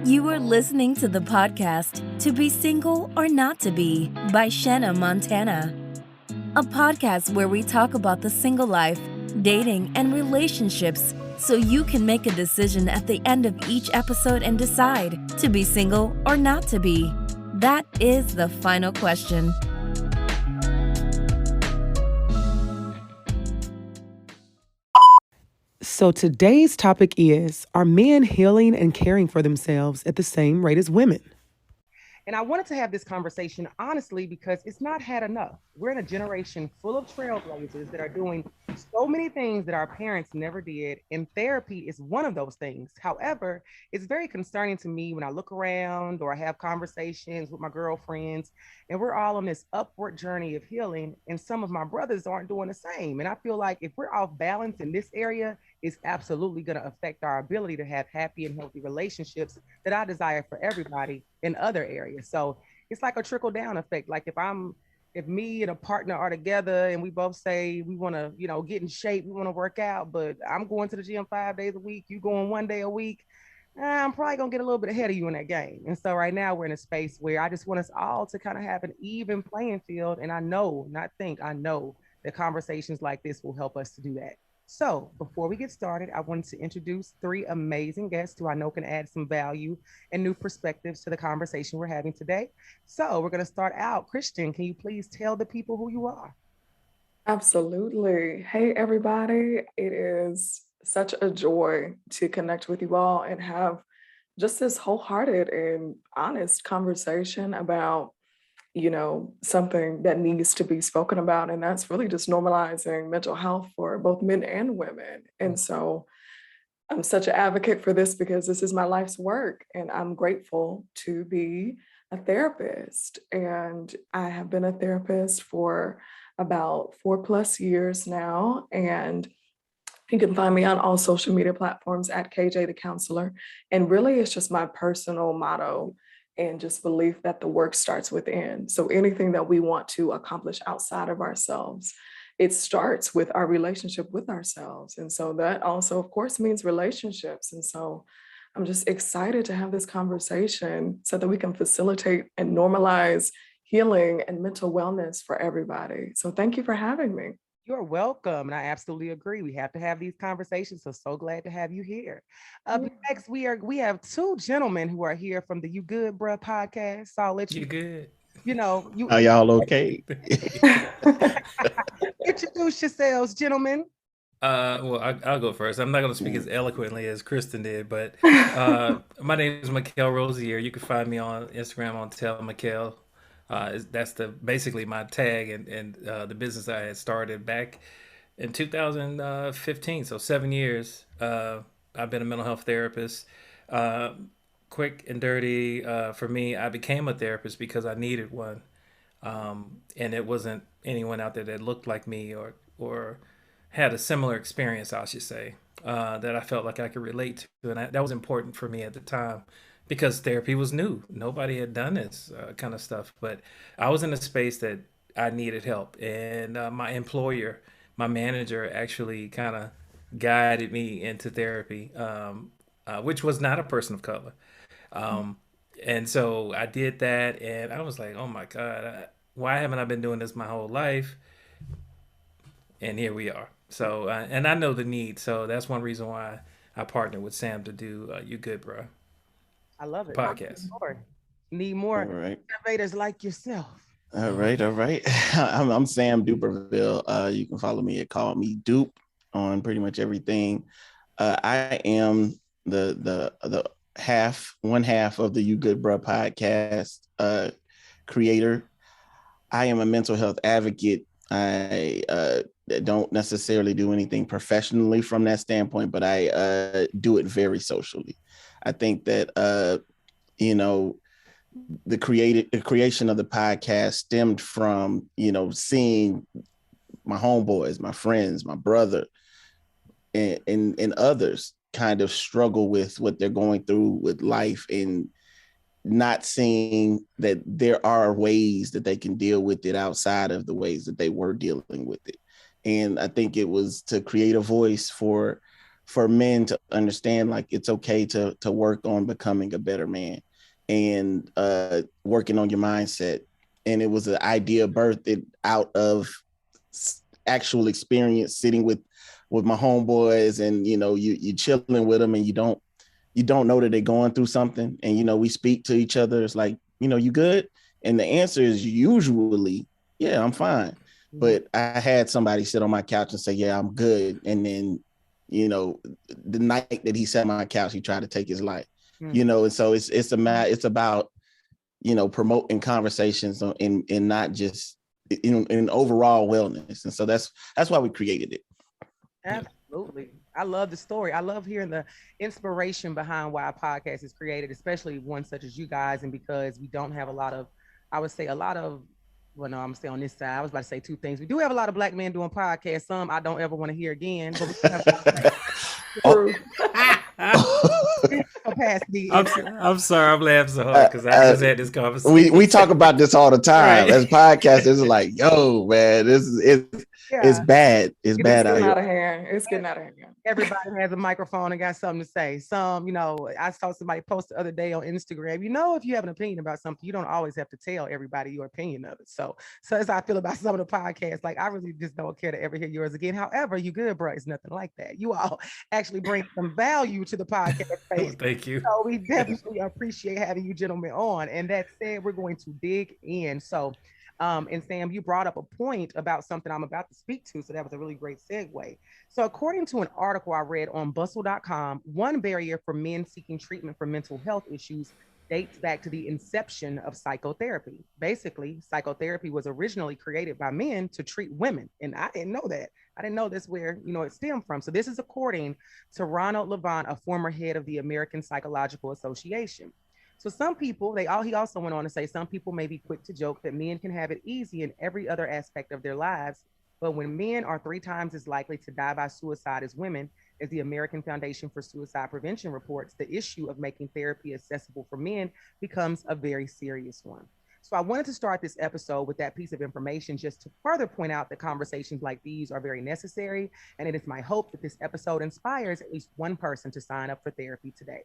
You are listening to the podcast To Be Single or Not to Be by Shanna Montana, a podcast where we talk about the single life, dating, and relationships so you can make a decision at the end of each episode and decide to be single or not to be. That is the final question. So today's topic is, are men healing and caring for themselves at the same rate as women? And I wanted to have this conversation honestly because it's not had enough. We're in a generation full of trailblazers that are doing so many things that our parents never did. And therapy is one of those things. However, it's very concerning to me when I look around or I have conversations with my girlfriends and we're all on this upward journey of healing. And some of my brothers aren't doing the same. And I feel like if we're off balance in this area, it's absolutely going to affect our ability to have happy and healthy relationships that I desire for everybody in other areas. So it's like a trickle down effect. Like if me and a partner are together and we both say we want to, get in shape, we want to work out, but I'm going to the gym 5 days a week, you going 1 day a week, I'm probably going to get a little bit ahead of you in that game. And so right now we're in a space where I just want us all to kind of have an even playing field. And I know that conversations like this will help us to do that. So before we get started, I wanted to introduce 3 amazing guests who I know can add some value and new perspectives to the conversation we're having today. So we're going to start out. Kristen, can you please tell the people who you are? Absolutely. Hey, everybody. It is such a joy to connect with you all and have just this wholehearted and honest conversation about something that needs to be spoken about. And that's really just normalizing mental health for both men and women. And so I'm such an advocate for this because this is my life's work. And I'm grateful to be a therapist. And I have been a therapist for about 4+ years now. And you can find me on all social media platforms at KJ the Counselor. And really, it's just my personal motto and just belief that the work starts within. So anything that we want to accomplish outside of ourselves, it starts with our relationship with ourselves. And so that also, of course, means relationships. And so I'm just excited to have this conversation so that we can facilitate and normalize healing and mental wellness for everybody. So thank you for having me. You're welcome. And I absolutely agree. We have to have these conversations. So glad to have you here. Next, we have 2 gentlemen who are here from the You Good Bruh podcast. So I'll let you. You good? Are y'all okay? Introduce yourselves, gentlemen. Well, I'll go first. I'm not going to speak as eloquently as Kristen did, but my name is Mikell Rosier. You can find me on Instagram on Tell Mikell. That's basically my tag and the business I had started back in 2015. So 7 years. I've been a mental health therapist. Quick and dirty, for me, I became a therapist because I needed one. And it wasn't anyone out there that looked like me or had a similar experience, I should say, that I felt like I could relate to. And that was important for me at the time, because therapy was new. Nobody had done this kind of stuff. But I was in a space that I needed help. And my employer, my manager, actually kind of guided me into therapy, which was not a person of color. And so I did that. And I was like, oh, my God, why haven't I been doing this my whole life? And here we are. So and I know the need. So that's one reason why I partnered with Sam to do You Good, Bro. I love it. Podcast. Need more innovators like yourself. All right. I'm Sam Duperville. You can follow me at Call Me Dupe on pretty much everything. I am the one half of the You Good Bruh podcast creator. I am a mental health advocate. I don't necessarily do anything professionally from that standpoint, but I do it very socially. I think that, the creation of the podcast stemmed from, seeing my homeboys, my friends, my brother, and others kind of struggle with what they're going through with life and not seeing that there are ways that they can deal with it outside of the ways that they were dealing with it. And I think it was to create a voice for for men to understand, like, it's okay to work on becoming a better man and working on your mindset. And it was an idea birthed out of actual experience sitting with my homeboys, and you chilling with them, and you don't know that they're going through something, and we speak to each other. It's like, you good? And the answer is usually, yeah, I'm fine. But I had somebody sit on my couch and say, yeah, I'm good. And then, the night that he sat on my couch, he tried to take his life. And so it's about, promoting conversations and not just in overall wellness. And so that's why we created it. Absolutely. I love the story. I love hearing the inspiration behind why a podcast is created, especially one such as you guys. And because we don't have well, no, I'm gonna stay on this side. I was about to say two things. We do have a lot of Black men doing podcasts. Some I don't ever want to hear again. Capacity. I'm sorry, I'm laughing so hard because I just had this conversation. We talk about this all the time. Right. As podcasters, it's like, yo, man, it's bad. It's bad out here. It's getting out of hand. Everybody has a microphone and got something to say. Some, I saw somebody post the other day on Instagram, if you have an opinion about something, you don't always have to tell everybody your opinion of it. So as I feel about some of the podcasts, like, I really just don't care to ever hear yours again. However, you good, bro. It's nothing like that. You all actually bring some value to the podcast space. Thank you. So we definitely appreciate having you gentlemen on. And that said, we're going to dig in. So and Sam, you brought up a point about something I'm about to speak to. So that was a really great segue. So according to an article I read on bustle.com, one barrier for men seeking treatment for mental health issues dates back to the inception of psychotherapy. Basically, psychotherapy was originally created by men to treat women. And I didn't know that. I didn't know that's where, it stemmed from. So this is according to Ronald Levant, a former head of the American Psychological Association. So some people, he also went on to say, some people may be quick to joke that men can have it easy in every other aspect of their lives. But when men are 3 times as likely to die by suicide as women, as the American Foundation for Suicide Prevention reports, the issue of making therapy accessible for men becomes a very serious one. So I wanted to start this episode with that piece of information just to further point out that conversations like these are very necessary. And it is my hope that this episode inspires at least one person to sign up for therapy today.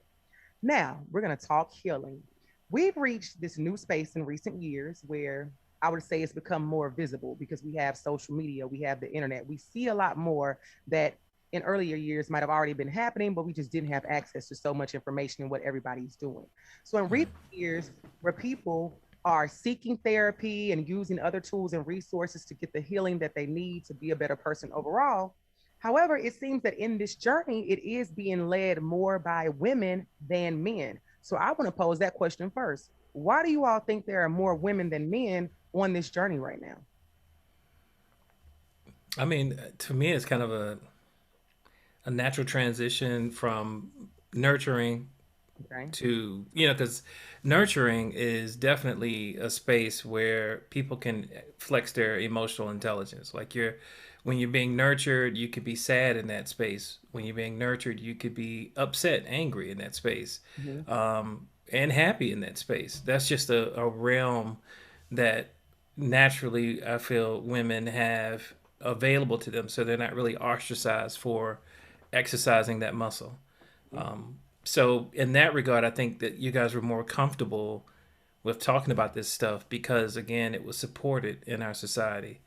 Now, we're going to talk healing. We've reached this new space in recent years where I would say it's become more visible because we have social media, we have the internet. We see a lot more that in earlier years might have already been happening, but we just didn't have access to so much information and what everybody's doing. So in recent years, where people are seeking therapy and using other tools and resources to get the healing that they need to be a better person overall. However, it seems that in this journey, it is being led more by women than men. So I want to pose that question first. Why do you all think there are more women than men on this journey right now? I mean, to me, it's kind of a natural transition from nurturing to, because nurturing is definitely a space where people can flex their emotional intelligence. Like when you're being nurtured, you could be sad in that space. When you're being nurtured, you could be upset, angry in that space, and happy in that space. That's just a realm that naturally I feel women have available to them. So they're not really ostracized for exercising that muscle. So in that regard, I think that you guys were more comfortable with talking about this stuff because, again, it was supported in our society.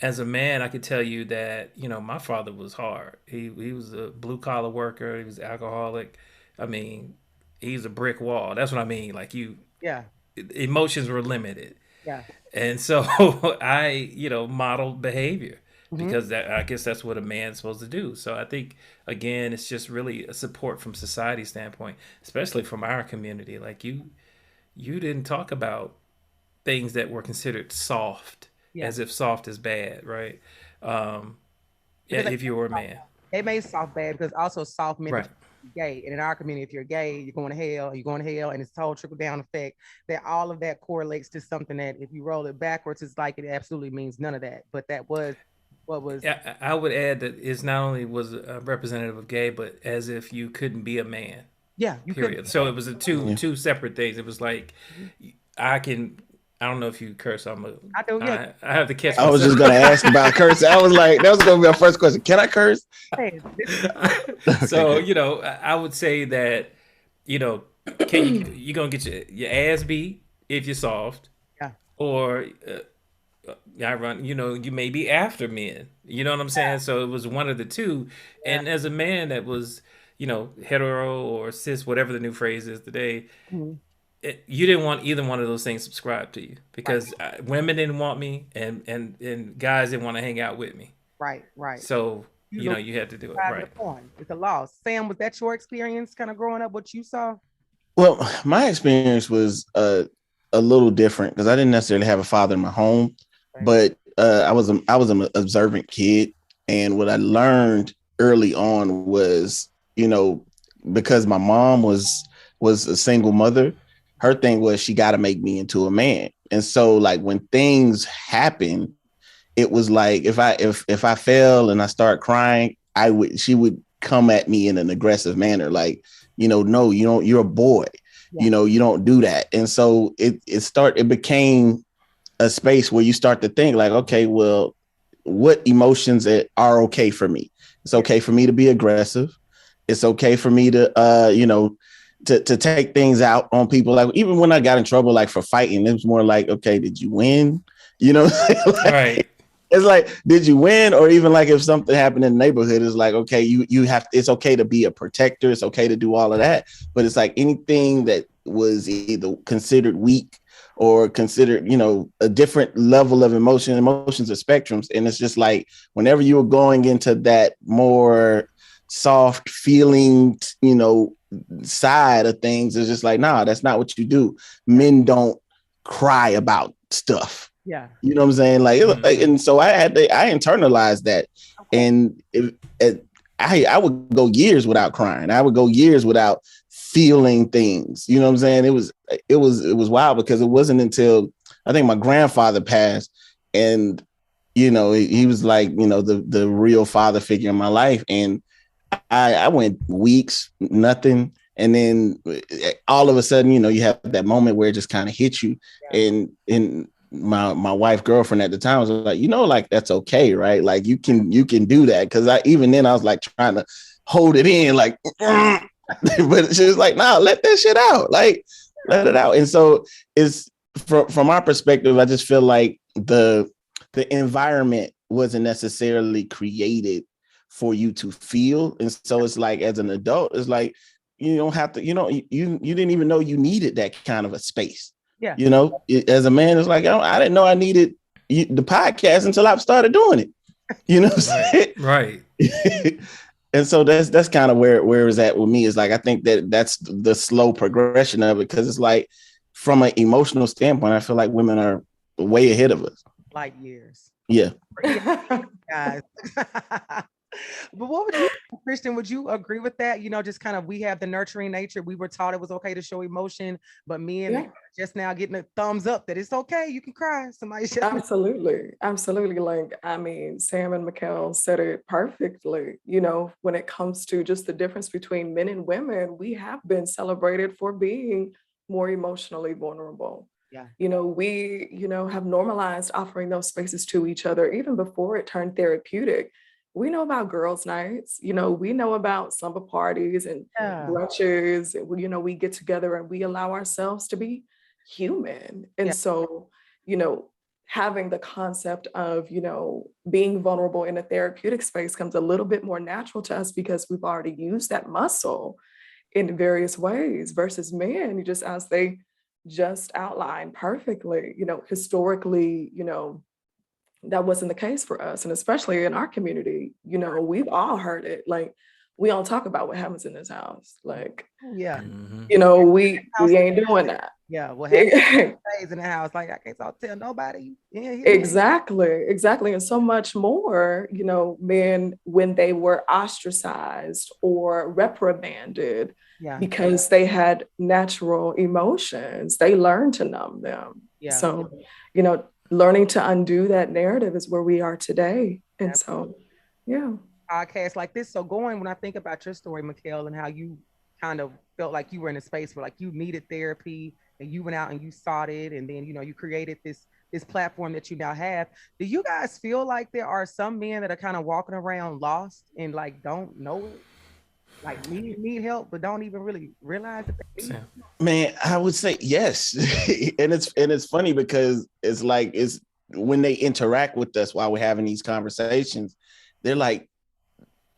As a man, I could tell you that, my father was hard. He was a blue collar worker. He was alcoholic. I mean, he's a brick wall. That's what I mean. Like emotions were limited. Yeah. And so I, modeled behavior because I guess that's what a man's supposed to do. So I think, again, it's just really a support from society standpoint, especially from our community. Like you didn't talk about things that were considered soft. As if soft is bad, right? If you were a man. They made soft bad because also soft meant gay. And in our community, if you're gay, you're going to hell, and it's a whole trickle down effect that all of that correlates to something that if you roll it backwards, it's like it absolutely means none of that. But that was what was. Yeah, I would add that it's not only was a representative of gay, but as if you couldn't be a man. Yeah, you period. So it was two separate things. It was like I don't know if you curse. I do, yeah. I have to catch I was myself. just gonna ask about cursing. I was like, that was gonna be our first question. Can I curse? Hey, Okay, So, good. you know, I would say that, you know, can you gonna get your ass beat if you're soft, yeah, or I run, you know, you may be after men. You know what I'm saying? So it was one of the two. yeah. And as a man that was, you know, hetero or cis, whatever the new phrase is today, Mhm. you didn't want either one of those things subscribed to you Right, because women didn't want me and guys didn't want to hang out with me. right, right. So, You you know, look you had to do it. driving the Right. point. It's a loss. Sam, was that your experience kind of growing up, what you saw? Well, my experience was a little different because I didn't necessarily have a father in my home, Right. but I was an observant kid, and what I learned early on was, you know, because my mom was a single mother, her thing was she got to make me into a man, and so like when things happen, it was like if I fell and I start crying, she would come at me in an aggressive manner, like, you know, no, you don't, you're a boy, Yeah. you know, you don't do that. And so it became a space where you start to think like, okay, well, what emotions are okay for me? It's okay for me to be aggressive. It's okay for me to you know, to take things out on people. Like even when I got in trouble, like for fighting, it was more like, okay, did you win? You know, Right. it's like, did you win? Or even like if something happened in the neighborhood, it's like, okay, you have, it's okay to be a protector. It's okay to do all of that. But it's like anything that was either considered weak or considered, you know, a different level of emotions or spectrums. And it's just like, whenever you were going into that more soft feeling, you know, side of things, it's just like, nah, that's not what you do. Men don't cry about stuff. Yeah. You know what I'm saying? Mhm. And so I internalized that, Okay. and I would go years without crying. I would go years without feeling things. You know what I'm saying? It was wild because it wasn't until I think my grandfather passed, and you know he was like, you know, the real father figure in my life, and I went weeks nothing, and then all of a sudden, you know, you have that moment where it just kind of hits you, Yeah. and my wife girlfriend at the time was like, you know, like that's okay, right? Like you can do that, because I even then I was like trying to hold it in, like, but she was like, nah, let that shit out, like let it out. And so it's from our perspective, I just feel like the environment wasn't necessarily created for you to feel. And so it's like as an adult, it's like you don't have to, you know, you didn't even know you needed that kind of a space. Yeah. You know, as a man, it's like I didn't know I needed the podcast until I started doing it. You know what I'm Right. saying? Right. And so that's kind of where it's at with me. Is like I think that's the slow progression of it, because it's like from an emotional standpoint, I feel like women are way ahead of us. Light years. Yeah. Yeah, guys. But what would you, Christian, would you agree with that? You know, just kind of, we have the nurturing nature. We were taught it was okay to show emotion, but men Yeah. just now getting a thumbs up that it's okay. You can cry. Somebody's just Absolutely. Absolutely. Like, I mean, Sam and Mikell said it perfectly. You know, when it comes to just the difference between men and women, we have been celebrated for being more emotionally vulnerable. yeah, You know, we, you know, have normalized offering those spaces to each other even before it turned therapeutic. We know about girls' nights, you know, we know about slumber parties and yeah, brunches. You know, we get together and we allow ourselves to be human. yeah, And so, you know, having the concept of, you know, being vulnerable in a therapeutic space comes a little bit more natural to us because we've already used that muscle in various ways versus men, you just as they just outlined perfectly, you know, historically, you know, that wasn't the case for us. And especially in our community, you know, we've all heard it. Like, we don't talk about what happens in this house. Like, oh, yeah. Hmm. you know, House, we ain't doing that. yeah. What happened stays in the house? Like I can't tell nobody. Yeah, Exactly, exactly. And so much more, you know, men, when they were ostracized or reprimanded yeah, because they had natural emotions, they learned to numb them. yeah. So, you know, learning to undo that narrative is where we are today. And so, yeah. Podcasts like this. So going, when I think about your story, Mikell, and how you kind of felt like you were in a space where like you needed therapy and you went out and you sought it, and then you created this platform that you now have. Do you guys feel like there are some men that are kind of walking around lost and like don't know it, like need help, but don't even really realize that they need? Man, I would say yes. And it's funny because it's like it's when they interact with us while we're having these conversations, they're like,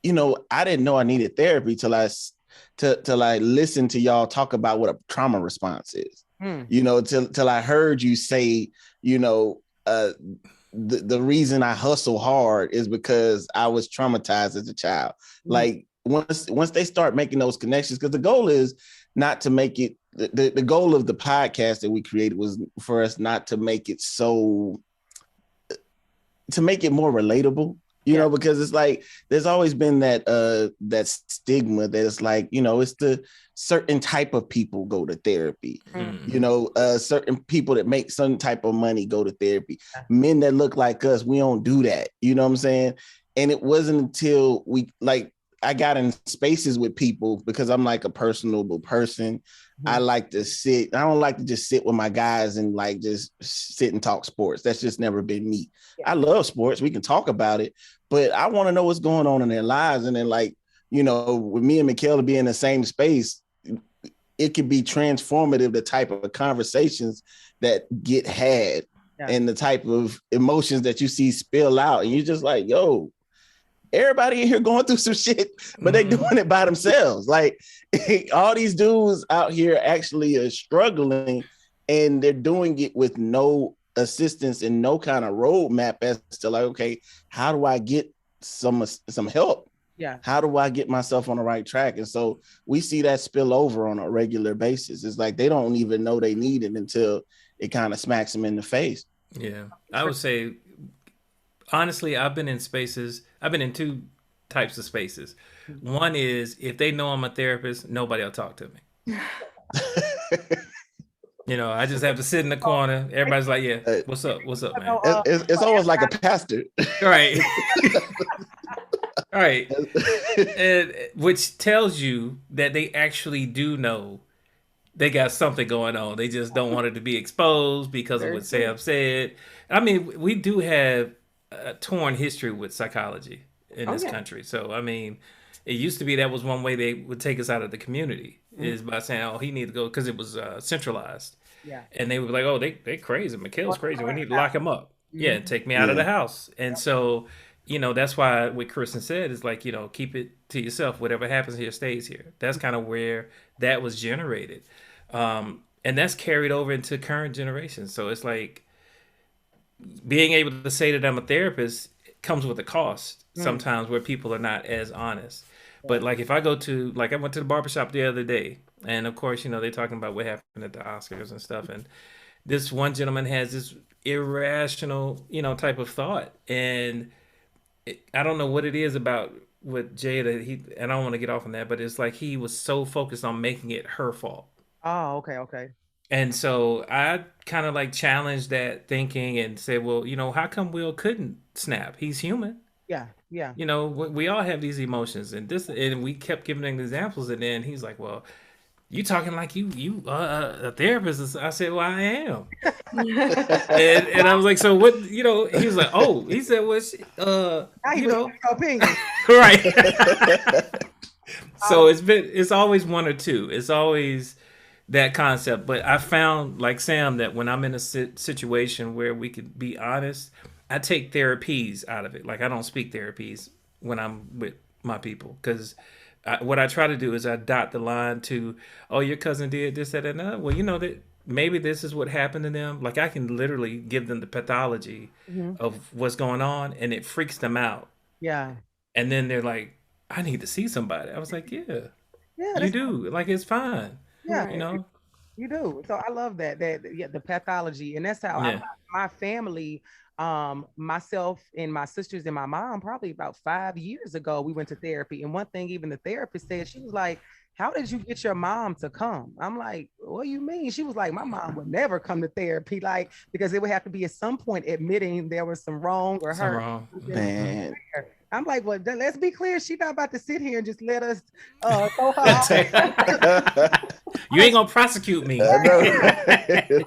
I didn't know I needed therapy till I listened to y'all talk about what a trauma response is. Till I heard you say, the reason I hustle hard is because I was traumatized as a child. Like once they start making those connections, because the goal is not to make it, the goal of the podcast that we created was for us not to make it to make it more relatable, because it's like there's always been that stigma that it's like, it's the certain type of people go to therapy. Certain people that make some type of money go to therapy. Men that look like us, we don't do that. You know what I'm saying? And it wasn't until I got in spaces with people because I'm like a personable person. I like to sit. I don't like to just sit with my guys and like just sit and talk sports. That's just never been me. I love sports. We can talk about it, but I want to know what's going on in their lives. And then with me and Mikell to be in the same space, it could be transformative, the type of conversations that get had and the type of emotions that you see spill out. And you're just like, yo, everybody in here going through some shit, but they doing it by themselves. Like all these dudes out here actually are struggling, and they're doing it with no assistance and no kind of roadmap as to like, okay, how do I get some help? Yeah. How do I get myself on the right track? And so we see that spill over on a regular basis. It's like they don't even know they need it until it kind of smacks them in the face. Yeah, I would say, honestly, I've been in two types of spaces. One is if they know I'm a therapist, nobody will talk to me. I just have to sit in the corner. Everybody's like, yeah, what's up, man? It's almost like a pastor. Right. Right. And which tells you that they actually do know they got something going on. They just don't want it to be exposed because of what Sam said. I mean, we do have a torn history with psychology in this country. So, I mean, it used to be that was one way they would take us out of the community is by saying, oh, he needs to go, because it was centralized. Yeah. And they would be like, oh, they crazy. Mikell's crazy. We need to lock him up. Yeah, take me out of the house. And so, that's why what Kristen said is like, keep it to yourself. Whatever happens here stays here. That's kind of where that was generated. And that's carried over into current generations. So it's like being able to say that I'm a therapist comes with a cost sometimes where people are not as honest. But like if I go to, I went to the barbershop the other day, and of course, they're talking about what happened at the Oscars and stuff. And this one gentleman has this irrational, type of thought. And I don't know what it is about with Jada. And I don't want to get off on that, but it's like he was so focused on making it her fault. Oh, okay. And so I kind of challenged that thinking and said, well, how come Will couldn't snap? He's human. Yeah. We all have these emotions, and we kept giving him examples, and then he's like, well, you talking like you a therapist. I said, well, I am. and I was like, so what, he was like, oh, he said, well, opinion. Right. So it's always one or two. It's always that concept. But I found, like Sam, that when I'm in a situation where we could be honest, I take therapies out of it. Like I don't speak therapies when I'm with my people, because what I try to do is I dot the line to, oh, your cousin did this, that, and that. Well, that maybe this is what happened to them. Like I can literally give them the pathology of what's going on, and it freaks them out. Yeah. And then they're like, I need to see somebody. I was like, yeah, you do. Like it's fine. Yeah, you do. So I love that the pathology, and that's how my family, myself and my sisters and my mom, probably about 5 years ago, we went to therapy. And one thing even the therapist said, she was like, how did you get your mom to come? I'm like, what do you mean? She was like, my mom would never come to therapy, because it would have to be at some point admitting there was some wrong or hurt. Man. I'm like, well, let's be clear. She's not about to sit here and just let us throw her off. You ain't gonna prosecute me. Hey,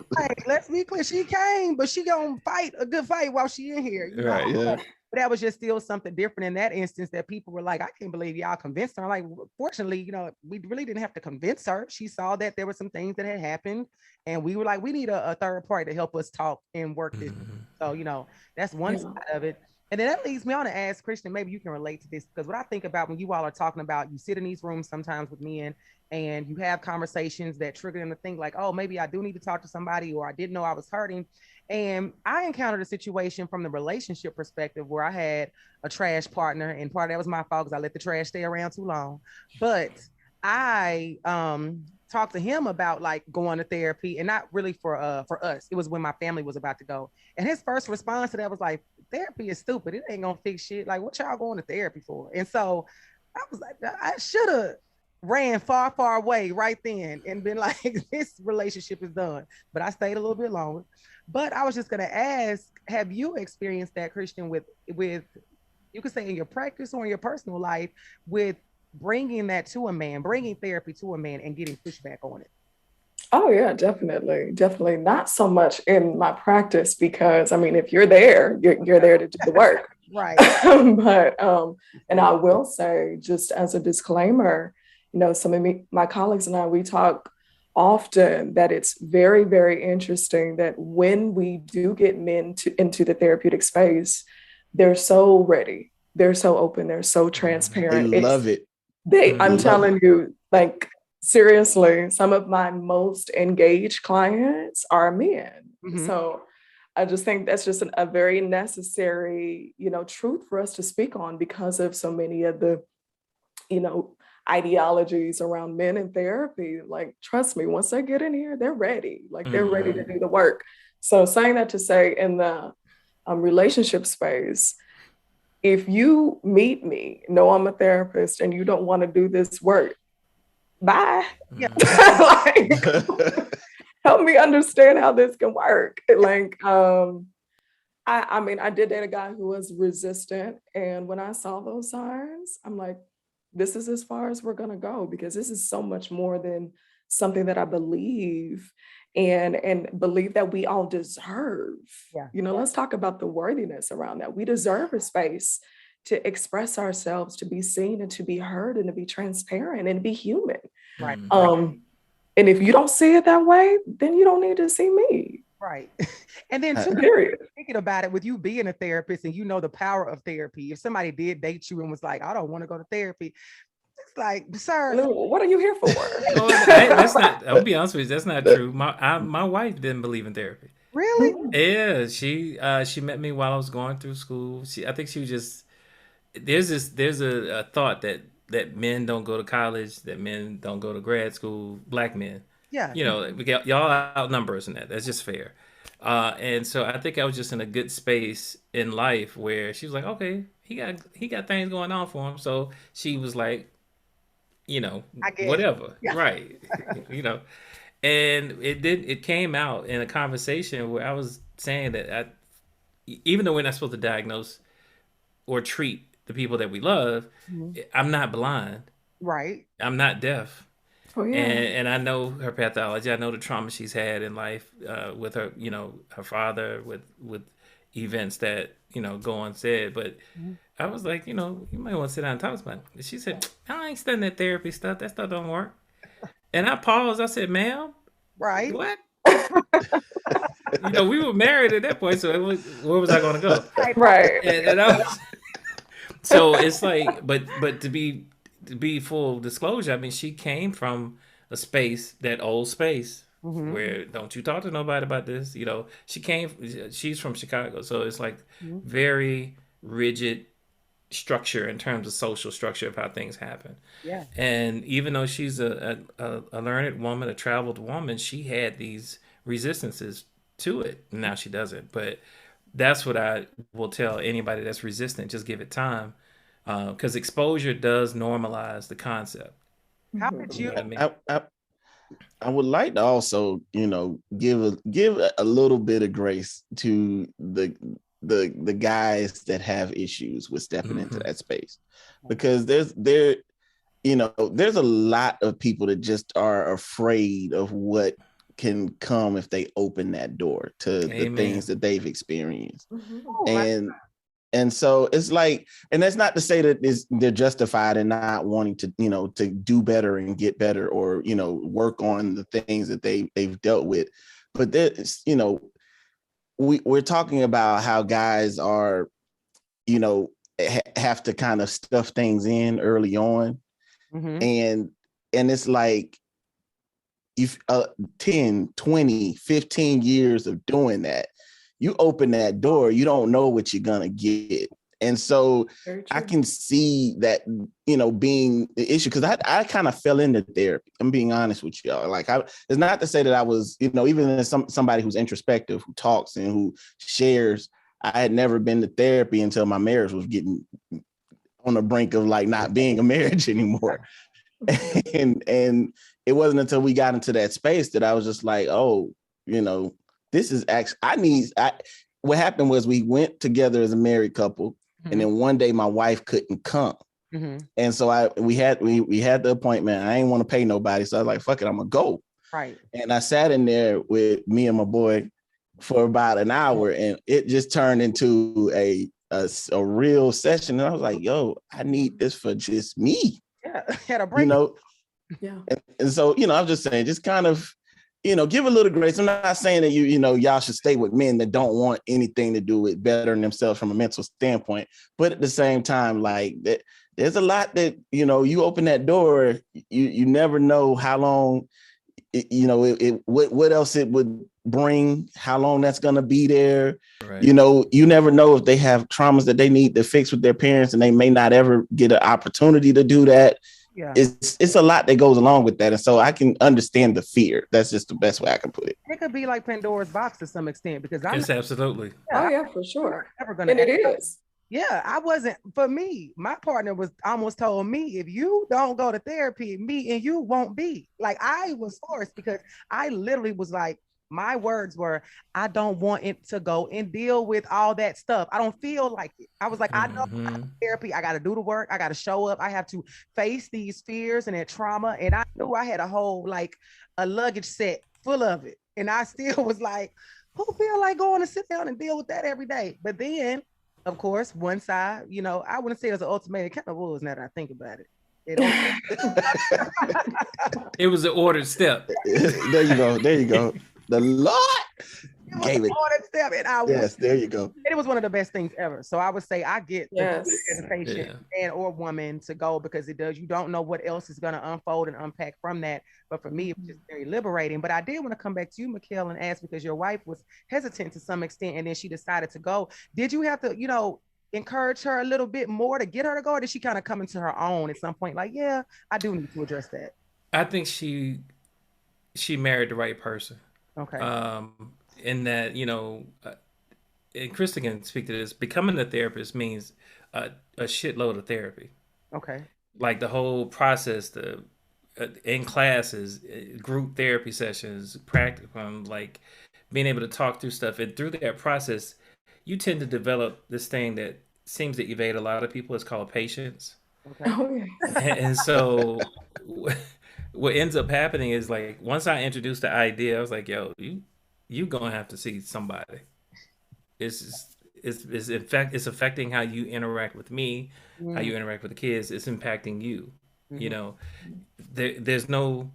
let's be clear. She came, but she gonna fight a good fight while she in here. You know? Right, yeah. But that was just still something different in that instance that people were like, I can't believe y'all convinced her. Like, fortunately, we really didn't have to convince her. She saw that there were some things that had happened, and we were like, we need a third party to help us talk and work this. So, that's one side of it. And then that leads me on to ask Christian, maybe you can relate to this, because what I think about when you all are talking about, you sit in these rooms sometimes with men and you have conversations that trigger them to think like, oh, maybe I do need to talk to somebody, or I didn't know I was hurting. And I encountered a situation from the relationship perspective where I had a trash partner, and part of that was my fault because I let the trash stay around too long. But I talked to him about like going to therapy, and not really for us. It was when my family was about to go. And his first response to that was like, therapy is stupid. It ain't gonna fix shit. Like, what y'all going to therapy for? And so I was like, I should have ran far, far away right then and been like, this relationship is done. But I stayed a little bit longer. But I was just gonna ask, have you experienced that, Christian, with you could say in your practice or in your personal life, with bringing that to a man, bringing therapy to a man and getting pushback on it? Oh yeah, definitely. Definitely not so much in my practice, because I mean, if you're there, you're there to do the work. Right. But and I will say, just as a disclaimer, some of my colleagues and I, we talk often that it's very, very interesting that when we do get men into the therapeutic space, they're so ready, they're so open, they're so transparent. They love it. I'm telling you, like, seriously, some of my most engaged clients are men. So I just think that's just a very necessary, truth for us to speak on, because of so many of the, ideologies around men in therapy. Like, trust me, once they get in here, they're ready. Like, they're ready to do the work. So saying that to say, in the relationship space, if you meet me, know I'm a therapist, and you don't want to do this work, bye. Yeah. Like, help me understand how this can work. Like, I mean, I did date a guy who was resistant, and when I saw those signs, I'm like, this is as far as we're gonna go, because this is so much more than something that I believe and believe that we all deserve. Yeah. Let's talk about the worthiness around that. We deserve a space to express ourselves, to be seen and to be heard and to be transparent and be human. Right. And if you don't see it that way, then you don't need to see me. Right. And then too, thinking about it, with you being a therapist and the power of therapy, if somebody did date you and was like, I don't want to go to therapy, it's like, sir, what are you here for? That's not, I'll be honest with you, that's not true. My wife didn't believe in therapy. Really? Yeah, she met me while I was going through school. I think she was just, there's a thought that men don't go to college, that men don't go to grad school, black men. Yeah. Y'all outnumber us in that. That's just fair. And so I think I was just in a good space in life where she was like, okay, he got things going on for him. So she was like, whatever. Yeah. Right. And it came out in a conversation where I was saying that even though we're not supposed to diagnose or treat the people that we love, I'm not blind. Right. I'm not deaf. Oh, yeah. And I know her pathology. I know the trauma she's had in life with her, her father, with events that, go unsaid. But I was like, you might want to sit down and talk about it. She said, I ain't studying that therapy stuff. That stuff don't work. And I paused. I said, ma'am. Right. What? We were married at that point. So where was I going to go? Right. And I was, so it's like, but to be full disclosure, I mean, she came from a space, that old space, where don't you talk to nobody about this. She's from Chicago, so it's like very rigid structure in terms of social structure of how things happen. Yeah. And even though she's a learned woman, a traveled woman, she had these resistances to it. Now she doesn't, but that's what I will tell anybody that's resistant. Just give it time. Because exposure does normalize the concept. How did you? I would like to also, give a little bit of grace to the guys that have issues with stepping into that space, because there's a lot of people that just are afraid of what can come if they open that door to the things that they've experienced. And so it's like, and that's not to say that they're justified in not wanting to, to do better and get better, or, work on the things that they've dealt with. But there's, we're talking about how guys are, have to kind of stuff things in early on. And it's like, if 10, 20, 15 years of doing that, you open that door, you don't know what you're gonna get. And so I can see that, being the issue, because I kind of fell into therapy. I'm being honest with y'all. Like, it's not to say that I was, even as somebody who's introspective, who talks and who shares, I had never been to therapy until my marriage was getting on the brink of like not being a marriage anymore. And it wasn't until we got into that space that I was just like, oh, this is actually, what happened was we went together as a married couple, and then one day my wife couldn't come. And so we had the appointment. I didn't want to pay nobody. So I was like, fuck it, I'm gonna go. Right. And I sat in there with me and my boy for about an hour, and it just turned into a real session. And I was like, yo, I need this for just me. Yeah, had a break. Yeah. And so, I'm just saying, just kind of, give a little grace. I'm not saying that y'all should stay with men that don't want anything to do with bettering themselves from a mental standpoint. But at the same time, like, there's a lot that, you open that door, you never know how long, what else it would bring, how long that's going to be there. Right. You never know if they have traumas that they need to fix with their parents, and they may not ever get an opportunity to do that. Yeah. It's a lot that goes along with that. And so I can understand the fear. That's just the best way I can put it. It could be like Pandora's box to some extent, because it's absolutely. Yeah, for sure. And it is. Yeah, I wasn't, for me, my partner was almost told me, if you don't go to therapy, me and you won't be. Like, I was forced, because I literally was like, my words were, I don't want it to go and deal with all that stuff. I don't feel like it. I was like, I know therapy. I got to do the work. I got to show up. I have to face these fears and that trauma. And I knew I had a whole, like, a luggage set full of it. And I still was like, who feel like going to sit down and deal with that every day? But then, of course, one side, I wouldn't say it was an ultimatum. It kind of was, now that I think about it. It was an ordered step. There you go. The Lord gave it. Step, and yes, there you go. It was one of the best things ever. So I would say I get the patient man or woman to go, because it does. You don't know what else is going to unfold and unpack from that. But for me, it was just very liberating. But I did want to come back to you, Mikell, and ask, because your wife was hesitant to some extent, and then she decided to go. Did you have to, encourage her a little bit more to get her to go, or did she kind of come into her own at some point? Like, yeah, I do need to address that. I think she married the right person. Okay. In that, and Kristen can speak to this, becoming a therapist means a shitload of therapy. Okay. Like the whole process, in classes, group therapy sessions, practicum, like being able to talk through stuff. And through that process, you tend to develop this thing that seems to evade a lot of people. It's called patience. Okay. Oh, yeah. And so what ends up happening is, like, once I introduced the idea, I was like, yo, you gonna have to see somebody. It's in fact, it's affecting how you interact with me, how you interact with the kids. It's impacting you. There's no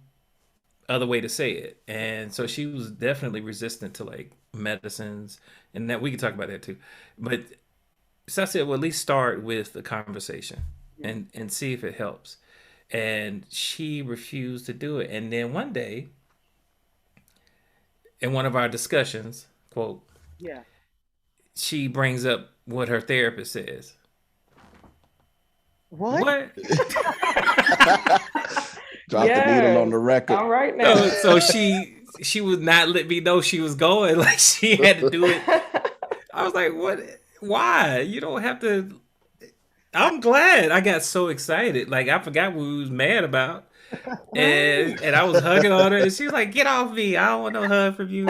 other way to say it. And so she was definitely resistant to, like, medicines, and that we can talk about that too. But so I said, well, at least start with the conversation and see if it helps. And she refused to do it. And then one day, in one of our discussions, quote, she brings up what her therapist says. What? Drop the needle on the record. All right now. So she would not let me know she was going. Like, she had to do it. I was like, what? Why? You don't have to. I'm glad. I got so excited. Like, I forgot what we was mad about. And I was hugging on her, and she was like, get off me. I don't want no hug from you.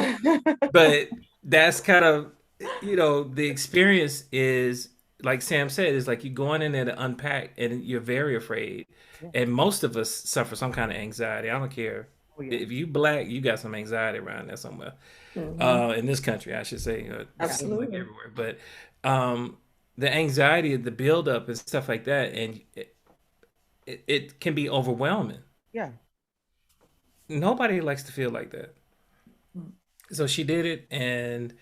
But that's kind of, the experience is like Sam said, it's like you're going in there to unpack, and you're very afraid. Yeah. And most of us suffer some kind of anxiety. I don't care Oh, yeah. if you black, you got some anxiety around there somewhere. Mhm. In this country, I should say. It seems like Absolutely. everywhere, but the anxiety, the buildup, and stuff like that, and it can be overwhelming. Yeah. Nobody likes to feel like that. Mm. So she did it, and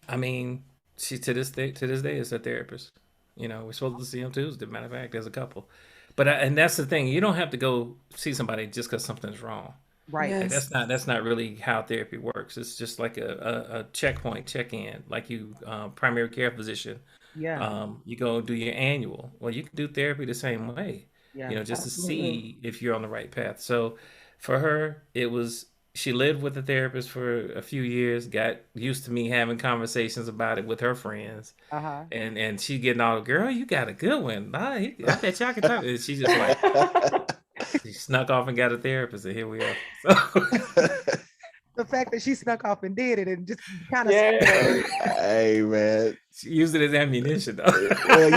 I mean, she to this day is a therapist. You know, we're supposed to see them too. As a matter of fact, there's a couple, but and that's the thing. You don't have to go see somebody just because something's wrong. Right. Like Yes. that's not really how therapy works. It's just like a checkpoint, check in, like you primary care physician. Yeah. You go do your annual. Well, you can do therapy the same way, Yeah. you know, just to Absolutely. see if you're on the right path. So for her, it was she lived with a therapist for a few years, got used to me having conversations about it with her friends, Uh-huh. and she getting all, girl, you got a good one. I bet y'all can talk. And she just like she snuck off and got a therapist, and here we are. So The fact that she snuck off and did it and just kind of Yeah. Hey man. she used it as ammunition, though. Well,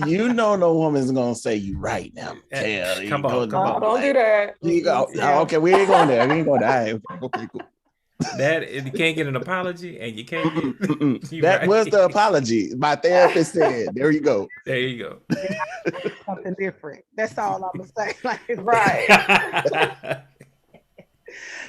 you know no woman's gonna say you right now. Tell you Come on, go, come No, on. don't do that. You go, Yeah. okay, we ain't going there. We ain't going there. Okay, cool. That you can't get an apology, and you can't get you That right. was the apology. My therapist said, there you go. There you go. something different. That's all I'm gonna say. Like, Right.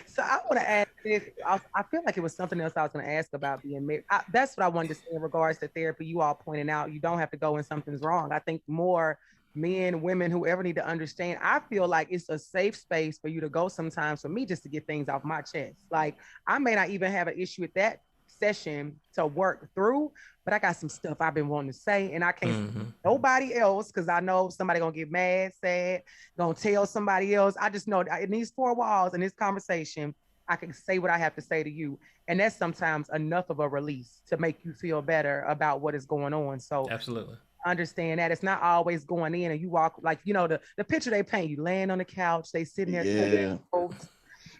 so I want to ask this. I feel like it was something else I was going to ask about being married. That's what I wanted to say in regards to therapy. You all pointing out you don't have to go when something's wrong. I think more men, women, whoever need to understand. I feel like it's a safe space for you to go sometimes for me just to get things off my chest. Like I may not even have an issue with that session to work through, but I got some stuff I've been wanting to say and I can't say nobody else because I know somebody gonna get mad, sad, gonna tell somebody else. I just know in these four walls in this conversation, I can say what I have to say to you. And that's sometimes enough of a release to make you feel better about what is going on. So Absolutely. understand that it's not always going in and you walk like, you know, the picture they paint, you laying on the couch, they sitting there. Yeah.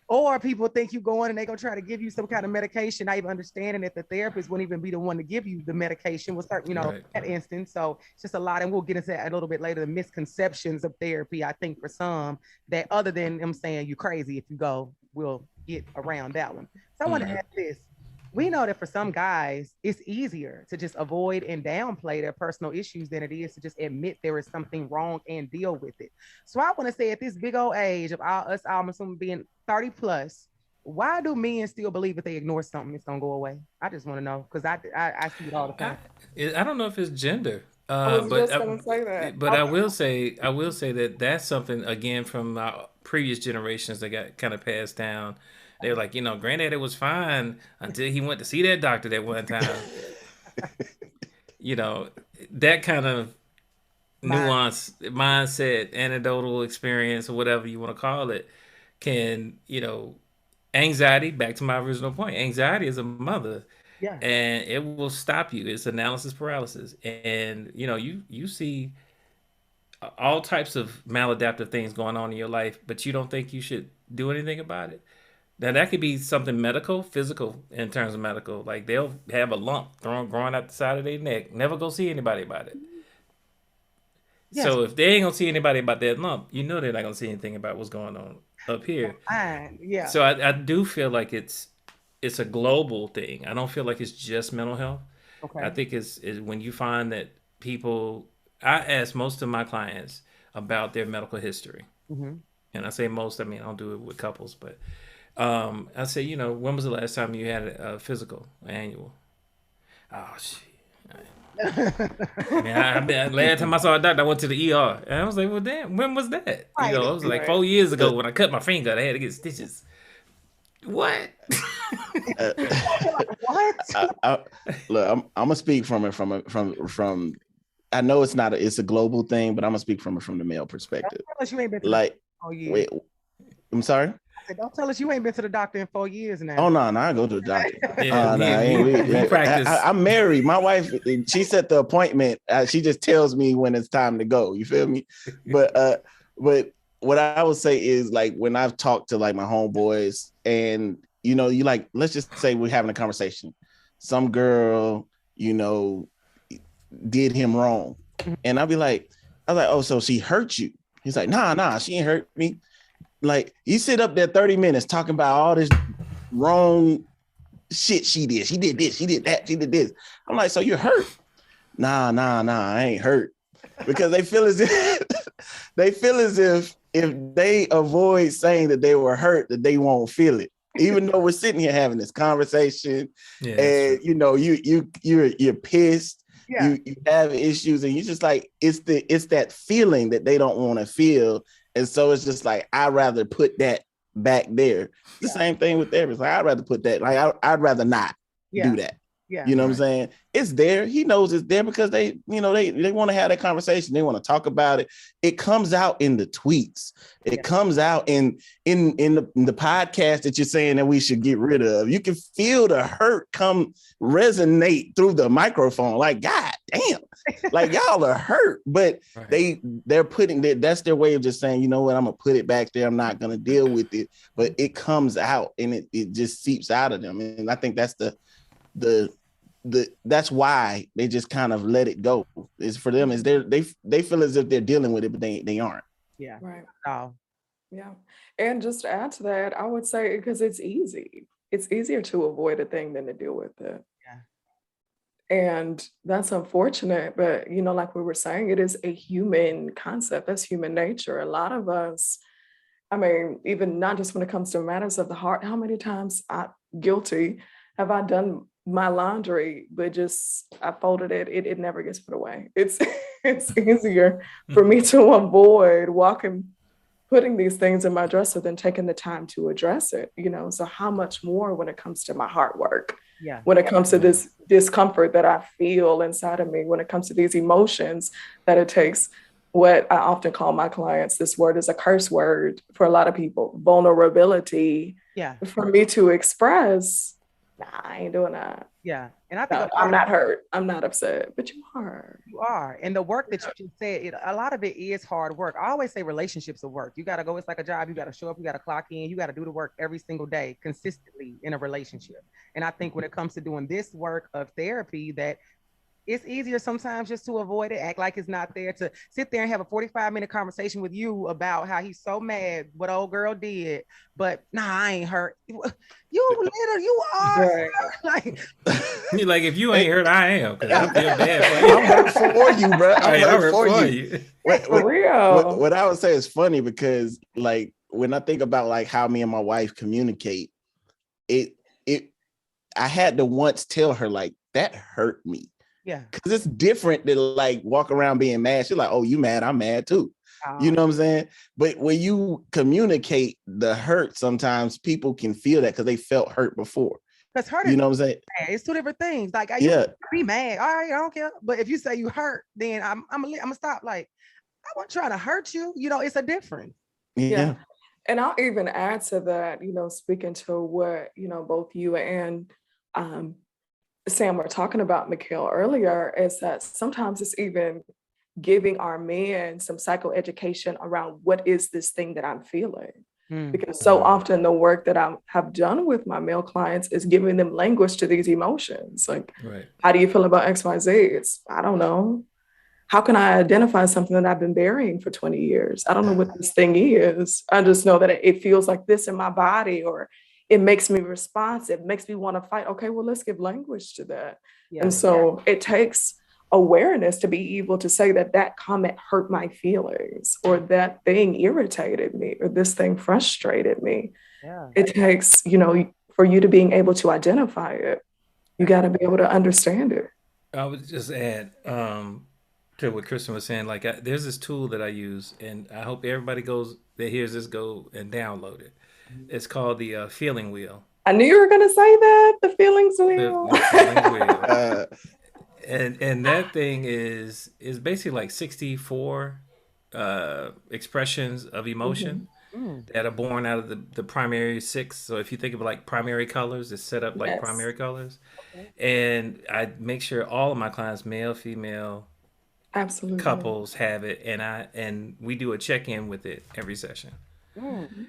Or people think you going and they gonna try to give you some kind of medication, not even understanding that the therapist wouldn't even be the one to give you the medication with certain, you know, Right. that instance. So it's just a lot, and we'll get into that a little bit later, the misconceptions of therapy, I think for some, that other than them saying you crazy if you go, we'll get around that one. So I want to ask this. We know that for some guys, it's easier to just avoid and downplay their personal issues than it is to just admit there is something wrong and deal with it. So I want to say at this big old age of us, I'm assuming being 30 plus, why do men still believe if they ignore something, it's gonna go away? I just want to know because I see it all the time. I don't know if it's gender, I was but just gonna say that. but I will say that that's something again from our previous generations that got kind of passed down. They were like, you know, granddaddy was fine until he went to see that doctor that one time. You know, that kind of nuance, mindset, anecdotal experience, or whatever you want to call it, can, you know, anxiety, back to my original point, anxiety is a mother. Yeah. And it will stop you. It's analysis paralysis. And, you know, you see all types of maladaptive things going on in your life, but you don't think you should do anything about it. Now that could be something medical, physical in terms of medical. Like they'll have a lump growing out the side of their neck. Never go see anybody about it. Yes. So if they ain't gonna see anybody about that lump, you know they're not gonna see anything about what's going on up here. Yeah. So I do feel like it's a global thing. I don't feel like it's just mental health. Okay. I think it's when you find that people. I ask most of my clients about their medical history, and I say most. I mean I don't do it with couples, but. I say, you know, when was the last time you had a physical annual? Oh shit! Last time I saw a doctor, I went to the ER, and I was like, well, damn, when was that? You know, it was like 4 years ago when I cut my finger. I had to get stitches. What? What? Look, I'm gonna speak from it from. I know it's a global thing, but I'm gonna speak from the male perspective. Don't tell us you ain't been to Like, wait, I'm sorry. Don't tell us you ain't been to the doctor in 4 years now. Oh no, I go to the doctor. We practice. I'm married. My wife, she set the appointment. She just tells me when it's time to go. You feel me? But what I would say is like when I've talked to like my homeboys, and you know, you like let's just say we're having a conversation. Some girl, you know, did him wrong. And I was like, oh, so she hurt you? He's like, nah, she ain't hurt me. Like, you sit up there 30 minutes talking about all this wrong shit she did. She did this, she did that, she did this. I'm like, so you're hurt? Nah, I ain't hurt. Because they feel as if if they avoid saying that they were hurt, that they won't feel it. Even though we're sitting here having this conversation, and you know, you're pissed, you have issues, and you just like, it's that feeling that they don't want to feel. And so it's just like, I'd rather put that back there. The same thing with therapists. Like, I'd rather put that, like, I'd rather not do that. Yeah. You know what I'm saying? It's there. He knows it's there because they want to have that conversation. They want to talk about it. It comes out in the tweets. It comes out in the podcast that you're saying that we should get rid of. You can feel the hurt come resonate through the microphone. Like, God damn, like, y'all are hurt, but they're putting that. That's their way of just saying, you know what, I'm gonna put it back there. I'm not gonna deal with it. But it comes out and it just seeps out of them. And I think that's that's why they just kind of let it go. Is for them is they feel as if they're dealing with it, but they aren't. Yeah. Right. Oh. Yeah. And just to add to that, I would say, because it's easy. It's easier to avoid a thing than to deal with it. Yeah. And that's unfortunate, but you know, like we were saying, it is a human concept. That's human nature. A lot of us, I mean, even not just when it comes to matters of the heart, how many times guilty have I done my laundry, but just I folded it never gets put away. It's easier for me to avoid putting these things in my dresser than taking the time to address it, you know. So how much more when it comes to my heart work, when it comes to this discomfort that I feel inside of me, when it comes to these emotions that it takes, what I often call my clients, this word is a curse word for a lot of people, vulnerability, for me to express, nah, I ain't doing that. Yeah. And I think I'm not hurt. I'm not upset, but you are. You are. And the work that you just said, a lot of it is hard work. I always say relationships are work. You got to go. It's like a job. You got to show up. You got to clock in. You got to do the work every single day consistently in a relationship. And I think when it comes to doing this work of therapy, that it's easier sometimes just to avoid it, act like it's not there, to sit there and have a 45-minute conversation with you about how he's so mad what old girl did, but nah, I ain't hurt. You are. Like, you're like, if you ain't hurt, I am, because I feel bad for you. I'm hurt for you, bro. I'm hurt for you. For real. What I would say is funny because, like, when I think about like how me and my wife communicate, I had to once tell her, like, that hurt me. Yeah. Because it's different than like walk around being mad. She's like, oh, you mad? I'm mad too. You know what I'm saying? But when you communicate the hurt, sometimes people can feel that because they felt hurt before. Because hurt, you know what I'm saying? It's two different things. Like, you be mad. All right, I don't care. But if you say you hurt, then I'm gonna stop. Like, I wasn't trying to hurt you. You know, it's a difference. Yeah. And I'll even add to that, you know, speaking to what, you know, both you and Sam were talking about, Mikell, earlier, is that sometimes it's even giving our men some psychoeducation around what is this thing that I'm feeling. Because so often the work that I have done with my male clients is giving them language to these emotions. Like, how do you feel about XYZ? It's, I don't know. How can I identify something that I've been burying for 20 years? I don't know what this thing is. I just know that it feels like this in my body, or it makes me responsive, makes me want to fight. Okay, well, let's give language to that. And so it takes awareness to be able to say that comment hurt my feelings, or that thing irritated me, or this thing frustrated me. It takes, you know, for you to being able to identify it, you got to be able to understand it. I would just add to what Kristen was saying, like, there's this tool that I use, and I hope everybody that hears this go and download it. It's called the feeling wheel. I knew you were going to say that, the feelings wheel. The feeling wheel. And that thing is basically like 64 expressions of emotion that are born out of the primary 6. So if you think of like primary colors, it's set up like primary colors. And I make sure all of my clients, male, female, couples, have it, and we do a check-in with it every session.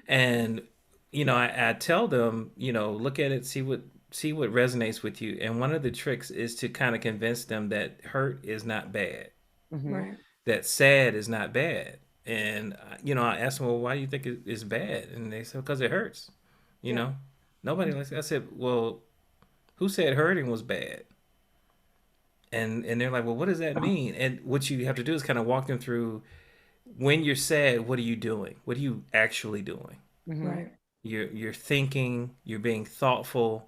And you know, I tell them, you know, look at it, see what see what resonates with you. And one of the tricks is to kind of convince them that hurt is not bad, Mm-hmm. Right. that sad is not bad. And I asked them, well, why do you think it's bad? And they said, because it hurts. You Yeah. know, nobody likes. I said, well, who said hurting was bad? And they're like, well, what does that mean? And what you have to do is kind of walk them through, when you're sad, what are you doing? What are you actually doing? Mm-hmm. Right. You're thinking, you're being thoughtful,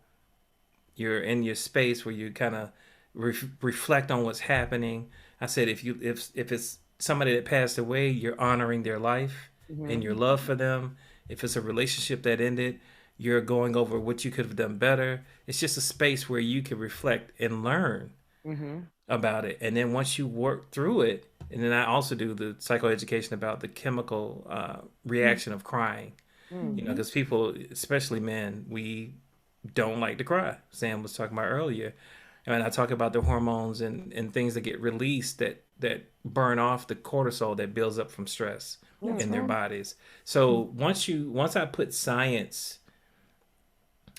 you're in your space where you kind of reflect on what's happening. I said, if it's somebody that passed away, you're honoring their life and your Mm-hmm. love for them. If it's a relationship that ended, you're going over what you could have done better. It's just a space where you can reflect and learn Mm-hmm. about it. And then once you work through it, and then I also do the psychoeducation about the chemical reaction of crying. Mm. Because people, especially men, we don't like to cry. Sam was talking about earlier. And I talk about the hormones and things that get released that burn off the cortisol that builds up from stress Yeah. in their bodies. So once I put science,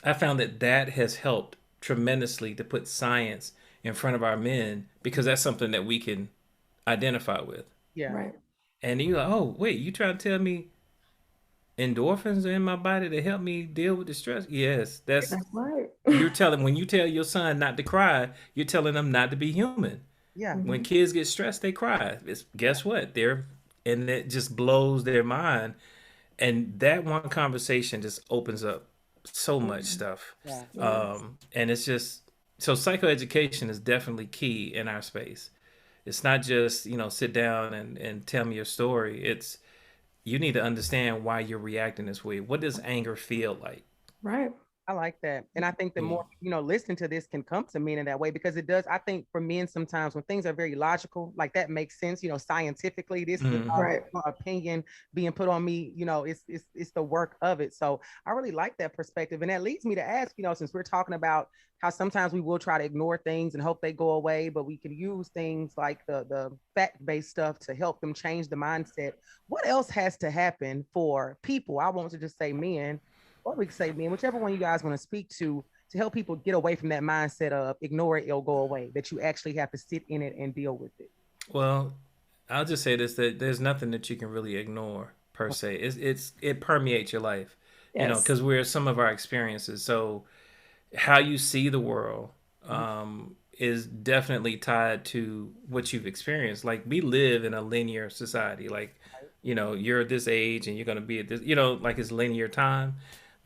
I found that has helped tremendously to put science in front of our men, because that's something that we can identify with. Yeah. Right. And you're like, oh, wait, you trying to tell me endorphins are in my body to help me deal with the stress? Yes, That's right. when you tell your son not to cry, you're telling them not to be human. Yeah. When kids get stressed, they cry. Guess what? And it just blows their mind. And that one conversation just opens up so much stuff. Yeah. Yes. And it's just, so psychoeducation is definitely key in our space. It's not just, sit down and tell me your story. It's, you need to understand why you're reacting this way. What does anger feel like? Right. I like that. And I think the Yeah. more, listening to this can come to men in that way, because it does. I think for men, sometimes when things are very logical, like that makes sense, scientifically, this is Right. my opinion being put on me, it's the work of it. So I really like that perspective. And that leads me to ask, since we're talking about how sometimes we will try to ignore things and hope they go away, but we can use things like the fact-based stuff to help them change the mindset. What else has to happen for people? I want to just say men, or we can say men, whichever one you guys want to speak to help people get away from that mindset of ignore it, it'll go away, that you actually have to sit in it and deal with it. Well, I'll just say this, that there's nothing that you can really ignore per se. It permeates your life, Yes. because we're some of our experiences. So how you see the world is definitely tied to what you've experienced. Like, we live in a linear society. Like, you're this age and you're going to be at this, like it's linear time.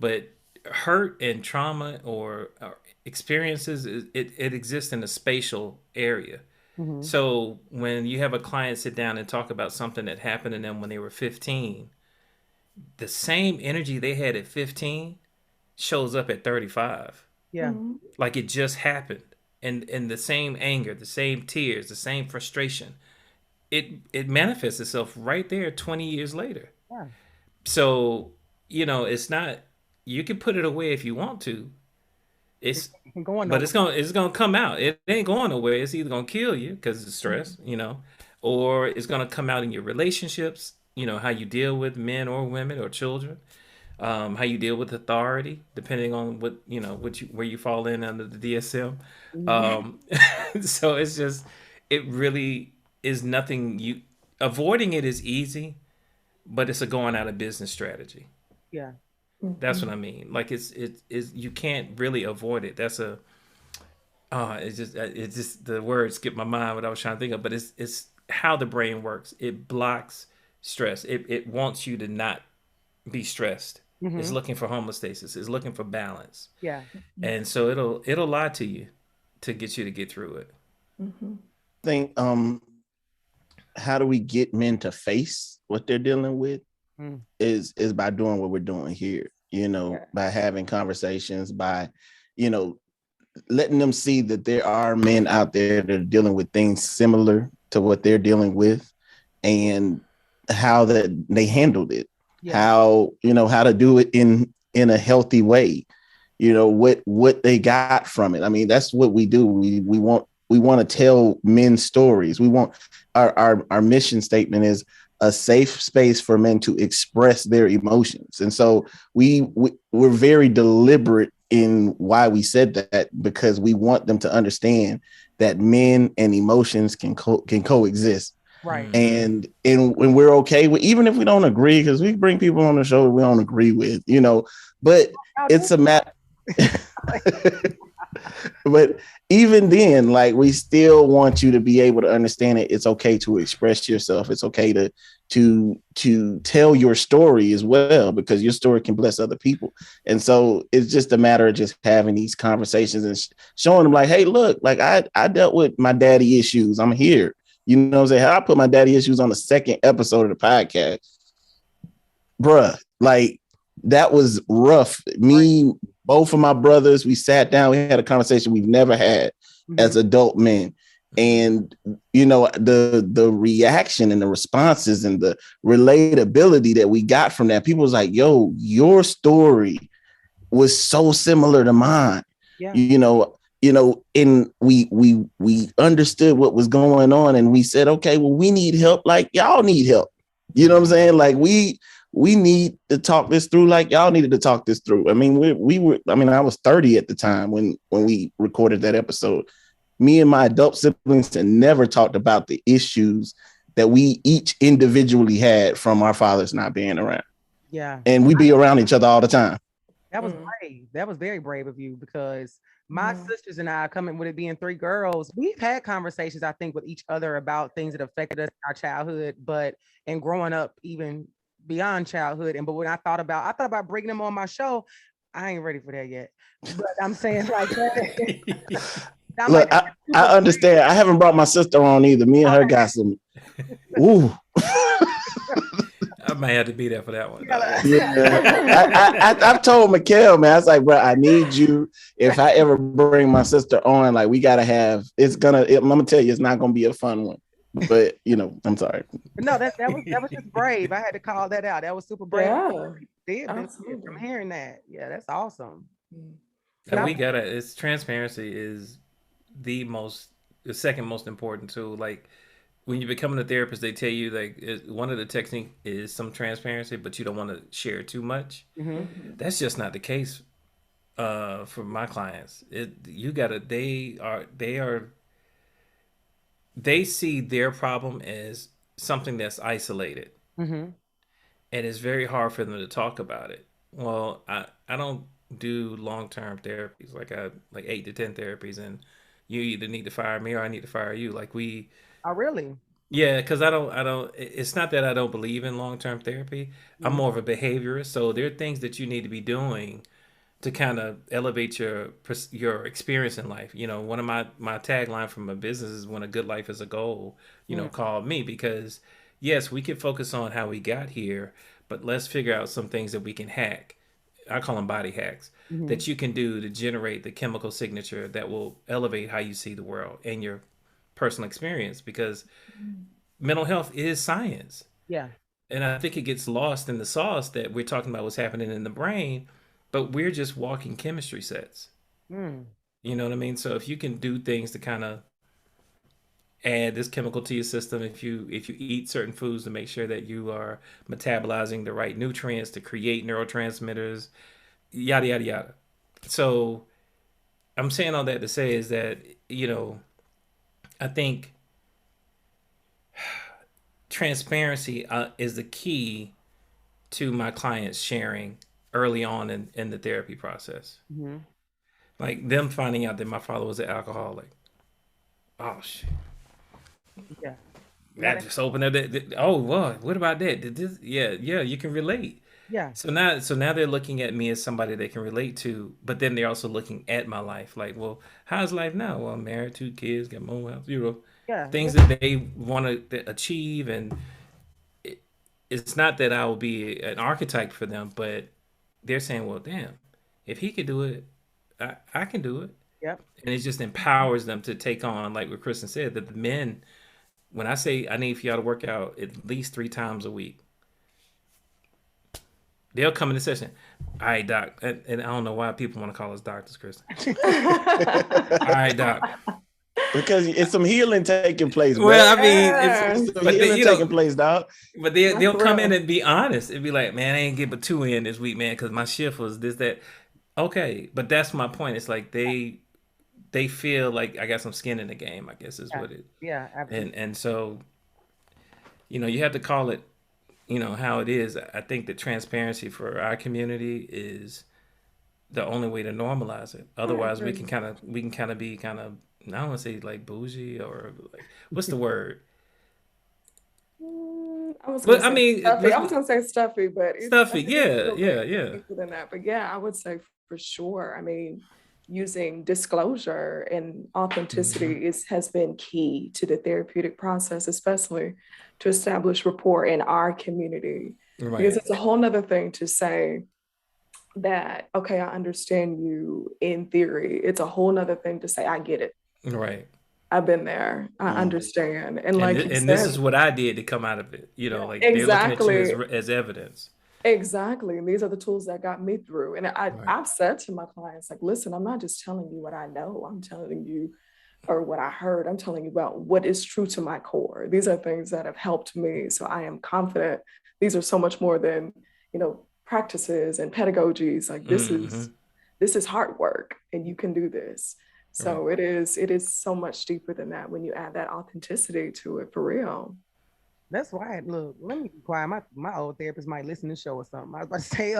But hurt and trauma or experiences, it exists in a spatial area. Mm-hmm. So when you have a client sit down and talk about something that happened to them when they were 15, the same energy they had at 15 shows up at 35. Yeah. Mhm. Like it just happened. And the same anger, the same tears, the same frustration, it manifests itself right there 20 years later. Yeah. So, it's not, you can put it away if you want to. It's but it's gonna come out. It ain't going nowhere. It's either gonna kill you because of stress, or it's gonna come out in your relationships. How you deal with men or women or children, how you deal with authority, depending on what where you fall in under the DSM. So it's just, it really is nothing. Avoiding it is easy, but it's a going out of business strategy. Yeah. That's what I mean. Like it's you can't really avoid it. That's it's just the word skipped my mind what I was trying to think of, but it's how the brain works. It blocks stress. It wants you to not be stressed. Mm-hmm. It's looking for homeostasis. It's looking for balance. Yeah. And so it'll lie to you to get you to get through it. Mm-hmm. I think how do we get men to face what they're dealing with is by doing what we're doing here, by having conversations, by, letting them see that there are men out there that are dealing with things similar to what they're dealing with, and how that they handled it, how to do it in a healthy way, what they got from it. I mean, that's what we do. We want to tell men stories. We want our mission statement is a safe space for men to express their emotions. And so we're very deliberate in why we said that, because we want them to understand that men and emotions can coexist. Right. And when we're okay with, even if we don't agree, because we bring people on the show we don't agree with, but it's a matter. But even then, like, we still want you to be able to understand it. It's okay to express yourself. It's okay to tell your story as well, because your story can bless other people. And so it's just a matter of just having these conversations and showing them, like, hey, look, like, I dealt with my daddy issues. I'm here. You know what I'm saying? I put my daddy issues on the second episode of the podcast. Bruh, like, that was rough. Me, both of my brothers, we sat down, we had a conversation we've never had as adult men. And, the reaction and the responses and the relatability that we got from that, people was like, yo, your story was so similar to mine. Yeah. And we understood what was going on, and we said, okay, well, we need help like y'all need help. You know what I'm saying? Like, we need to talk this through like y'all needed to talk this through. I mean, I was 30 at the time when we recorded that episode. Me and my adult siblings had never talked about the issues that we each individually had from our fathers not being around. Yeah. And we be around each other all the time. That was brave. That was very brave of you, because my sisters and I, coming with it being 3 girls, we've had conversations, I think, with each other about things that affected us in our childhood, and growing up even beyond childhood. But when I thought about bringing them on my show, I ain't ready for that yet. But I'm saying, like, look, I understand. I haven't brought my sister on either. Me and her got some. Ooh. I might have to be there for that one. Yeah. I've told Mikell, man, I was like, bro, I need you. If I ever bring my sister on, like, we gotta have. I'm gonna tell you, it's not gonna be a fun one. But I'm sorry. No, that was just brave. I had to call that out. That was super brave. Yeah, from hearing that. Yeah, that's awesome. And it's transparency is the second most important tool. Like, when you're becoming a therapist, they tell you, like, one of the techniques is some transparency, but you don't want to share too much. Mm-hmm. That's just not the case for my clients. They see their problem as something that's isolated, and it's very hard for them to talk about it. Well, I don't do long-term therapies, like 8 to 10 therapies, and you either need to fire me or I need to fire you. Like, Oh, really? Yeah, because I don't. It's not that I don't believe in long-term therapy. I'm more of a behaviorist, so there are things that you need to be doing to kind of elevate your experience in life. One of my tagline from my business is, "When a good life is a goal," call me, because yes, we can focus on how we got here, but let's figure out some things that we can hack. I call them body hacks that you can do to generate the chemical signature that will elevate how you see the world and your personal experience, because mental health is science. Yeah. And I think it gets lost in the sauce that we're talking about what's happening in the brain, but we're just walking chemistry sets. You know what I mean? So if you can do things to kind of add this chemical to your system, if you eat certain foods to make sure that you are metabolizing the right nutrients to create neurotransmitters, yada, yada, yada. So I'm saying all that to say is that, I think transparency is the key to my clients sharing early on in the therapy process. Like, them finding out that my father was an alcoholic. Oh, shit. Yeah. That just opened up oh, what about that? Did this? Yeah, you can relate. Yeah. So now they're looking at me as somebody they can relate to, but then they're also looking at my life. Like, well, how's life now? Well, I'm married, 2 kids, got my own house, things that they want to achieve. And it's not that I will be an archetype for them, but they're saying, well, damn, if he could do it, I can do it. Yep. And it just empowers them to take on, like what Kristen said, that the men, when I say I need for y'all to work out at least 3 times a week, they'll come in the session. All right, doc. And I don't know why people want to call us doctors, Kristen. All right, doc. Because it's some healing taking place. Well, I mean, it's some healing taking place, dog. But they'll come in and be honest and be like, man, I ain't get but 2 in this week, man, because my shift was this, that. Okay, but that's my point. It's like they feel like I got some skin in the game, I guess is Yeah, what it. yeah, absolutely. And so, you have to call it, how it is. I think that transparency for our community is the only way to normalize it. I Otherwise, we agree. can kind of be kind of, I don't want to say like bougie or like, what's the word? I was gonna But I say mean, stuffy. I was gonna say stuffy, but I stuffy. think it's a Yeah, little yeah, bit yeah. deeper than that. But yeah, I would say for sure. I mean, using disclosure and Hmm. authenticity has been key to the therapeutic process, especially to establish rapport in our community. Because Right, it's a whole nother thing to say that, okay, I understand you in theory. It's a whole nother thing to say, I get it. right. I've been there. I Mm. understand. And And like you and this said, is what I did to come out of it. Like they're looking at you exactly. as evidence. Exactly. And these are the tools that got me through. And Right, I've said to my clients, like, listen, I'm not just telling you what I know, I'm telling you, or what I heard, I'm telling you about what is true to my core. These are things that have helped me. So I am confident these are so much more than, practices and pedagogies. Like hmm, this is hard work and you can do this. right. So it is so much deeper than that when you add that authenticity to it for real. That's why. Look, let me be quiet. My old therapist might listen to the show or something. I was about to say,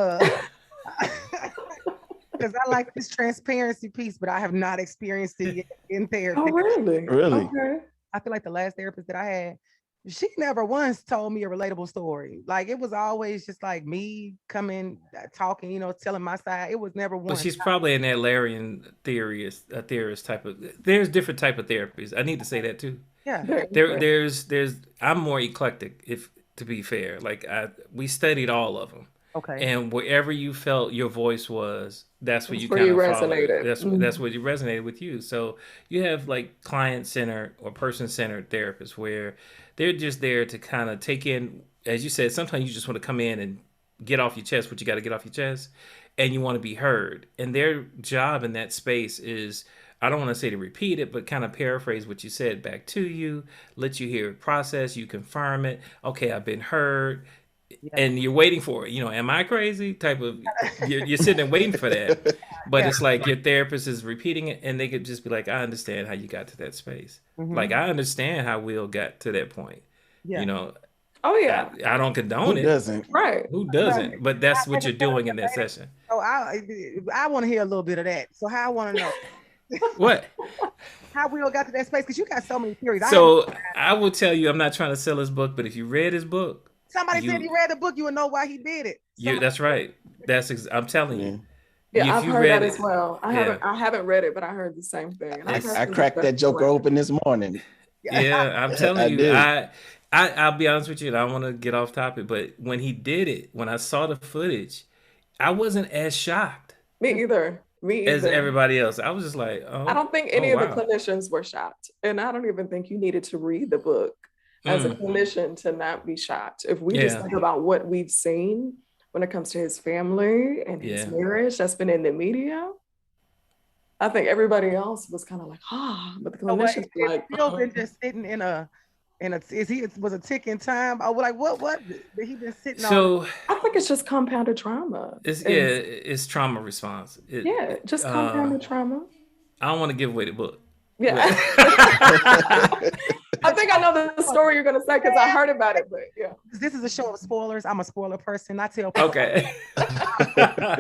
because I like this transparency piece, but I have not experienced it yet in Oh, therapy. really? Really? Okay. I feel like the last therapist that I had, she never once told me a relatable story. Like it was always just like me coming, talking, telling my side. It was never But once. she's probably an Adlerian theorist, a theorist type of. There's different type of therapies. I need to say that too. Yeah. Very There, interesting. there's. I'm more eclectic, if to be fair. Like we studied all of them, Okay. and wherever you felt your voice was, that's what That's you where kind you of followed. resonated. That's what you resonated with you. So you have like client centered or person centered therapists where they're just there to kind of take in, as you said. Sometimes you just want to come in and get off your chest what you got to get off your chest, and you want to be heard. And their job in that space is, I don't want to say to repeat it, but kind of paraphrase what you said back to you, let you hear it process, you confirm it. Okay, I've been heard. Yeah. And you're waiting for it. Am I crazy? Type of, you're sitting there waiting for that. But Yeah. it's like your therapist is repeating it, and they could just be like, I understand how you got to that space. Like, Hmm. I understand how Will got to that point. You Yeah. know, Oh I, yeah. I don't condone Who it. doesn't? Right. Who Right. doesn't? But that's I what can you're tell doing in you that later. session. So I want to hear a little bit of that. So how I want to know What? how we all got to that space because you got so many theories. I haven't. So I will tell you, I'm not trying to sell his book, but if you read his book, Somebody said he you, read the book. You would know why he did it. Somebody. that's right. I'm telling you, Yeah. Yeah, if I've you heard read that as it, well. I yeah, haven't I haven't read it, but I heard the same thing. And I've I, had I it's some cracked that discussions joker around open this morning. yeah. I'm telling I you, did. I'll be honest with you, and I don't want to get off topic, but when he did it, when I saw the footage, I wasn't as shocked me either. Me as either. everybody else. I was just like, I oh, don't think oh any of the wow, clinicians were shocked. And I don't even think you needed to read the book as a mm, clinician to not be shocked. If we just yeah, think about what we've seen when it comes to his family and his yeah. marriage that's been in the media, I think everybody else was kind of like, but the So clinicians were it's like, still been just sitting in a is he was a ticking time? I was like, what that he been sitting on? So I think it's just compounded trauma. And it's trauma response. yeah, just compounded trauma. I don't want to give away the book. Yeah. I think I know the story you're going to say because I heard about it, but yeah. This is a show of spoilers. I'm a spoiler person. I tell people Okay. I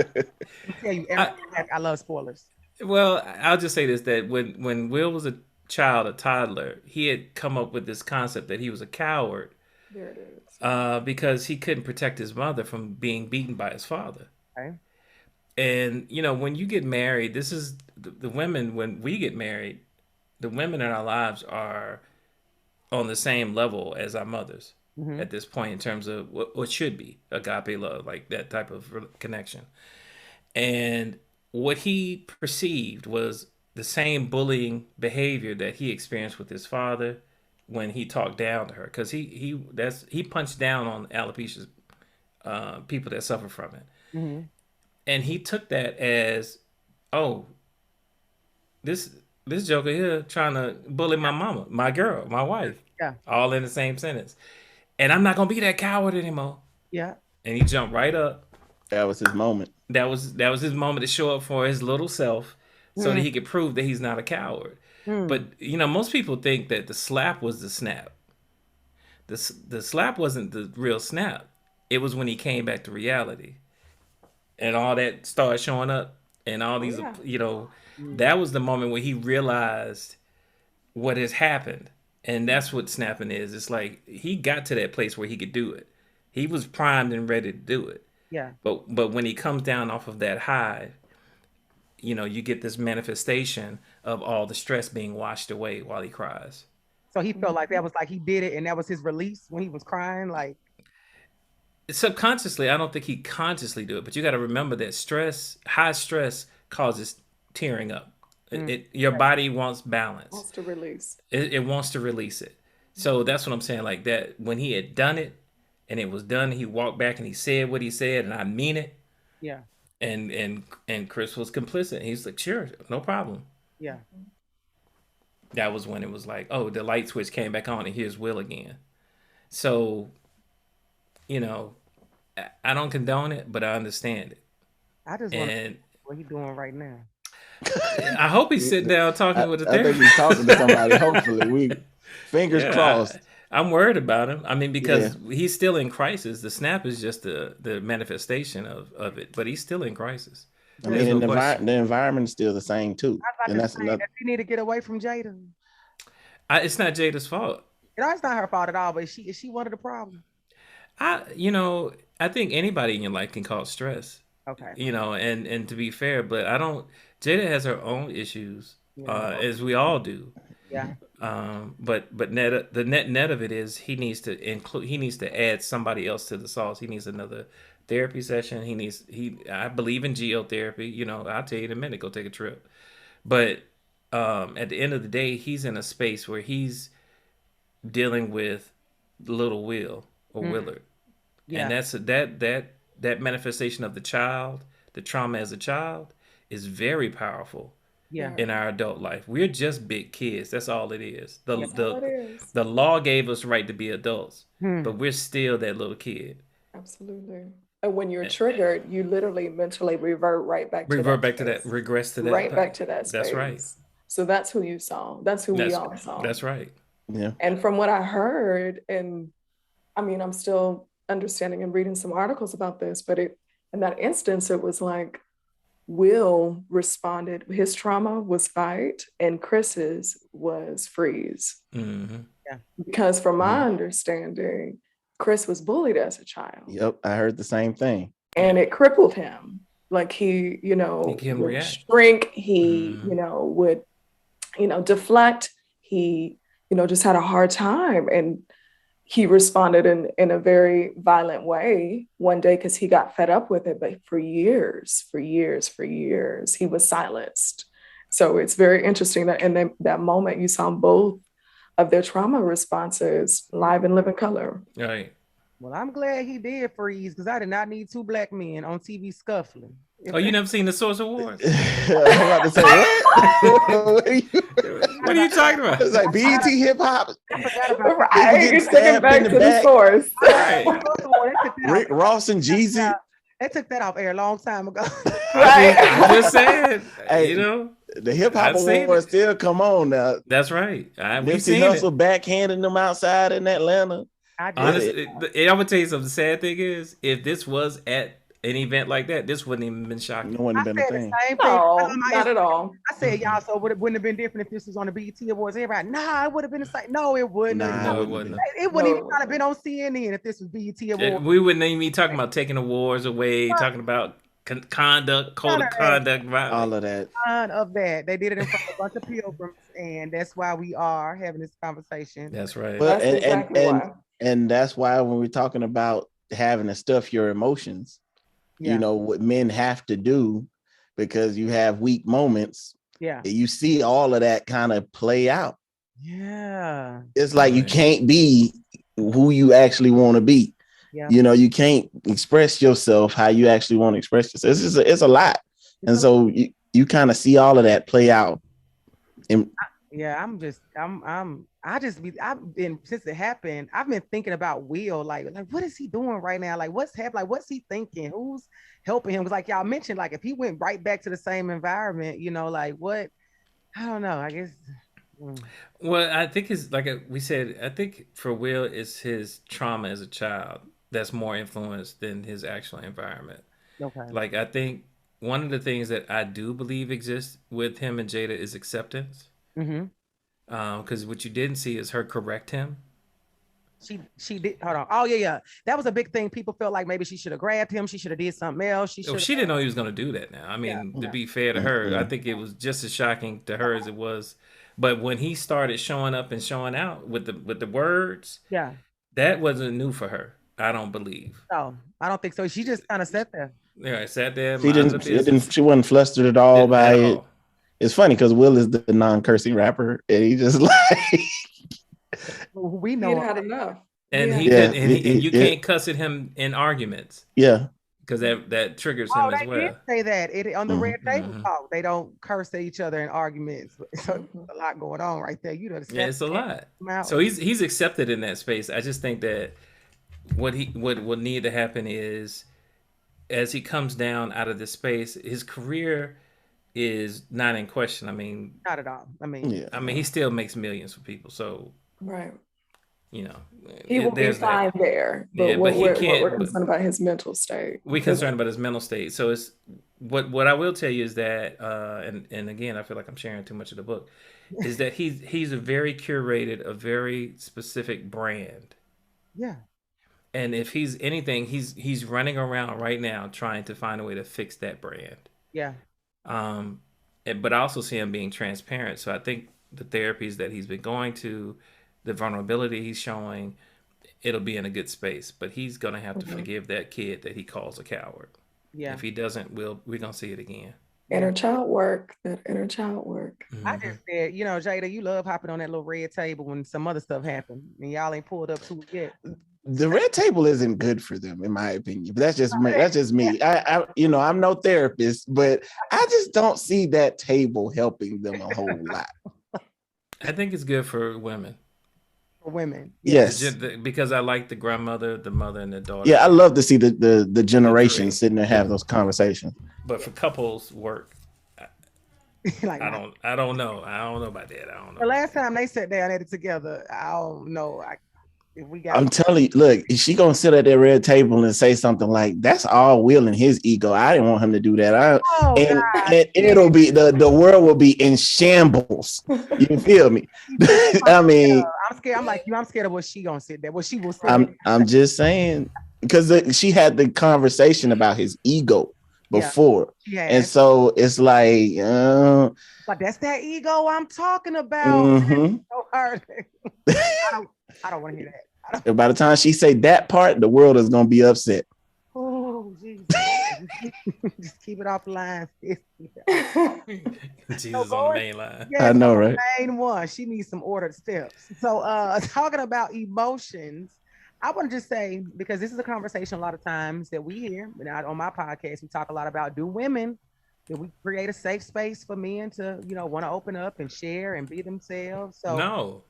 tell you I, everything. I love spoilers. well, I'll just say this: that when Will was a child, a toddler, he had come up with this concept that he was a coward There it is. because he couldn't protect his mother from being beaten by his father. Okay. And when you get married, this is the women. When we get married, the women in our lives are on the same level as our mothers Mm-hmm. at this point in terms of what should be agape love, like that type of connection. And what he perceived was the same bullying behavior that he experienced with his father when he talked down to her, because he punched down on alopecia, people that suffer from it, Mm-hmm. and he took that as, oh, this this joker here trying to bully my mama, my girl, my wife, Yeah. all in the same sentence, and I'm not gonna be that coward anymore. Yeah. And he jumped right up That was his moment. That was his moment to show up for his little self, so that he could prove that he's not a coward. But most people think that the slap was the snap. The slap wasn't the real snap. It was when he came back to reality, and all that started showing up, and all these, that was the moment where he realized what has happened, and that's what snapping is. It's like he got to that place where he could do it. He was primed and ready to do it. Yeah. But when he comes down off of that high, you get this manifestation of all the stress being washed away while he cries. So he felt like that was like he did it, and that was his release when he was crying. Like subconsciously, I don't think he consciously do it, but you got to remember that high stress causes tearing up. Your body wants balance. Wants to release. It wants to release it. So that's what I'm saying. Like that, when he had done it and it was done, he walked back and he said what he said, and I mean it. Yeah. And Chris was complicit. He's like, sure, no problem. Yeah. That was when it was like, oh, the light switch came back on, and here's Will again. So, I don't condone it, but I understand it. I just want to know what he's doing right now. I hope he's sitting down talking with a therapist. I think he's talking to somebody. Hopefully, fingers crossed. I'm worried about him. I mean, because he's still in crisis. The snap is just the manifestation of it, but he's still in crisis. I mean, the environment is still the same too, and that's another. You need to get away from Jada. It's not Jada's fault. It's not her fault at all. But is she one of the problems? I think anybody in your life can cause stress. Okay. And to be fair, but I don't. Jada has her own issues, as we all do. Yeah. But the net of it is he needs to add somebody else to the sauce. He needs another therapy session. I believe in geotherapy. I'll tell you in a minute, go take a trip. But at the end of the day, he's in a space where he's dealing with little Will or Willard. Yeah. And that's that manifestation of the child, the trauma as a child, is very powerful. Yeah. In our adult life, we're just big kids. That's all it is. The law gave us right to be adults, but we're still that little kid. Absolutely. And when you're triggered, you literally mentally revert right back to that, regress to that, right back to that space. That's right. So that's who you saw. That's who we all saw. That's right. Yeah. And from what I heard, and I mean, I'm still understanding and reading some articles about this, but in that instance, it was like Will responded, his trauma was fight and Chris's was freeze. Mm-hmm. Yeah. Because from my understanding, Chris was bullied as a child. Yep, I heard the same thing. And it crippled him. Like he would shrink, he, would, deflect. He, just had a hard time. And he responded in a very violent way one day because he got fed up with it. But for years, he was silenced. So it's very interesting that in that moment you saw both of their trauma responses live in living color. Right. Well, I'm glad he did freeze because I did not need two black men on TV scuffling. You never seen the Source Awards? I'm about to say, what? What are you talking about? It's like BET hip hop. Right, you're taking back to the source. Right. Rick Ross and Jeezy. They took that off air a long time ago. Right. I'm just saying, the hip hop awards still come on now. That's right. We've seen Hustle backhanding them outside in Atlanta. Honestly, I'm gonna tell you something. The sad thing is, if this was at an event like that, this wouldn't even been shocking. It wouldn't have been a thing. No, not at all. I said, y'all, so it wouldn't have been different if this was on the BET Awards. Everybody, it would have been the same. No, it wouldn't. No, it wouldn't. It wouldn't even have been on CNN if this was BET Awards. We wouldn't even be talking about taking awards away, talking about conduct, code of conduct, all of that. None of that. They did it in front of a bunch of pilgrims, and that's why we are having this conversation. That's right. But and that's why when we're talking about having to stuff your emotions, what men have to do because you have weak moments. Yeah. You see all of that kind of play out. Yeah. It's like you can't be who you actually want to be. Yeah. You can't express yourself how you actually want to express yourself. It's a lot. And so you kind of see all of that play out. And Yeah, I've been, since it happened, I've been thinking about Will, like what is he doing right now? Like what's happening? Like what's he thinking? Who's helping him? Because like y'all mentioned, like if he went right back to the same environment, like what? I don't know. I guess. mm, Well, I think it's like we said. I think for Will, it's his trauma as a child that's more influenced than his actual environment. Okay. Like I think one of the things that I do believe exists with him and Jada is acceptance. Mm-hmm. Because what you didn't see is her correct him. She did. Hold on. Oh yeah. That was a big thing. People felt like maybe she should have grabbed him. She should have did something else. She Oh, should. she didn't know he was going to do that. Now, I Yeah. mean, to Yeah. be fair to her, I think it was just as shocking to her as it was. But when he started showing up and showing out with the words, Yeah. that wasn't new for her. I don't believe. No, I don't think so. She just kind of sat there. Yeah, I sat there, She minded the didn't. It didn't. business, She wasn't flustered at all didn't by at it. all. It's funny because Will is the non-cursing rapper, and he just like, We He had know. had enough. And Yeah. he yeah, could, and you can't cuss at him in arguments yeah. because that triggers Oh, him as they did well. say that on the red table Hmm. talk. They don't curse at each other in arguments. So Mhm. a lot going on right there. You know, Yeah, it's a lot. out. So he's accepted in that space. I just think that what need to happen is as he comes down out of this space, his career is not in question. Not at all. Yeah. He still makes millions for people. So Right. you know, He will be there's fine that. there. But Yeah, what but he we're can't. concerned about his mental state. We're concerned about his mental state. So it's what I will tell you is that, and again, I feel like I'm sharing too much of the book, is that he's a very curated, a very specific brand. Yeah. And if he's anything, he's running around right now trying to find a way to fix that brand. Yeah. But I also see him being transparent. So I think the therapies that he's been going to, the vulnerability he's showing, it'll be in a good space. But he's gonna have to forgive that kid that he calls a coward. Yeah. If he doesn't, we're gonna see it again. Inner child work. That inner child work. I just said, Jada, you love hopping on that little red table when some other stuff happened and y'all ain't pulled up to it yet. The red table isn't good for them, in my opinion. But that's just me. That's just me. I'm no therapist, but I just don't see that table helping them a whole lot. I think it's good for women. For women. Yes. Because I like the grandmother, the mother, and the daughter. Yeah, I love to see the generation sitting there have those conversations. But for couples work, Like, I don't know. I don't know about that. I don't know. the last time they sat down at it together, I don't know. If we got I'm telling you, look, is she gonna sit at that red table and say something like, "That's all Will and his ego. I didn't want him to do that." And it'll be the world will be in shambles. You feel me? I mean, I'm scared. I'm like you. I'm scared of what she gonna sit there. What she will say. I'm just saying because she had the conversation about his ego before, and so it's like, but that's that ego I'm talking about. Mm-hmm. So hard. I don't want to hear that. By the time she say that part, the world is gonna be upset. Oh, Jesus. Just keep it off the line. Jesus on the main line. Yes, I know, right? Main one. She needs some ordered steps. So talking about emotions, I want to just say, because this is a conversation a lot of times that we hear, and on my podcast, we talk a lot about do we create a safe space for men to, want to open up and share and be themselves? So No.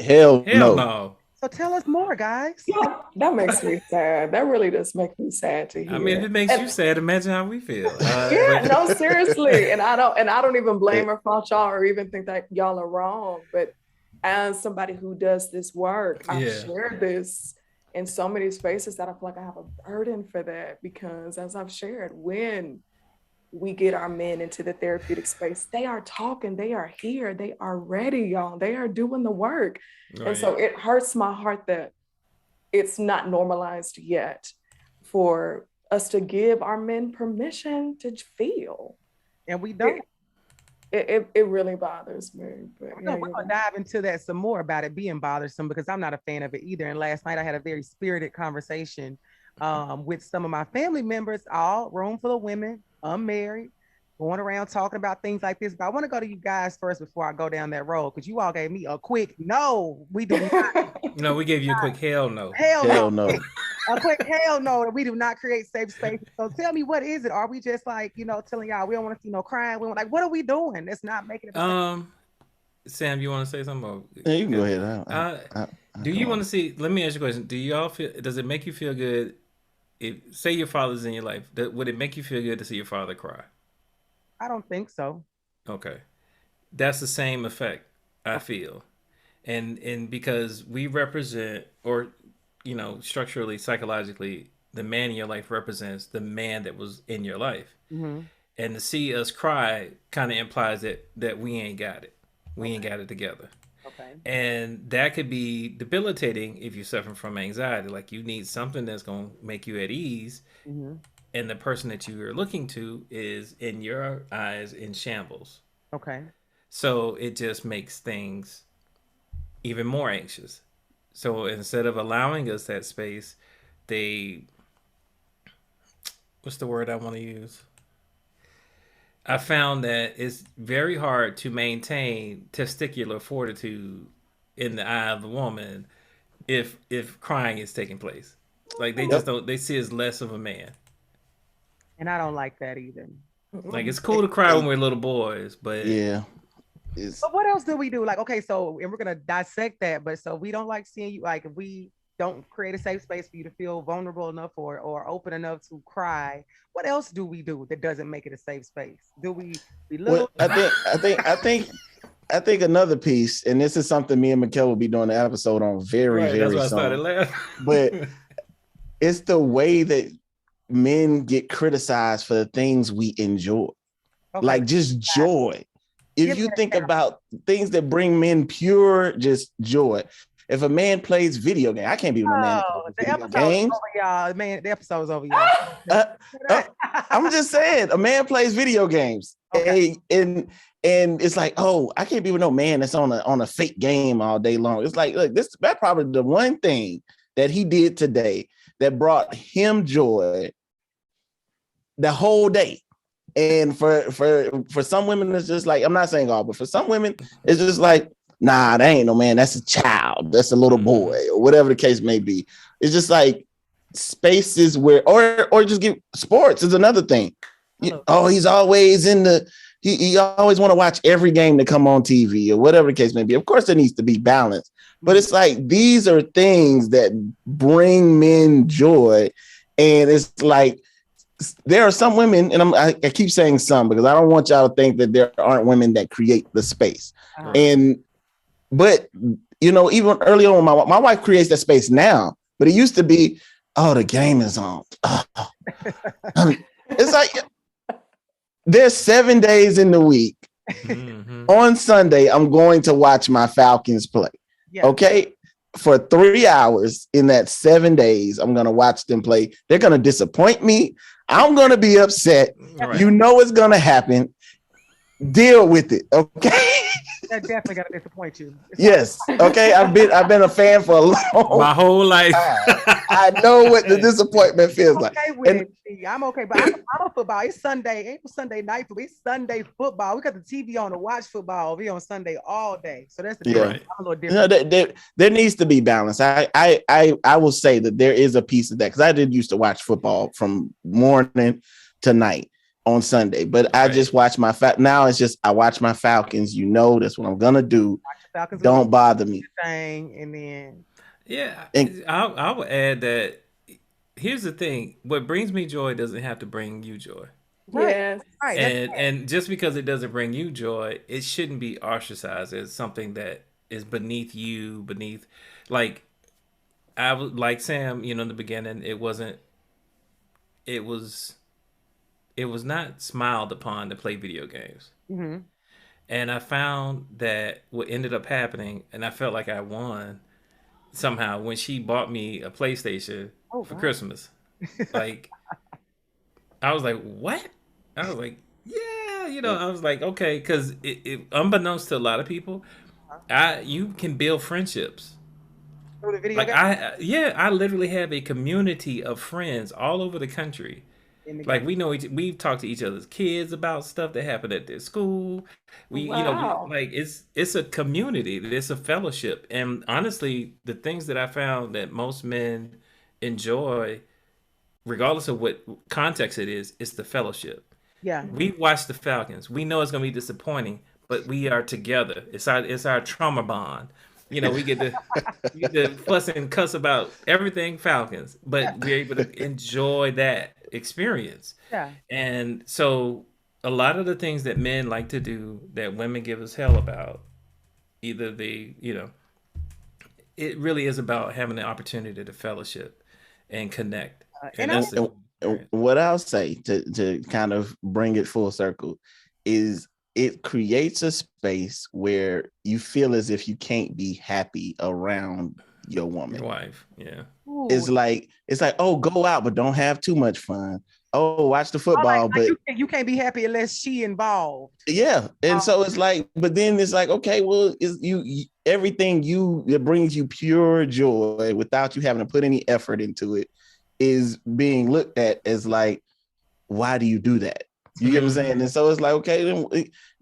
Hell no. No. So tell us more, guys. Yeah, that makes me sad. That really does make me sad to hear. I mean, if it makes you sad, imagine how we feel. No, seriously. And I don't even blame or fault y'all or even think that y'all are wrong. But as somebody who does this work, I've shared this in so many spaces that I feel like I have a burden for that, because as I've shared, when we get our men into the therapeutic space, they are talking, they are here, they are ready, y'all. They are doing the work. And so it hurts my heart that it's not normalized yet for us to give our men permission to feel. And we don't. It really bothers me. But we're gonna dive into that some more about it being bothersome, because I'm not a fan of it either. And last night I had a very spirited conversation with some of my family members, all room full of women, unmarried, going around talking about things like this. But I want to go to you guys first before I go down that road, because you all gave me a quick no. We do not. No, we gave you a quick hell no. Hell no. A quick hell no, we do not create safe spaces. So tell me, what is it? Are we just like, telling y'all we don't want to see no crying? We want, like, what are we doing? It's not making it. Sam, you want to say something? Yeah, you can go ahead. Do you want to see? Let me ask you a question. Do y'all feel? Does it make you feel good? If say your father's in your life, would it make you feel good to see your father cry? I don't think so. Okay, that's the same effect I feel, and because we represent, or structurally, psychologically, the man in your life represents the man that was in your life, and to see us cry kind of implies that we ain't got it. We ain't got it together. Okay. And that could be debilitating if you're suffering from anxiety. Like you need something that's going to make you at ease. And the person that you are looking to is, in your eyes, in shambles. Okay. So it just makes things even more anxious. So instead of allowing us that space, what's the word I want to use? I found that it's very hard to maintain testicular fortitude in the eye of the woman if crying is taking place. Like they just don't, they see as less of a man. And I don't like that either. Like it's cool to cry when we're little boys, but yeah. But what else do we do? Like, okay, so, and we're gonna dissect that, but so we don't like seeing you, like if we don't create a safe space for you to feel vulnerable enough or open enough to cry, what else do we do that doesn't make it a safe space? Do we belittle? Well, I think another piece, and this is something me and Mikell will be doing an episode on very soon. That's why I started laughing. But it's the way that men get criticized for the things we enjoy. Okay. Like just joy. If you think about things that bring men pure just joy. If a man plays video game, I can't be with a man that plays video games. Over, y'all. Man, the episode's over, y'all. I'm just saying, a man plays video games, okay. and it's like, oh, I can't be with no man that's on a fake game all day long. It's like, look, that's probably the one thing that he did today that brought him joy the whole day. And for some women, it's just like, I'm not saying all, but for some women, it's just like, nah, that ain't no man. That's a child. That's a little boy, or whatever the case may be. It's just like spaces where, or just give sports is another thing. He's always in the. He always want to watch every game that come on TV or whatever the case may be. Of course, there needs to be balance, but it's like these are things that bring men joy, and it's like there are some women, and I keep saying some because I don't want y'all to think that there aren't women that create the space, But even early on, my wife creates that space now. But it used to be, the game is on. It's like there's 7 days in the week. On Sunday, I'm going to watch my Falcons play. Yeah. Okay, for 3 hours in that 7 days, I'm going to watch them play. They're going to disappoint me. I'm going to be upset. Right. You know it's going to happen. Deal with it, okay? That definitely gotta disappoint you. Yes, okay. I've been a fan for my whole life. I know what the disappointment feels like. I'm okay, but I'm a football. It's Sunday. Ain't Sunday night football. It's Sunday football. We got the TV on to watch football. We on Sunday all day. So that's the difference. I'm a little different. There needs to be balance. I will say that there is a piece of that because I did used to watch football from morning to night on Sunday, but I just watch now it's just I watch my Falcons. That's what I'm gonna do. Don't bother me. And then I would add that here's the thing: what brings me joy doesn't have to bring you joy. Yes. Right. And just because it doesn't bring you joy, it shouldn't be ostracized as something that is beneath you. Like I would like Sam. In the beginning, it was not smiled upon to play video games. Mm-hmm. And I found that what ended up happening, and I felt like I won somehow when she bought me a PlayStation for Christmas. Like, I was like, what? I was like, yeah, I was like, okay, because it unbeknownst to a lot of people, you can build friendships. Like I literally have a community of friends all over the country. Like we've talked to each other's kids about stuff that happened at their school. It's a community. It's a fellowship. And honestly, the things that I found that most men enjoy, regardless of what context it is, it's the fellowship. Yeah. We watch the Falcons. We know it's going to be disappointing, but we are together. It's our trauma bond. We get to fuss and cuss about everything Falcons, but we're able to enjoy that experience. Yeah. And so a lot of the things that men like to do that women give us hell about, either it really is about having the opportunity to fellowship and connect. And that's And what I'll say to kind of bring it full circle is it creates a space where you feel as if you can't be happy around your woman. Your wife, yeah. Ooh. It's like, oh, go out, but don't have too much fun. Oh, watch the football, but you can't be happy unless she involved. Yeah, and so it's like, but then it's like, okay, well, is everything that brings you pure joy without you having to put any effort into it is being looked at as like, why do you do that? You get what I'm saying? And so it's like, okay, then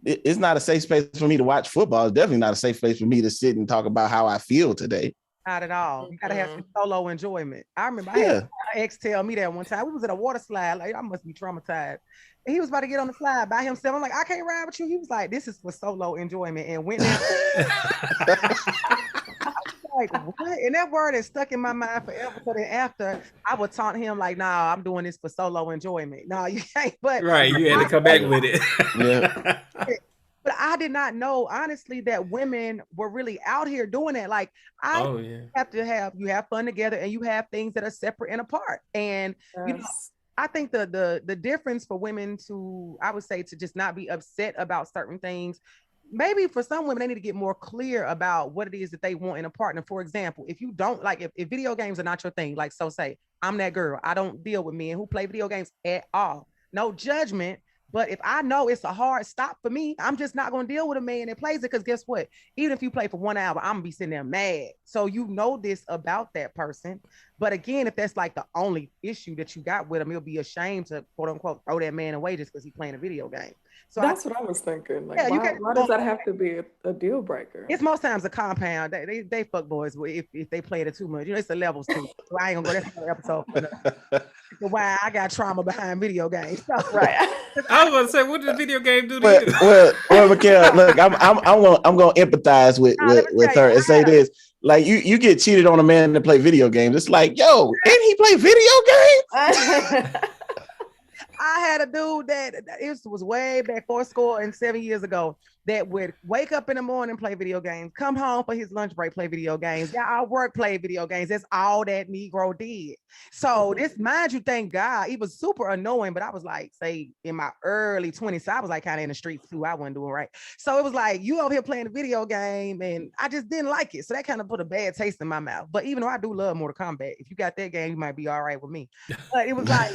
it's not a safe space for me to watch football. It's definitely not a safe place for me to sit and talk about how I feel today. Not at all. You gotta have some solo enjoyment. I remember I had my ex tell me that one time. We was at a water slide. Like, I must be traumatized. And he was about to get on the slide by himself. I'm like, I can't ride with you. He was like, this is for solo enjoyment, and went there. Like, what? And that word is stuck in my mind forever. So then after, I would taunt him like, nah, I'm doing this for solo enjoyment. No, you can't. But right, you had to come back with it. Yeah. But I did not know, honestly, that women were really out here doing that. Like, have to have fun together, and you have things that are separate and apart. And I think the difference for women I would say to just not be upset about certain things. Maybe for some women, they need to get more clear about what it is that they want in a partner. For example, if you don't like, if video games are not your thing, like, so say, I'm that girl. I don't deal with men who play video games at all. No judgment. But if I know it's a hard stop for me, I'm just not going to deal with a man that plays it. Because guess what? Even if you play for 1 hour, I'm going to be sitting there mad. So you know this about that person. But again, if that's like the only issue that you got with him, you'll be ashamed to, quote unquote, throw that man away just because he's playing a video game. So that's what I was thinking. Like, why does that have to be a deal breaker? It's most times a compound. They fuck boys if they play it too much. It's the levels too. So I ain't gonna go. That's another episode. Why I got trauma behind video games. So, right. I was gonna say, what did the video game do to you? Well, Mikell, look, I'm gonna empathize with her and say this. Like, you get cheated on a man that play video games. It's like, yo, didn't he play video games? I had a dude that it was way back 7 years ago that would wake up in the morning, play video games, come home for his lunch break, play video games. Yeah, our work, play video games. That's all that Negro did. So this, mind you, thank God, it was super annoying, but I was like, say, in my early 20s, so I was like kind of in the streets too. I wasn't doing right. So it was like, you over here playing a video game, and I just didn't like it. So that kind of put a bad taste in my mouth. But even though I do love Mortal Kombat, if you got that game, you might be all right with me. But it was like,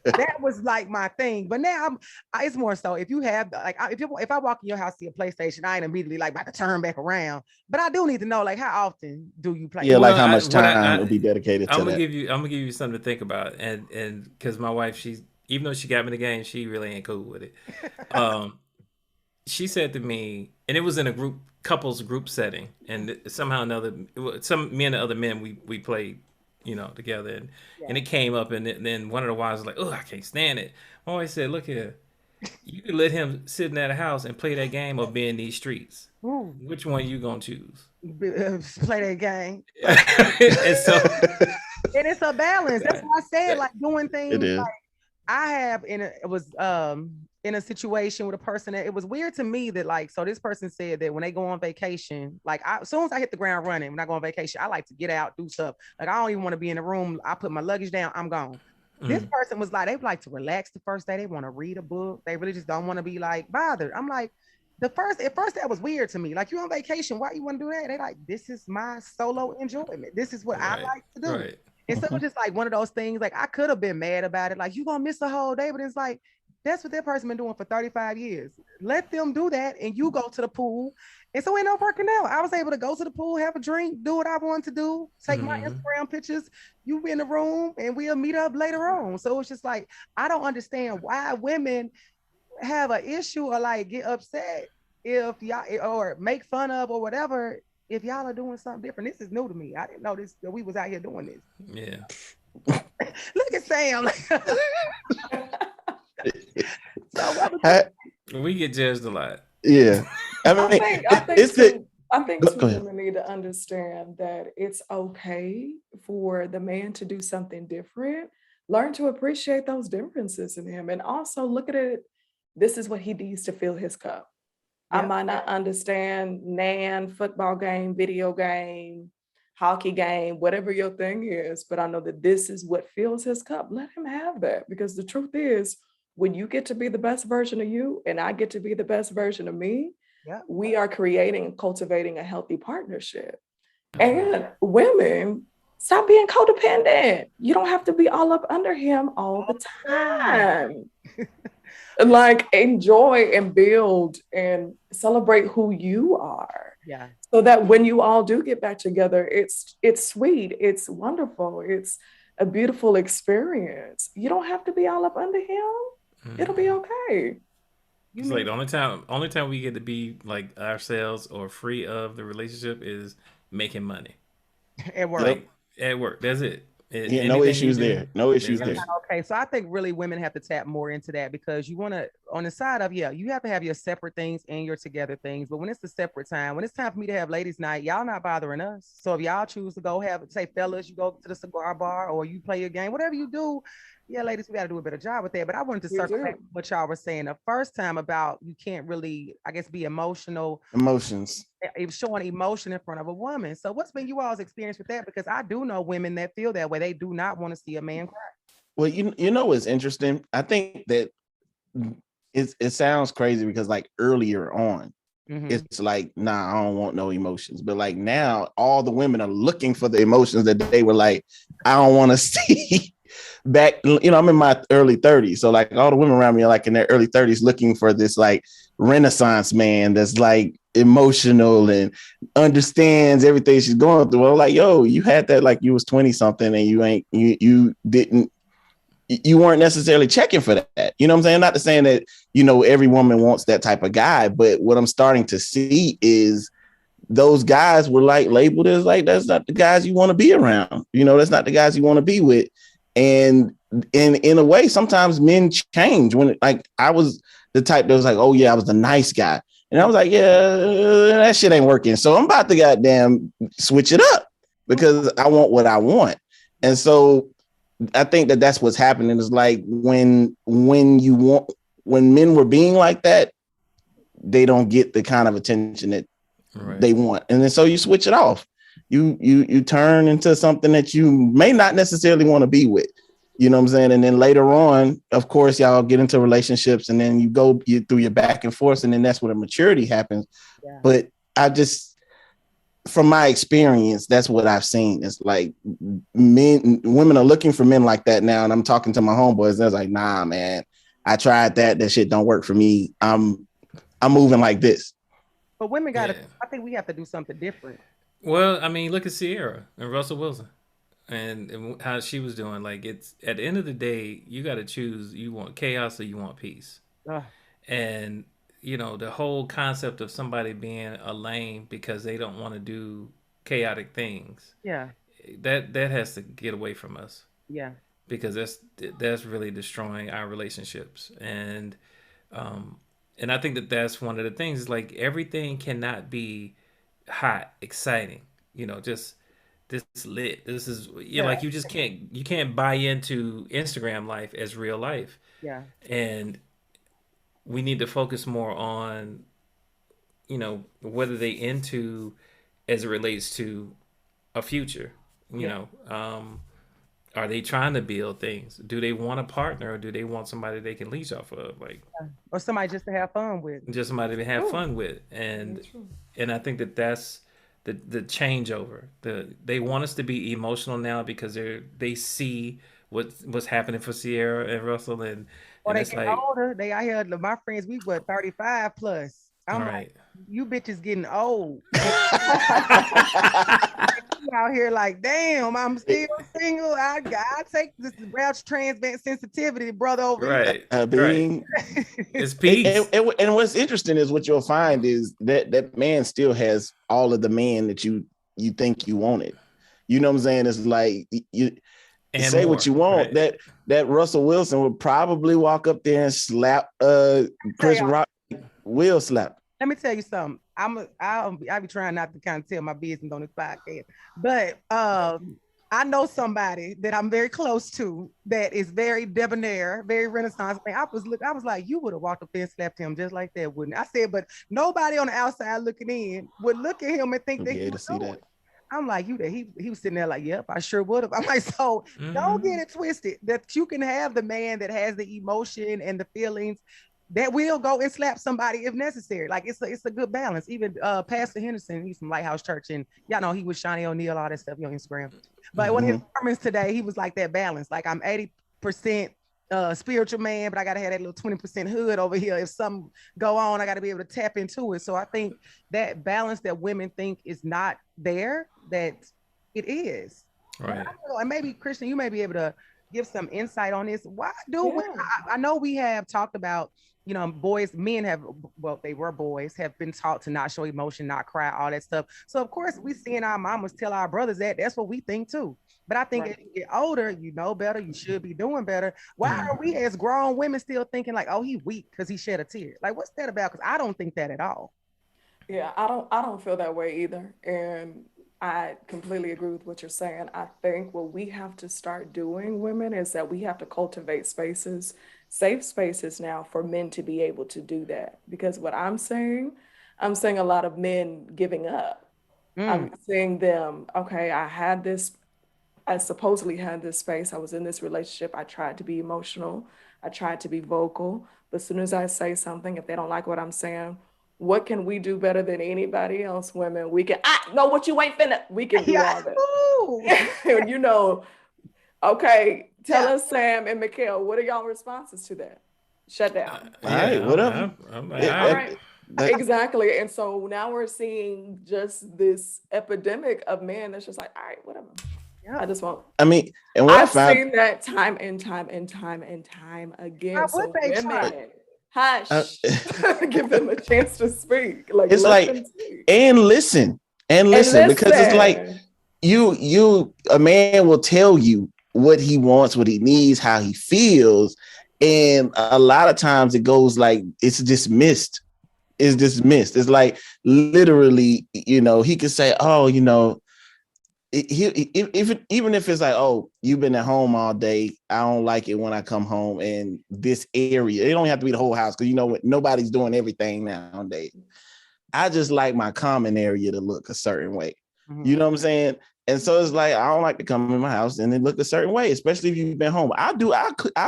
that was like my thing. But now it's more so if you have, like, if I walk in your house, see a PlayStation, I ain't immediately like about to turn back around. But I do need to know, like, how often do you play? Yeah, like how much time will be dedicated to that. I'm gonna give you something to think about, and because my wife, even though she got me the game, she really ain't cool with it. She said to me, and it was in a couples group setting, and somehow another, me and the other men, we played, together, and it came up, and then one of the wives was like, "Oh, I can't stand it." My wife said, "Look here, you could let him sit in that house and play that game or be in these streets. Ooh. Which one you gonna choose?" Play that game. And it's a balance. That's why I said, like, doing things. It is. Like, I have in a situation with a person that it was weird to me that, like, so this person said that when they go on vacation, like, as soon as I hit the ground running, when I go on vacation, I like to get out, do stuff. Like, I don't even want to be in the room. I put my luggage down, I'm gone. This person was like, they would like to relax the first day. They want to read a book. They really just don't want to be like bothered. I'm like, at first that was weird to me. Like, you on vacation, why you want to do that? They like, this is my solo enjoyment. This is what I like to do. Right. And so it's just like one of those things, like, I could have been mad about it. Like, you gonna miss a whole day, but it's like, that's what that person been doing for 35 years. Let them do that, and you go to the pool. And so it ended up working out. I was able to go to the pool, have a drink, do what I wanted to do, take my Instagram pictures. You be in the room, and we'll meet up later on. So it's just like, I don't understand why women have an issue or like get upset if y'all, or make fun of or whatever, if y'all are doing something different. This is new to me. I didn't know this, that we was out here doing this. Yeah. Look at Sam. So what was I- We get judged a lot. yeah. I I mean, think I think it's the too. I think go, too go ahead. women need to understand that it's okay for the man to do something different. Learn to appreciate those differences in him, and also look at it. This is what he needs to fill his cup. I Yep. might not understand nan, football game, video game, hockey game, whatever your thing is, but I know that this is what fills his cup. Let him have that, because the truth is, when you get to be the best version of you and I get to be the best version of me, Yep. we are creating and cultivating a healthy partnership. Absolutely. And women, stop being codependent. You don't have to be all up under him all the time. Like, enjoy and build and celebrate who you are, Yeah. so that when you all do get back together, it's sweet, it's wonderful, it's a beautiful experience. You don't have to be all up under him. It'll be okay. You It's like need the only time we get to be like ourselves or free of the relationship is making money. at work. Yep. Like at work. That's it. Yeah, no Anything you issues do, there. No issues there's there. Okay, so I think really women have to tap more into that, because you want to, on the side of, yeah, you have to have your separate things and your together things. But when it's the separate time, when it's time for me to have ladies' night, y'all not bothering us. So if y'all choose to go have, say, fellas, you go to the cigar bar or you play your game, whatever you do, yeah, ladies, we got to do a better job with that. But I wanted to We circle do. back to what y'all were saying the first time about you can't really, I guess, be emotional, Emotions. showing emotion in front of a woman. So what's been you all's experience with that? Because I do know women that feel that way. They do not want to see a man cry. Well, you know what's interesting? I think that it sounds crazy because like earlier on, Mhm. it's like, nah, I don't want no emotions. But like now, all the women are looking for the emotions that they were like, I don't want to see back. I'm in my early 30s. So like all the women around me are like in their early 30s looking for this like Renaissance man that's like emotional and understands everything she's going through. I'm like, yo, you had that like you was 20 something and you didn't, you weren't necessarily checking for that. You know what I'm saying? Not to saying that, every woman wants that type of guy, but what I'm starting to see is those guys were like labeled as like, that's not the guys you want to be around. That's not the guys you want to be with. And in a way, sometimes men change. When like I was the type that was like, oh yeah, I was the nice guy. And I was like, yeah, that shit ain't working. So I'm about to goddamn switch it up because I want what I want. And so I think that that's what's happening is like when men were being like that, they don't get the kind of attention that they want. And then so you switch it off. You turn into something that you may not necessarily want to be with. You know what I'm saying? And then later on, of course, y'all get into relationships and then you through your back and forth, and then that's where the maturity happens. Yeah. But from my experience, that's what I've seen. It's like women are looking for men like that now. And I'm talking to my homeboys. They're like, nah, man, I tried that. That shit don't work for me. I'm moving like this. But women got to, Yeah. I think we have to do something different. Well, I mean, look at Sierra and Russell Wilson and how she was doing. Like, it's at the end of the day, you got to choose. You want chaos or you want peace. Ugh. And the whole concept of somebody being a lame because they don't want to do chaotic things, Yeah. that has to get away from us, Yeah. because that's really destroying our relationships. And I think that's one of the things is like everything cannot be hot, exciting, just this lit. This is Yeah. like you can't buy into Instagram life as real life. Yeah. And we need to focus more on what are they into as it relates to a future. Are they trying to build things? Do they want a partner, or do they want somebody they can leech off of, like Or somebody just to have fun with. just somebody to have True. fun with? And I think that's the changeover. They want us to be emotional now because they see what's happening for Sierra and Russell, and Or they it's get like, older. They out here, my friends, we were 35 plus. I'm right. like, you bitches getting old. You out here like, damn, I'm still single. I take this Ralph's transient sensitivity, brother, over Right, right. Being It's peace. and what's interesting is what you'll find is that man still has all of the man that you think you wanted. You know what I'm saying? It's like and say more, what you want. right? That Russell Wilson would probably walk up there and slap Chris Rock. Will slap. Let me tell you something. I'll be trying not to kind of tell my business on this podcast, but I know somebody that I'm very close to that is very debonair, very Renaissance man. I was like, you would have walked up there and slapped him just like that, wouldn't I? Said, but nobody on the outside looking in would look at him and think that he was doing. I'm like, he was sitting there like, yep, I sure would have. I'm like, so don't get it twisted that you can have the man that has the emotion and the feelings that will go and slap somebody if necessary. Like it's a good balance. Even Pastor Henderson, he's from Lighthouse Church, and y'all know he was Shawnee O'Neal, all that stuff on Instagram. But one of his sermons today, he was like that balance. Like I'm 80% spiritual man, but I gotta have that little 20% hood over here. If something go on, I gotta be able to tap into it. So I think that balance that women think is not there, that it is. Right. And maybe Christian, you may be able to give some insight on this. Why do I know we have talked about, you know, men have, well, they were boys, have been taught to not show emotion, not cry, all that stuff. So of course we seeing our mamas tell our brothers that's what we think too. But I think as you get older, you know better, you should be doing better. Why are we as grown women still thinking like, oh, he weak because he shed a tear? Like, what's that about? Because I don't think that at all. Yeah, I don't feel that way either. And I completely agree with what you're saying. I think what we have to start doing, women, is that we have to cultivate spaces, safe spaces now for men to be able to do that. Because what I'm seeing a lot of men giving up. I'm seeing them, okay, I supposedly had this space. I was in this relationship. I tried to be emotional. I tried to be vocal. But as soon as I say something, if they don't like what I'm saying, what can we do better than anybody else, women? We can, I know what you ain't finna. We can do all that. You know, okay, tell us, Sam and Mikell, what are y'all responses to that? Shut down. All right, whatever. All right. Exactly. And so now we're seeing just this epidemic of men that's just like, all right, whatever. Yeah. I just won't. I mean, and I've seen that time and time again. So women, hush, give them a chance to speak. Like it's like, and listen, because it's like a man will tell you what he wants, what he needs, how he feels, and a lot of times it goes like it's dismissed. It's like literally, you know, he could say, oh, you know, even if it's like, oh, you've been at home all day, I don't like it when I come home in this area. It don't have to be the whole house because you know what, nobody's doing everything nowadays. I just like my common area to look a certain way. You know what I'm saying? And so it's like I don't like to come in my house and it look a certain way, especially if you've been home. I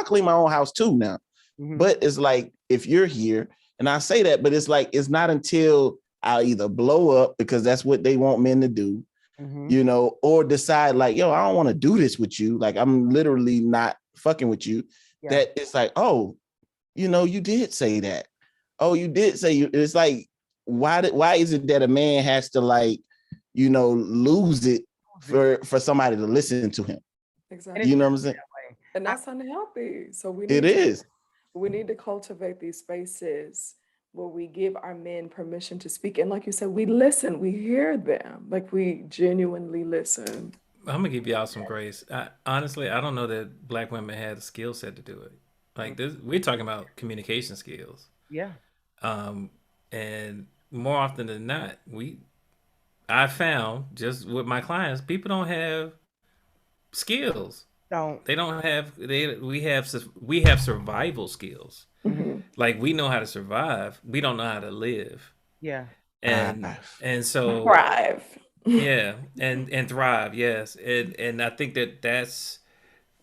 clean my own house too now. But it's like if you're here, and I say that, but it's like it's not until I'll either blow up because that's what they want men to do. You know, or decide like, yo, I don't want to do this with you. Like, I'm literally not fucking with you. That it's like, oh, you know, you did say that. Oh, you did say you. It's like, why is it that a man has to like, you know, lose it for somebody to listen to him? Exactly. You know what I'm saying? And that's unhealthy. So we need to cultivate these spaces where we give our men permission to speak. And like you said, we listen, we hear them, like we genuinely listen. I'm gonna give y'all some grace. Honestly, I don't know that Black women had the skill set to do it. Like this, we're talking about communication skills. Yeah. And more often than not, I found just with my clients, people don't have skills. They don't have. We have survival skills. Like we know how to survive. We don't know how to live. Yeah. And so thrive. Yeah, and thrive. Yes, and I think that's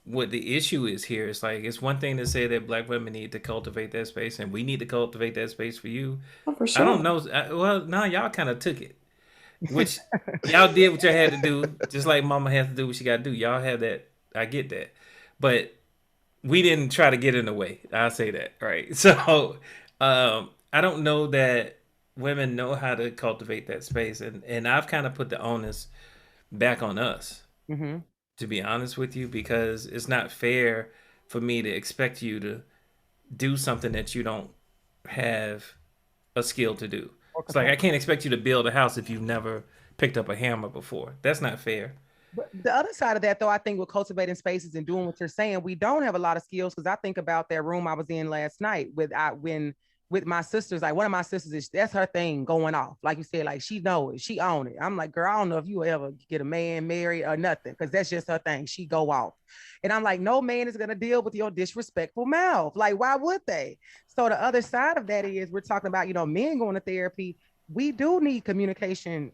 what the issue is here. It's like it's one thing to say that Black women need to cultivate that space, and we need to cultivate that space for you. Oh, for sure. I don't know. Well, now y'all kind of took it, which y'all did what y'all had to do, just like Mama has to do what she got to do. Y'all have that. I get that, but we didn't try to get in the way. I'll say that, right? So I don't know that women know how to cultivate that space, and I've kind of put the onus back on us, to be honest with you, because it's not fair for me to expect you to do something that you don't have a skill to do. It's like I can't expect you to build a house if you've never picked up a hammer before. That's not fair. But the other side of that, though, I think with cultivating spaces and doing what you're saying, we don't have a lot of skills. Because I think about that room I was in last night with my sisters. Like one of my sisters is that's her thing going off. Like you said, like she know it, she own it. I'm like, girl, I don't know if you ever get a man married or nothing, because that's just her thing. She go off, and I'm like, no man is gonna deal with your disrespectful mouth. Like, why would they? So the other side of that is we're talking about, men going to therapy. We do need communication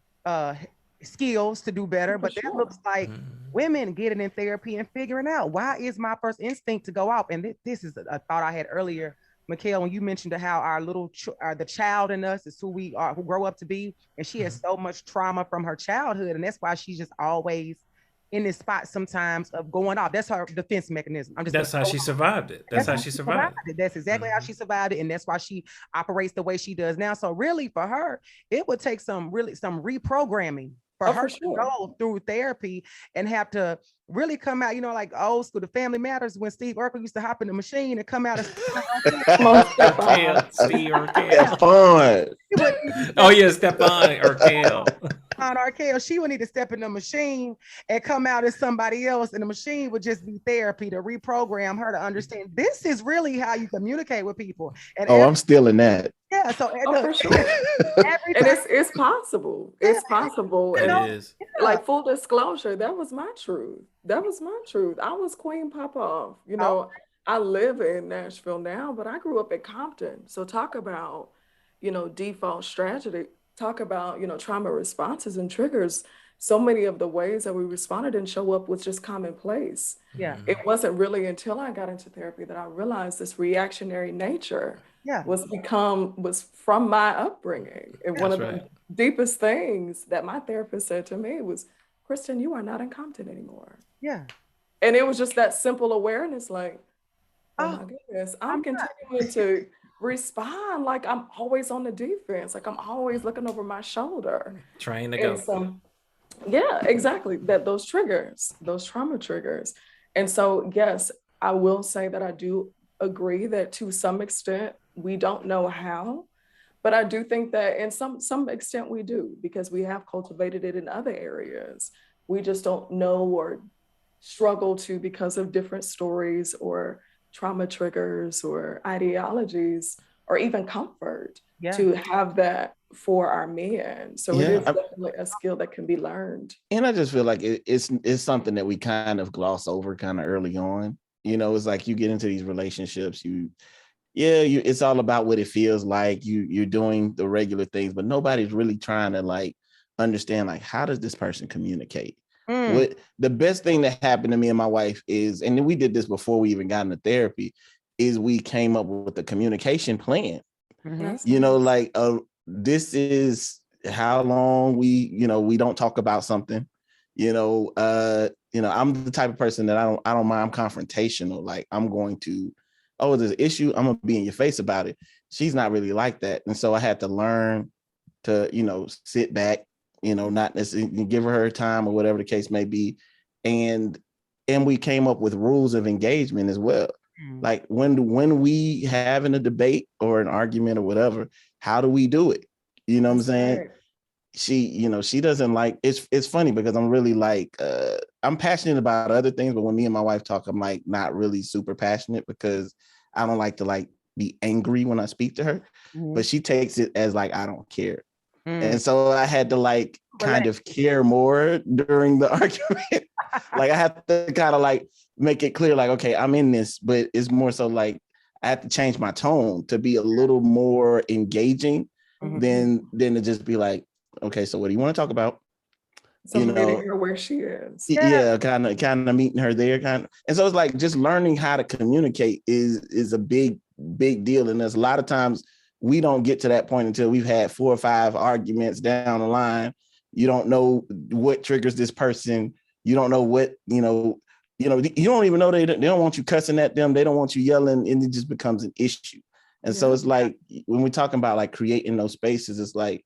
skills to do better, but that looks like women getting in therapy and figuring out why is my first instinct to go out. And this is a thought I had earlier, Mikell, when you mentioned how our the child in us is who we are, who grow up to be, and she has so much trauma from her childhood, and that's why she's just always in this spot sometimes of going off. That's her defense mechanism. That's how she survived it. That's how she survived it. That's exactly how she survived it, and that's why she operates the way she does now. So really, for her, it would take some reprogramming for her to go through therapy and have to really come out, like old school, the Family Matters, when Steve Urkel used to hop in the machine and come out as Steve Urkel. Fun. Oh yeah, Stephon Urkel. On Arkell, she would need to step in the machine and come out as somebody else, and the machine would just be therapy to reprogram her to understand this is really how you communicate with people. And I'm still in that. Yeah, so for sure. And it's possible. It's possible. It and is. Like full disclosure, that was my truth. I was Queen Pop-Off. I live in Nashville now, but I grew up in Compton. So talk about, default strategy. Talk about, trauma responses and triggers. So many of the ways that we responded and show up was just commonplace. Yeah. It wasn't really until I got into therapy that I realized this reactionary nature was from my upbringing. And one of the deepest things that my therapist said to me was, Kristen, you are not in Compton anymore. Yeah. And it was just that simple awareness, like, oh my goodness, I'm continuing to respond like I'm always on the defense, like I'm always looking over my shoulder. Trying to go. So, yeah, exactly. Those trauma triggers. And so, yes, I will say that I do agree that to some extent, we don't know how, but I do think that in some extent we do, because we have cultivated it in other areas. We just don't know or struggle to because of different stories or trauma triggers or ideologies or even comfort to have that for our men. So it is definitely a skill that can be learned. And I just feel like it's something that we kind of gloss over kind of early on. It's like you get into these relationships, it's all about what it feels like. You're doing the regular things, but nobody's really trying to like understand, like, how does this person communicate? What the best thing that happened to me and my wife is, and we did this before we even got into therapy, is we came up with a communication plan. This is how long we don't talk about something. I'm the type of person that I don't mind. I'm confrontational. Like, I'm going to, there's an issue, I'm gonna be in your face about it. She's not really like that. And so I had to learn to, sit back, not necessarily give her time or whatever the case may be. And we came up with rules of engagement as well. Like when we having a debate or an argument or whatever, how do we do it? You know what I'm saying? Right. She doesn't like, it's funny because I'm really like, I'm passionate about other things, but when me and my wife talk, I'm like not really super passionate because I don't like to like be angry when I speak to her, but she takes it as like, I don't care. And so I had to like kind of care more during the argument. Like I have to kind of like make it clear, like, okay, I'm in this, but it's more so like I have to change my tone to be a little more engaging than to just be like, okay, so what do you want to talk about? So meeting her where she is. Yeah, kind of meeting her there, kind of. And so it's like just learning how to communicate is a big deal. And there's a lot of times we don't get to that point until we've had 4 or 5 arguments down the line. You don't know what triggers this person. You don't know what, you don't even know they don't want you cussing at them. They don't want you yelling, and it just becomes an issue. And so it's like, when we're talking about like creating those spaces, it's like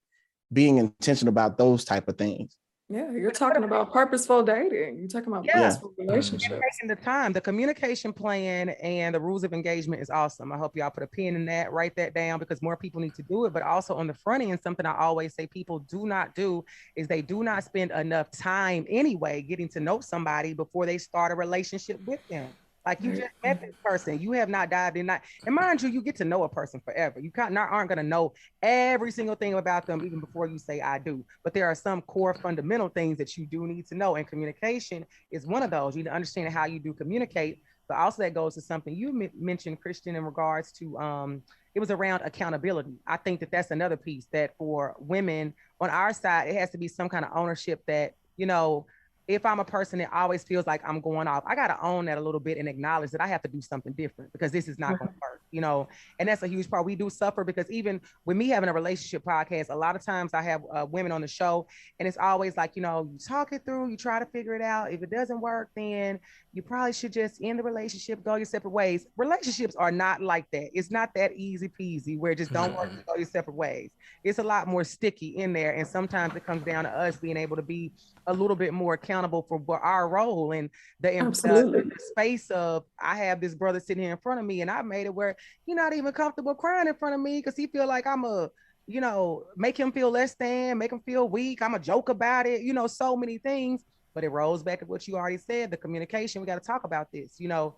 being intentional about those type of things. Yeah, you're talking about purposeful dating. You're talking about purposeful relationships. Taking the time, the communication plan and the rules of engagement is awesome. I hope y'all put a pin in that, write that down, because more people need to do it. But also on the front end, something I always say people do not do is they do not spend enough time anyway getting to know somebody before they start a relationship with them. Like you just met this person, you have not dived in. And mind you, you get to know a person forever. You aren't going to know every single thing about them even before you say I do. But there are some core fundamental things that you do need to know, and communication is one of those. You need to understand how you do communicate. But also that goes to something you mentioned, Christian, in regards to it was around accountability. I think that that's another piece that for women on our side, it has to be some kind of ownership that, you know, if I'm a person that always feels like I'm going off, I got to own that a little bit and acknowledge that I have to do something different because this is not going to work, you know? And that's a huge part. We do suffer because even with me having a relationship podcast, a lot of times I have women on the show and it's always like, you know, you talk it through, you try to figure it out. If it doesn't work, then you probably should just end the relationship, go your separate ways. Relationships are not like that. It's not that easy peasy where it just don't work, go your separate ways. It's a lot more sticky in there. And sometimes it comes down to us being able to be a little bit more accountable for our role and the space of, I have this brother sitting here in front of me and I made it where he's not even comfortable crying in front of me because he feel like I'm a, you know, make him feel less than, make him feel weak. I'm a joke about it, you know, so many things. But it rolls back to what you already said, the communication. We got to talk about this, you know.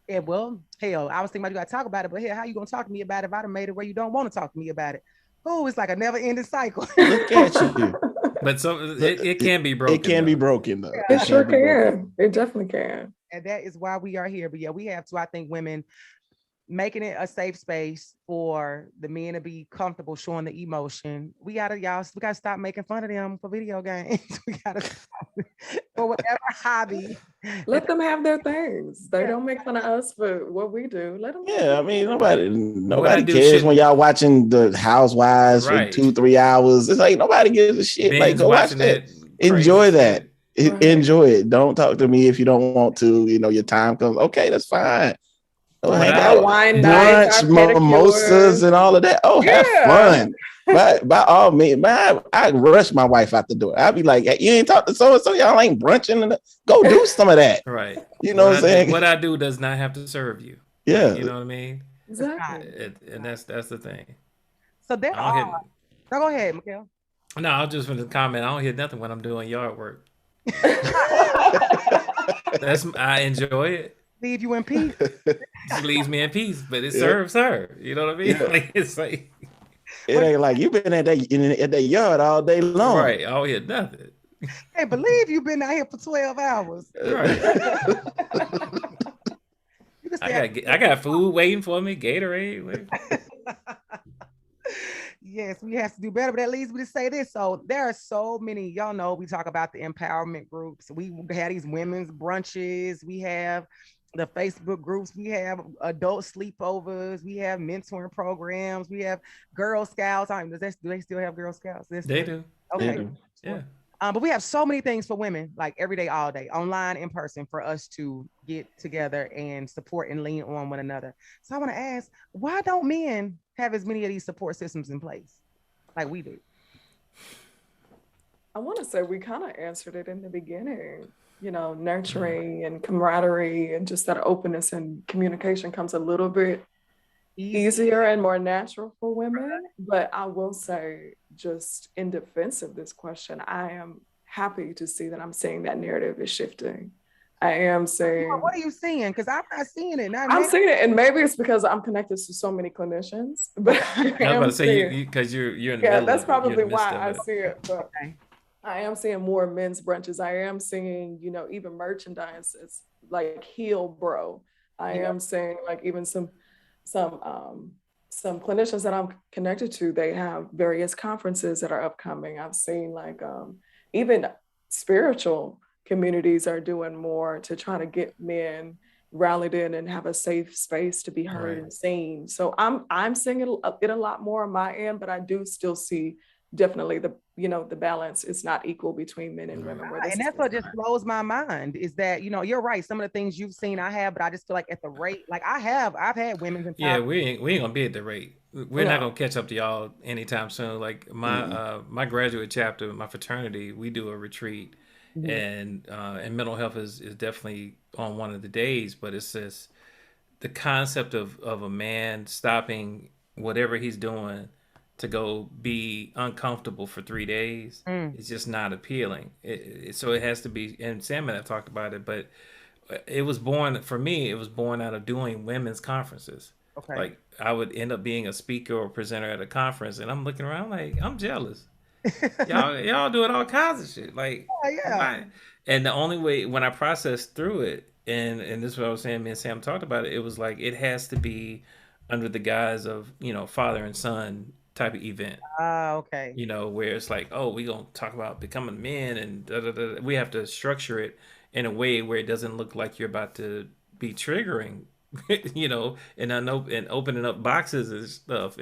And well, hell, I was thinking about you got to talk about it, but hell, how you gonna talk to me about it if I'd have made it where you don't want to talk to me about it? Oh, it's like a never-ending cycle. Look at you. But so it can be broken. It can be broken though. It sure can. It definitely can. And that is why we are here. But yeah, we have to, I think, women making it a safe space for the men to be comfortable showing the emotion. We gotta stop making fun of them for video games. We gotta stop for whatever hobby. Let them have their things. They don't make fun of us for what we do. Let them. Yeah, I mean, nobody cares when y'all watching the Housewives for 2-3 hours. It's like nobody gives a shit. Binge, like go watch that. Enjoy that. Right. Enjoy it. Don't talk to me if you don't want to. You know, your time comes. Okay, that's fine. Wine nights, mimosas, and all of that. Oh, have fun. By all means, man, I rush my wife out the door. I'll be like, hey, you ain't talk to so-and-so, y'all ain't brunching. Go do some of that. Right. You know what I'm saying? What I do does not have to serve you. Yeah. You know what I mean? Exactly. And that's the thing. So there are. No, go ahead, Mikell. No, I was just going to comment. I don't hear nothing when I'm doing yard work. I enjoy it. Leave you in peace. Just leaves me in peace, but it serves her. You know what I mean? Yeah. Like, it's like it ain't like you've been at that yard all day long. Right. I don't hear nothing. Can't believe you've been out here for 12 hours. Right. I got food waiting for me, Gatorade. Yes, we have to do better, but that leads me to say this. So there are so many, y'all know, we talk about the empowerment groups. We have these women's brunches. We have the Facebook groups. We have adult sleepovers. We have mentoring programs. We have Girl Scouts. Do they still have Girl Scouts? They do. Okay. They do. Yeah. But we have so many things for women, like every day, all day, online, in person, for us to get together and support and lean on one another. So I want to ask, why don't men have as many of these support systems in place like we do? I want to say we kind of answered it in the beginning. You know, nurturing and camaraderie and just that openness and communication comes a little bit easier and more natural for women. But I will say, just in defense of this question, I am happy to see that I'm seeing that narrative is shifting. I am saying. What are you seeing? Because I'm not seeing it. I'm seeing it, and maybe it's because I'm connected to so many clinicians. But I was about to say because you're in the middle. That's probably why I see it. But I am seeing more men's brunches. I am seeing, you know, even merchandise. It's like Heal Bro. I am seeing like even some clinicians that I'm connected to, they have various conferences that are upcoming. I've seen like even spiritual communities are doing more to try to get men rallied in and have a safe space to be heard and seen. So I'm seeing it a lot more on my end, but I do still see definitely the balance is not equal between men and women, where this And is that's what just not. blows my mind is that, you're right. Some of the things you've seen, I have, but I just feel like at the rate, like I've had women's Yeah, empowerment. we ain't gonna be at the rate. We're not No. gonna catch up to y'all anytime soon. Like my graduate chapter, my fraternity, we do a retreat, Mhm. and mental health is definitely on one of the days. But it's just the concept of a man stopping whatever he's doing to go be uncomfortable for 3 days Mm, is just not appealing. So it has to be. And Sam and I talked about it, but it was born for me. It was born out of doing women's conferences. okay. Like I would end up being a speaker or presenter at a conference, and I'm looking around like I'm jealous. Y'all doing all kinds of shit. Like Yeah. why? And the only way when I processed through it, and this is what I was saying. Me and Sam talked about it. It was like it has to be under the guise of father and son type of event. Okay. Where it's like, oh, we gonna talk about becoming men and da, da, da. We have to structure it in a way where it doesn't look like you're about to be triggering, and opening up boxes and stuff.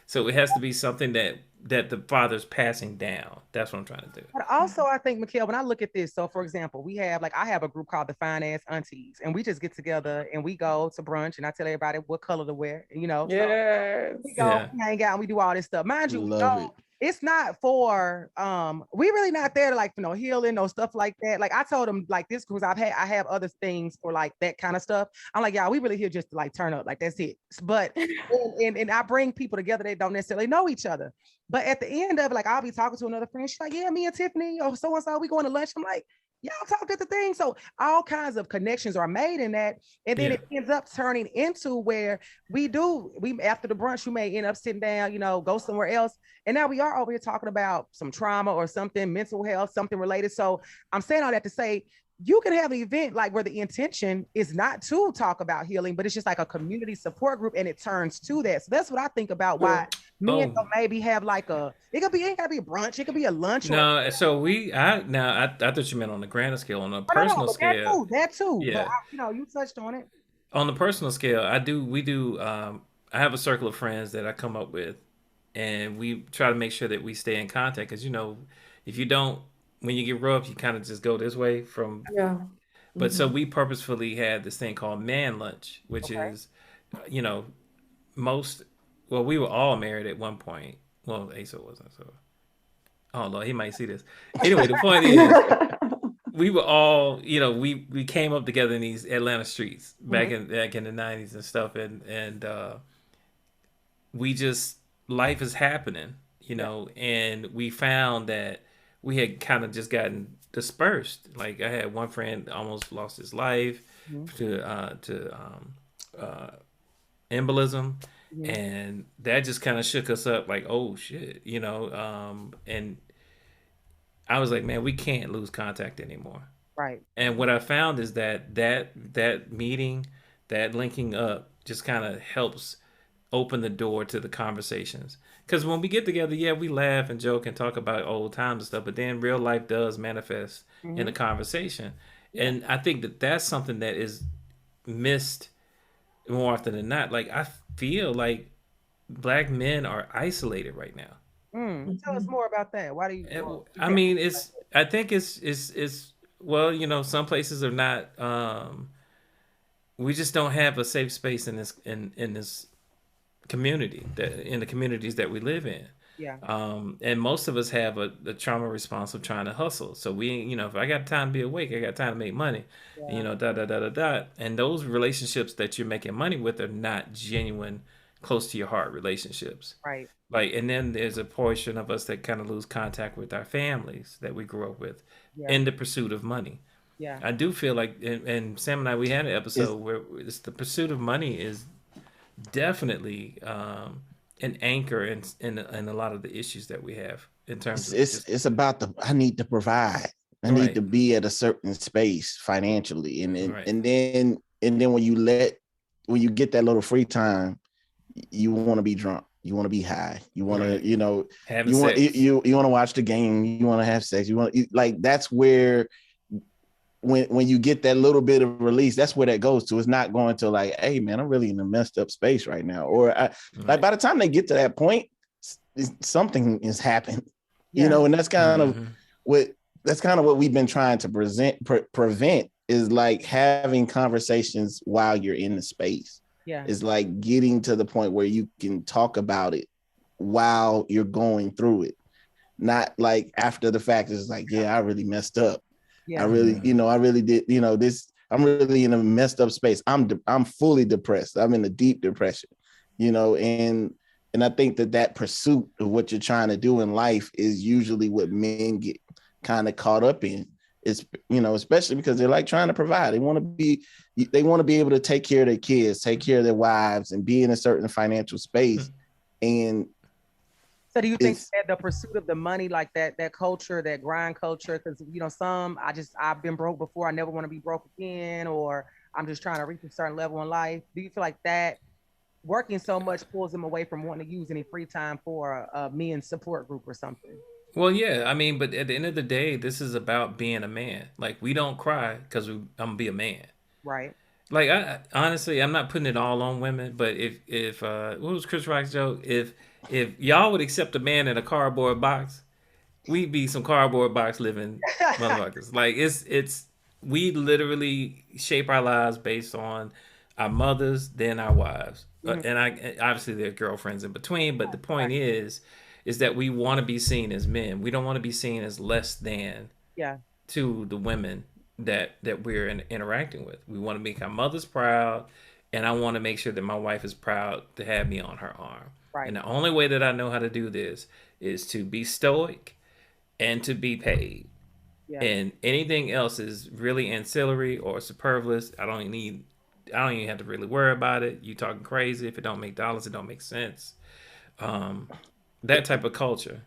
So it has to be something that the father's passing down. That's what I'm trying to do. But also, I think, Mikell, when I look at this, so for example, we have I have a group called the Fine Ass Aunties, and we just get together and we go to brunch, and I tell everybody what color to wear, So we Yes. go, Yeah, we hang out, and we do all this stuff. Mind you, we Love go. it. It's not for we really not there to healing or stuff like that. Like I told them like this because I have other things for like that kind of stuff. I'm like, y'all, we really here just to like turn up, like that's it. But and I bring people together that don't necessarily know each other. But at the end of it, like I'll be talking to another friend. She's like, yeah, me and Tiffany or so and so, we going to lunch. I'm like, y'all talk at the thing. So all kinds of connections are made in that. And then yeah, it ends up turning into where we after the brunch, you may end up sitting down, go somewhere else. And now we are over here talking about some trauma or something, mental health, something related. So I'm saying all that to say, you can have an event like where the intention is not to talk about healing, but it's just like a community support group and it turns to that. So that's what I think about why True. men oh don't maybe have it ain't gotta be a brunch, it could be a lunch or no. So I thought you meant on the grander scale. On a no, personal but scale, that too. But yeah. you touched on it. On the personal scale, we do. I have a circle of friends that I come up with, and we try to make sure that we stay in contact. Because if you don't, when you get rough, you kind of just go this way from. Yeah. But so Hmm. we purposefully had this thing called man lunch, which Okay. is, you know, most. Well, we were all married at one point. Well, Asa wasn't, so oh Lord, he might see this. Anyway, the point is, we were all, we came up together in these Atlanta streets Mhm. back in the '90s and stuff, and we just life is happening, Yeah. and we found that we had kind of just gotten dispersed. Like I had one friend almost lost his life Mhm. to uh, embolism, Mhm. and that just kind of shook us up. Like, oh shit, and I was like, man, we can't lose contact anymore. Right. And what I found is that meeting, that linking up, just kind of helps open the door to the conversations. Because when we get together, yeah, we laugh and joke and talk about old times and stuff, but then real life does manifest in the Mhm. conversation. Yeah. And I think that that's something that is missed more often than not. Like I feel like black men are isolated right now. Tell us Mhm. more about that. Why do you I yeah. mean, I think it's well, some places are not. We just don't have a safe space in this community that in the communities that we live in. Yeah. And most of us have a trauma response of trying to hustle. So if I got time to be awake, I got time to make money, Yeah. da da da da da. And those relationships that you're making money with are not genuine, close to your heart relationships. Right. Like, and then there's a portion of us that kind of lose contact with our families that we grew up with Yeah. in the pursuit of money. Yeah. I do feel like, and Sam and I, we had an It's episode where it's the pursuit of money is definitely an anchor in a lot of the issues that we have in terms it's of it's, just it's about I need to provide. I need right, to be at a certain space financially, and then right, and then when you get that little free time, you want to be drunk, you want to be high, you want to right. Having you want sex, you want to watch the game, you want to have sex, like that's where when you get that little bit of release, that's where that goes to. It's not going to like, hey man, I'm really in a messed up space right now. Or like right, by the time they get to that point, something has happened, Yeah. and that's kind of what we've been trying to prevent is like having conversations while you're in the space. Yeah. It's like getting to the point where you can talk about it while you're going through it, not like after the fact. It's like, yeah, I really messed up. Yeah. I really, I really did, this. I'm really in a messed up space. I'm fully depressed. I'm in a deep depression, and I think that pursuit of what you're trying to do in life is usually what men get kind of caught up in. It's, especially because they're like trying to provide. They want to be able to take care of their kids, take care of their wives, and be in a certain financial space. And so do you think that the pursuit of the money, like that culture, that grind culture, because I've been broke before, I never want to be broke again, or I'm just trying to reach a certain level in life. Do you feel like that working so much pulls them away from wanting to use any free time for a men's support group or something? Well, yeah, I mean, but at the end of the day, this is about being a man. Like, we don't cry because I'm gonna be a man. Right. Like, I honestly, I'm not putting it all on women, but if what was Chris Rock's joke? If y'all would accept a man in a cardboard box, we'd be some cardboard box living motherfuckers. Like, it's we literally shape our lives based on our mothers, then our wives, and I obviously there are girlfriends in between. But the point is that we want to be seen as men. We don't want to be seen as less than Yeah. to the women that we're interacting with. We want to make our mothers proud, and I want to make sure that my wife is proud to have me on her arm. Right. And the only way that I know how to do this is to be stoic and to be paid. Yeah. And anything else is really ancillary or superfluous. I don't even have to really worry about it. You talking crazy. If it don't make dollars, it don't make sense. That type of culture.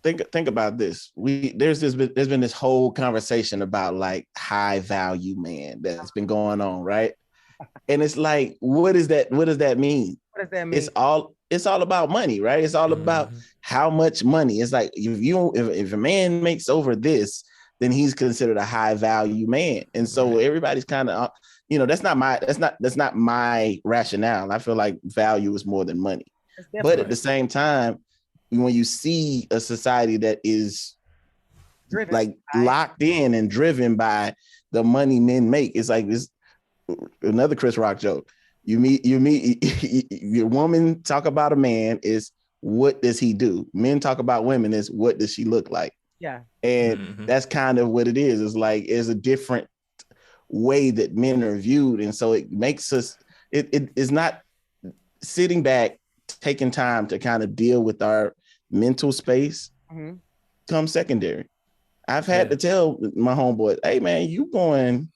Think about this. There's been this whole conversation about like high value man that's been going on, right? And it's like, what does that mean? What does that mean? It's all about money, right? It's all about how much money. It's like if a man makes over this, then he's considered a high value man. And so everybody's kind of, that's not my rationale. I feel like value is more than money. But at the same time, when you see a society that is driven, like locked in and driven by the money men make, it's like this. Another Chris Rock joke. You meet your woman talk about a man is what does he do? Men talk about women is what does she look like? Yeah. And that's kind of what it is. It's like it's a different way that men are viewed. And so it makes us, it is not sitting back, taking time to kind of deal with our mental space comes secondary. I've had to tell my homeboy, hey man, you going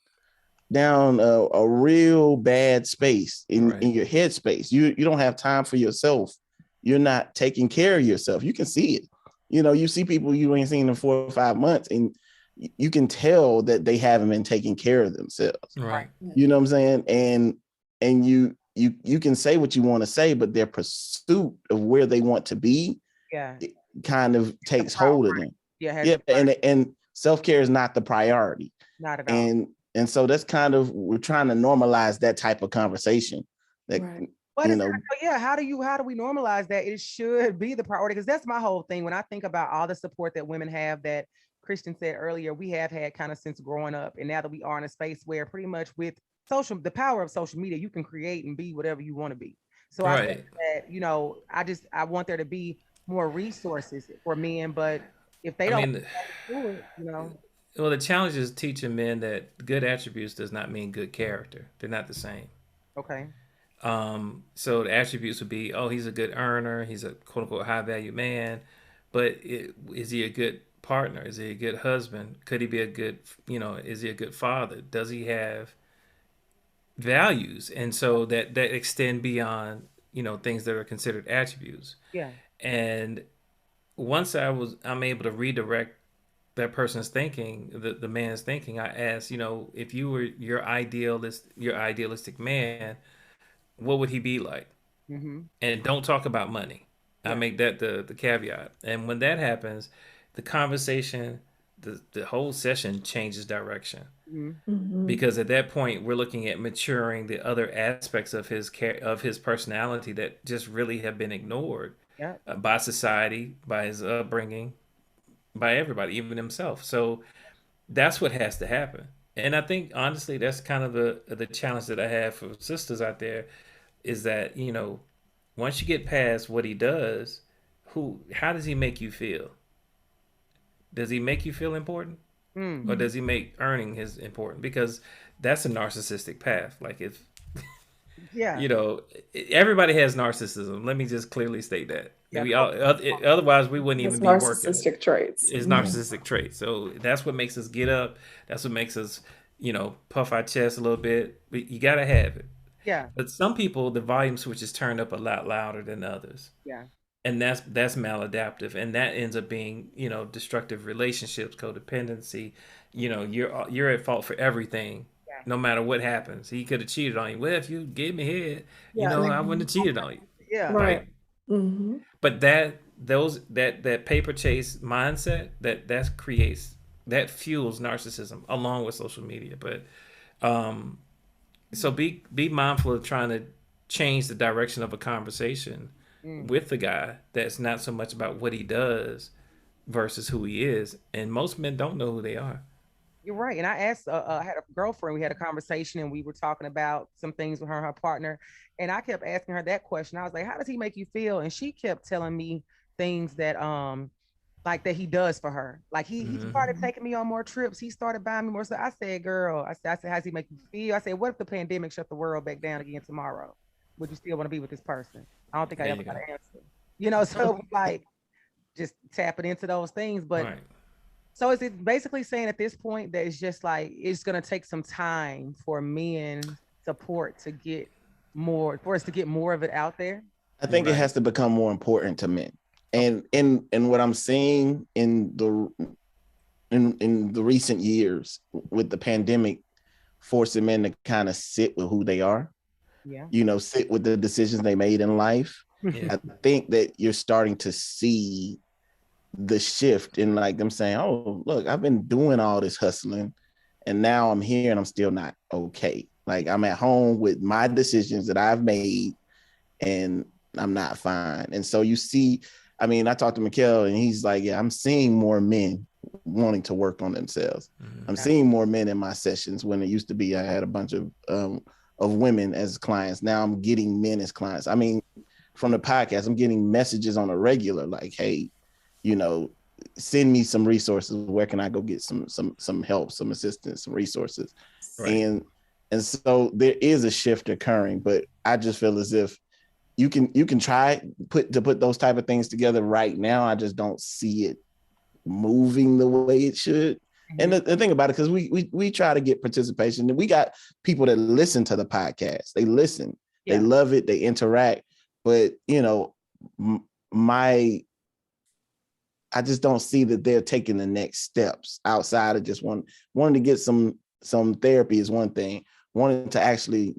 down a real bad space in your head space. You don't have time for yourself. You're not taking care of yourself. You can see it. You see people you ain't seen in 4 or 5 months, and you can tell that they haven't been taking care of themselves. Right. You know what I'm saying? And you can say what you want to say, but their pursuit of where they want to be kind of takes hold of them. Yeah. And self-care is not the priority. Not at all. And so that's kind of, we're trying to normalize that type of conversation. That, how do we normalize that? It should be the priority, because that's my whole thing. When I think about all the support that women have, that Kristen said earlier, we have had kind of since growing up. And now that we are in a space where pretty much with the power of social media, you can create and be whatever you want to be. So I think that, I want there to be more resources for men, but if they don't do it, Well, the challenge is teaching men that good attributes does not mean good character. They're not the same. Okay. So the attributes would be, he's a good earner. He's a quote unquote high value man, but is he a good partner? Is he a good husband? Could he be a good, is he a good father? Does he have values? And so that extend beyond, things that are considered attributes. Yeah. And once I'm able to redirect that person's thinking, the man's thinking, I asked, if you were your idealistic man, what would he be like? And don't talk about money. I make that the caveat. And when that happens, the conversation, the whole session changes direction. Because at that point, we're looking at maturing the other aspects of his personality that just really have been ignored. Yeah. by society, by his upbringing, by everybody, even himself. So that's what has to happen. And I think honestly, that's kind of the challenge that I have for sisters out there is that once you get past what he does, how does he make you feel? Does he make you feel important? Or Mm. does he make earning his important? Because that's a narcissistic path. Like if Yeah. you know, everybody has narcissism. Let me just clearly state that. Yeah. We all, otherwise we wouldn't It's even be working. narcissistic traits. It's Mhm. narcissistic traits. So that's what makes us get up. That's what makes us, puff our chest a little bit. You gotta have it. Yeah. But some people, the volume switch is turned up a lot louder than others, Yeah. and that's maladaptive, and that ends up being destructive relationships, codependency. You're at fault for everything, Yeah. no matter what happens. He could have cheated on you. Well, if you gave me head, Yeah. I wouldn't have cheated on you, Yeah. right? Right. Hmm. But that paper chase mindset that fuels narcissism along with social media. But so be mindful of trying to change the direction of a conversation Mm. with the guy that's not so much about what he does versus who he is. And most men don't know who they are. You're right. And I asked, I had a girlfriend, we had a conversation and we were talking about some things with her and her partner. And I kept asking her that question. I was like, how does he make you feel? And she kept telling me things that, like that he does for her. Like he started Mm-hmm. taking me on more trips. He started buying me more. So I said, girl, I said, how does he make you feel? I said, what if the pandemic shut the world back down again tomorrow? Would you still want to be with this person? I don't think I There ever you got go. an answer. So like just tapping into those things. But Right. so is it basically saying at this point that it's just like it's gonna take some time for men support to get more for us to get more of it out there? I think it Right. has to become more important to men. And in what I'm seeing in the recent years with the pandemic forcing men to kind of sit with who they are, Yeah. sit with the decisions they made in life. Yeah. I think that you're starting to see the shift in like them saying, oh, look, I've been doing all this hustling and now I'm here and I'm still not okay. Like I'm at home with my decisions that I've made and I'm not fine. And so you see, I mean, I talked to Mikell and he's like, yeah, I'm seeing more men wanting to work on themselves. Mm-hmm. I'm seeing more men in my sessions when it used to be I had a bunch of women as clients. Now I'm getting men as clients. I mean, from the podcast, I'm getting messages on a regular like, hey, send me some resources. Where can I go get some help, some assistance, some resources? Right. And so there is a shift occurring, but I just feel as if you can try put those type of things together right now. I just don't see it moving the way it should. And the thing about it, because we try to get participation, and we got people that listen to the podcast. They listen, they love it, they interact. But I just don't see that they're taking the next steps outside of just wanting to get some therapy is one thing. Wanting to actually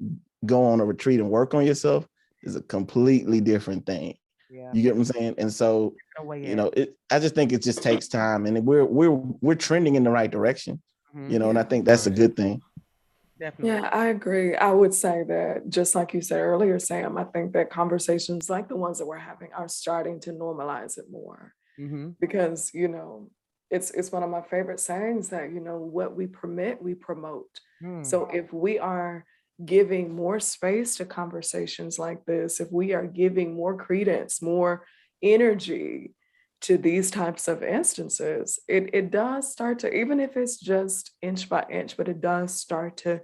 go on a retreat and work on yourself is a completely different thing. Yeah. You get what I'm saying? And so, No I just think it just takes time, and we're trending in the right direction, and I think that's a good thing. Definitely. Yeah, I agree. I would say that just like you said earlier, Sam, I think that conversations like the ones that we're having are starting to normalize it more because, it's one of my favorite sayings that, what we permit, we promote. So if we are giving more space to conversations like this, if we are giving more credence, more energy to these types of instances, it does start to, even if it's just inch by inch, but it does start to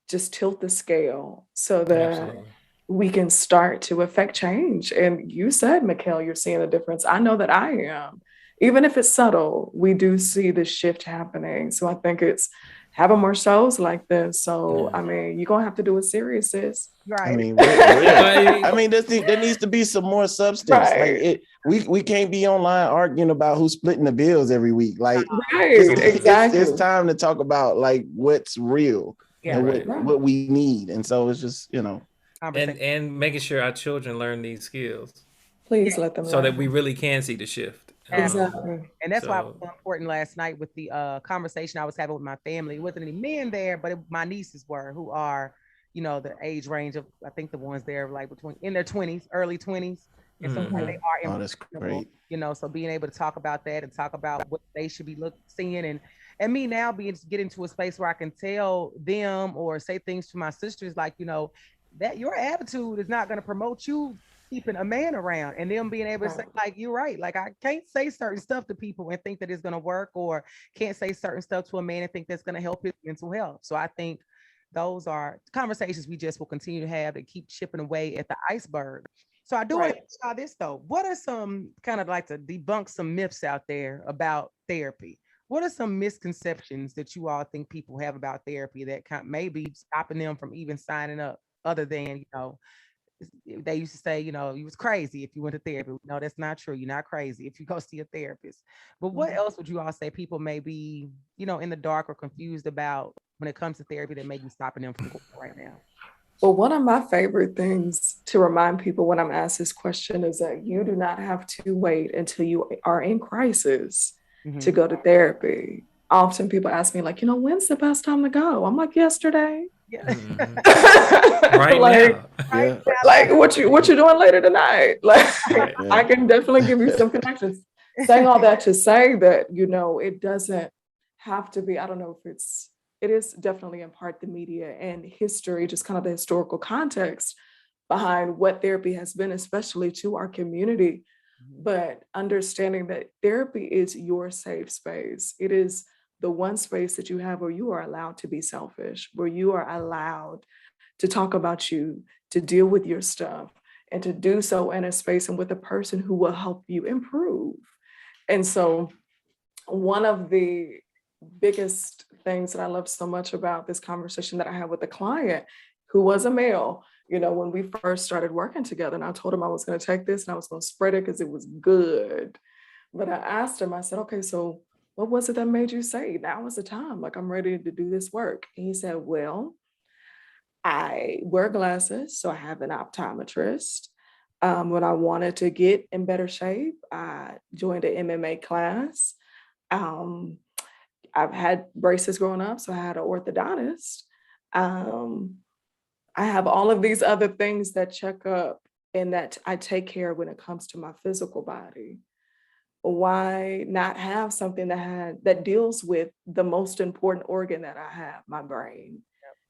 just tilt the scale so that Absolutely. we can start to affect change. And you said, Mikell, you're seeing a difference. I know that I am. Even if it's subtle, we do see the shift happening. So I think it's having more shows like this. So, I mean, you're going to have to do a series, sis. Right. I mean, there needs to be some more substance. Right. Like we can't be online arguing about who's splitting the bills every week. Like, Exactly. it's time to talk about like what's real and what we need. And so it's just, and making sure our children learn these skills. Please let them so learn. that we really can see the shift. Exactly. And that's why it was so important last night with the conversation I was having with my family. It wasn't any men there, but my nieces were, who are, the age range of, I think the ones there like in their 20s, early 20s, And sometimes they are Oh, that's impressionable, great. you know, so being able to talk about that and talk about what they should be seeing, and me now being getting to a space where I can tell them or say things to my sisters like, you know, that your attitude is not going to promote you keeping a man around, and them being able to say like, you're right, like I can't say certain stuff to people and think that it's going to work, or can't say certain stuff to a man and think that's going to help his mental health. So I think those are conversations we just will continue to have to keep chipping away at the iceberg. So I do want to ask y'all this though. What are some kind of like to debunk some myths out there about therapy? What are some misconceptions that you all think people have about therapy that kind of may be stopping them from even signing up? Other than, you know, they used to say, you know, you was crazy if you went to therapy. No, that's not true. You're not crazy if you go see a therapist. But what else would you all say people may be, you know, in the dark or confused about when it comes to therapy that may be stopping them from going right now? Well, one of my favorite things to remind people when I'm asked this question is that you do not have to wait until you are in crisis to go to therapy. Often people ask me, like, you know, when's the best time to go? I'm like, yesterday. Yeah. Right like, now. Yeah. like what you doing later tonight? Like, Right. I can definitely give you some connections. Saying all that to say that, you know, it doesn't have to be, I don't know if it is definitely in part the media and history, just kind of the historical context behind what therapy has been, especially to our community. But understanding that therapy is your safe space. It is the one space that you have where you are allowed to be selfish, where you are allowed to talk about you, to deal with your stuff, and to do so in a space and with a person who will help you improve. And so one of the biggest things that I love so much about this conversation that I had with a client who was a male, you know, when we first started working together, and I told him I was going to take this and I was going to spread it because it was good. But I asked him, I said, okay, so what was it that made you say now is the time? Like, I'm ready to do this work. And he said, well, I wear glasses, so I have an optometrist. When I wanted to get in better shape, I joined an MMA class. Um, I've had braces growing up, so I had an orthodontist. Um, I have all of these other things that check up and that I take care of when it comes to my physical body. Why not have something that deals with the most important organ that I have, my brain?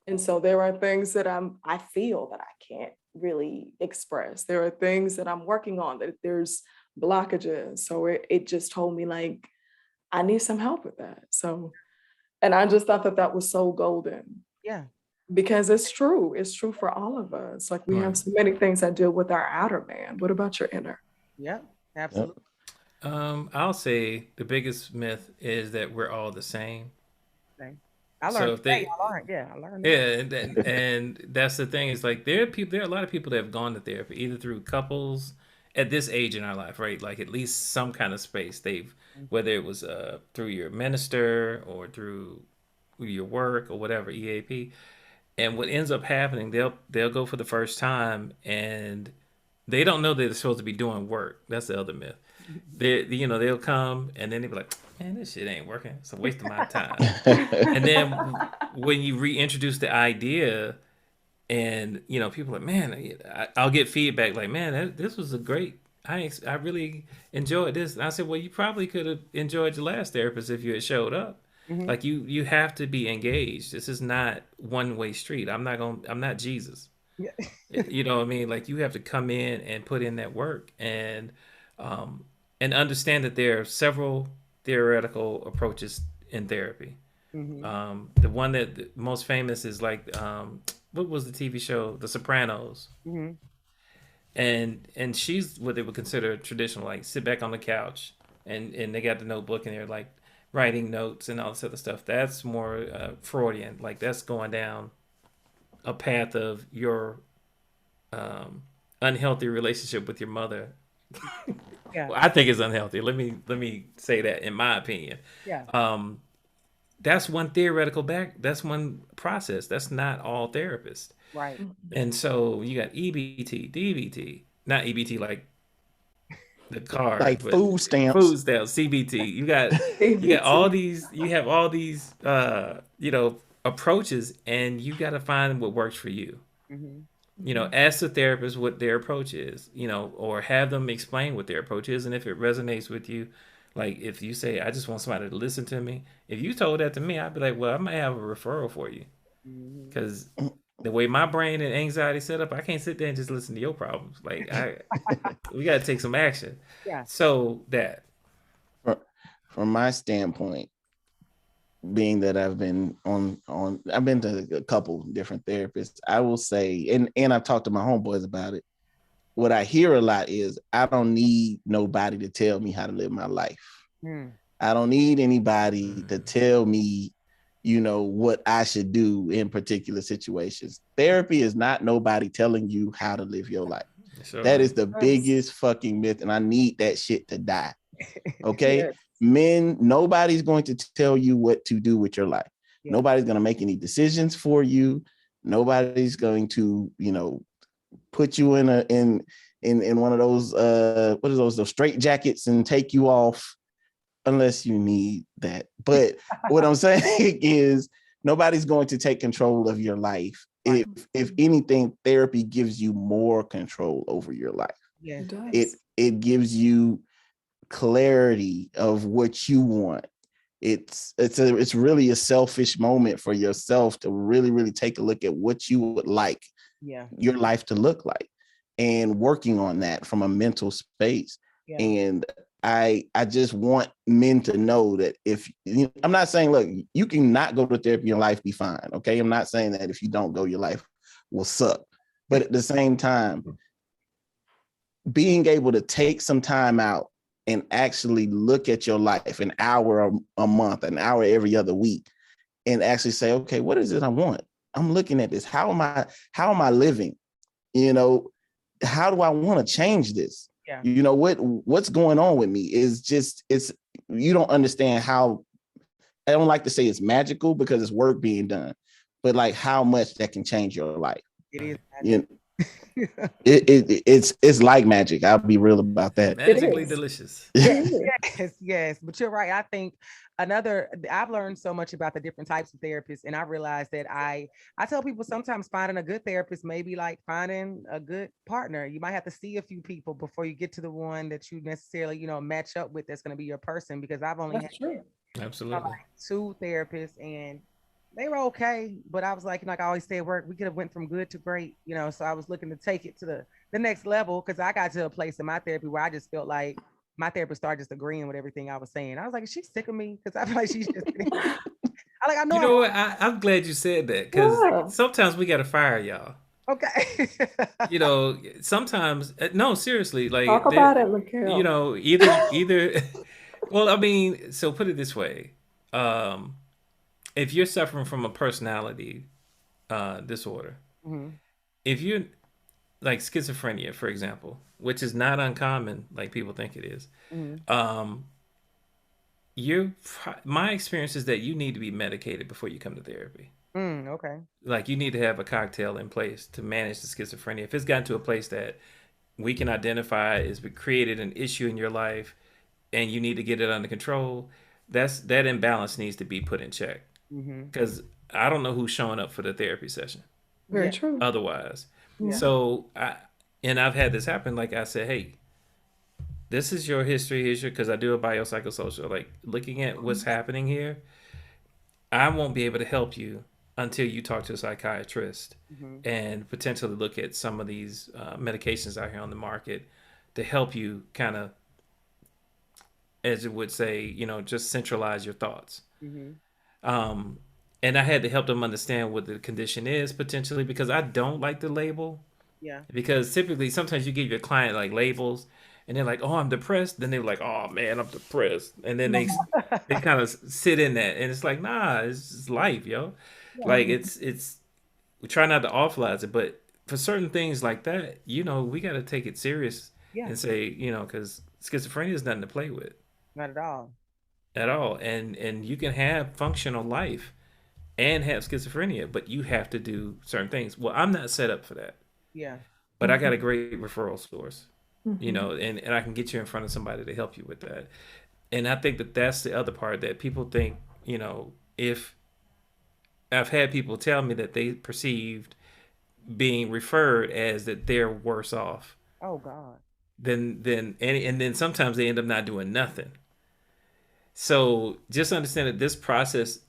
And so there are things that I feel that I can't really express. There are things that I'm working on that there's blockages. So it just told me like, I need some help with that. So, and I just thought that that was so golden. Yeah. Because it's true. It's true for all of us. Like we have so many things that deal with our outer man. What about your inner? Yeah, absolutely. I'll say the biggest myth is that we're all the same. Okay. I learned. So if they, I learned. Yeah, I learned. yeah, and that's the thing is like there are people, there are a lot of people that have gone to therapy either through couples at this age in our life, right? Like at least some kind of space they've, whether it was through your minister or through your work or whatever EAP. And what ends up happening, they'll go for the first time and they don't know they're supposed to be doing work. That's the other myth. They'll come and then they'll be like, man, this shit ain't working. It's a waste of my time. And then when you reintroduce the idea and, people are like, man, I'll get feedback like, man, this was a great, I really enjoyed this. And I said, well, you probably could have enjoyed your last therapist if you had showed up. Like you have to be engaged. This is not one-way street. I'm not Jesus. Yeah. You know what I mean? Like you have to come in and put in that work and understand that there are several theoretical approaches in therapy. The one that most famous is like what was the TV show The Sopranos? And she's what they would consider traditional, like sit back on the couch and they got the notebook and they're like writing notes and all this other stuff. That's more Freudian. Like that's going down a path of your unhealthy relationship with your mother. Yeah. Well, I think it's unhealthy. Let me say that in my opinion. Yeah. That's one theoretical that's one process. That's not all therapists. Right. And so you got EBT, DBT, not EBT like the card, like but food stamps, CBT. You got all these. You have all these, approaches, and you got to find what works for you. Ask the therapist what their approach is, or have them explain what their approach is. And if it resonates with you, like if you say, I just want somebody to listen to me, if you told that to me, I'd be like, well, I might have a referral for you. Mhm. Because the way my brain and anxiety set up, I can't sit there and just listen to your problems. Like, we got to take some action. Yeah. So that. From my standpoint, being that I've been I've been to a couple different therapists, I will say, and I've talked to my homeboys about it. What I hear a lot is, I don't need nobody to tell me how to live my life. Mm. I don't need anybody to tell me, what I should do in particular situations. Therapy is not nobody telling you how to live your life. Sure. That is the biggest fucking myth, and I need that shit to die. Okay? Yes. Men, nobody's going to tell you what to do with your life. Yeah. Nobody's going to make any decisions for you. Nobody's going to, put you in one of those what are those straight jackets and take you off, unless you need that. But what I'm saying is, nobody's going to take control of your life. Right. If anything, therapy gives you more control over your life. Yeah. It does. It gives you clarity of what you want. It's really a selfish moment for yourself to really, really take a look at what you would like your life to look like, and working on that from a mental space. Yeah. And I just want men to know that I'm not saying, look, you can not go to therapy, your life be fine. Okay. I'm not saying that if you don't go, your life will suck. But at the same time, being able to take some time out and actually look at your life, an hour a month, an hour every other week, and actually say, okay, what is it I want? I'm looking at this. How am I living? How do I want to change this? Yeah. What's going on with me is you don't understand how. I don't like to say it's magical, because it's work being done, but like how much that can change your life. It is. It's like magic. I'll be real about that. Magically delicious. Yes. But you're right. I think I've learned so much about the different types of therapists, and I realized that I tell people sometimes finding a good therapist may be like finding a good partner. You might have to see a few people before you get to the one that you necessarily, match up with, that's going to be your person, because I've only had Absolutely. like 2 therapists, and they were okay, but I was like I always say at work, we could have went from good to great, so I was looking to take it to the next level, because I got to a place in my therapy where I just felt like my therapist started just agreeing with everything I was saying. I was like, is she sick of me? Because I feel like she's just I know. You know what? I'm glad you said that, because sometimes we got to fire y'all. Okay. Sometimes, no, seriously, like, Talk about it, Mikell. either well, I mean, so put it this way. If you're suffering from a personality disorder, if you're like schizophrenia, for example, which is not uncommon like people think it is, my experience is that you need to be medicated before you come to therapy. Okay. Like, you need to have a cocktail in place to manage the schizophrenia. If it's gotten to a place that we can identify is created an issue in your life and you need to get it under control, that imbalance needs to be put in check. Because I don't know who's showing up for the therapy session. Very true. Otherwise. Yeah. So I've had this happen. Like, I said, hey, this is your history, because I do a biopsychosocial, like looking at what's happening here. I won't be able to help you until you talk to a psychiatrist and potentially look at some of these medications out here on the market to help you kind of, as it would say, just centralize your thoughts. And I had to help them understand what the condition is potentially, because I don't like the label. Yeah. Because typically, sometimes you give your client like labels, and they're like, "Oh, I'm depressed." Then they're like, "Oh man, I'm depressed," and then they kind of sit in that, and it's like, nah, it's just life, yo. Like, it's we try not to awfulize it, but for certain things like that, we got to take it serious and say, because schizophrenia is nothing to play with. Not at all. At all. And you can have functional life and have schizophrenia, but you have to do certain things. Well, I'm not set up for that. Yeah. But I got a great referral source, and I can get you in front of somebody to help you with that. And I think that that's the other part, that people think, if I've had people tell me that they perceived being referred as that they're worse off Oh God. than any, and then sometimes they end up not doing nothing. So just understand that this process,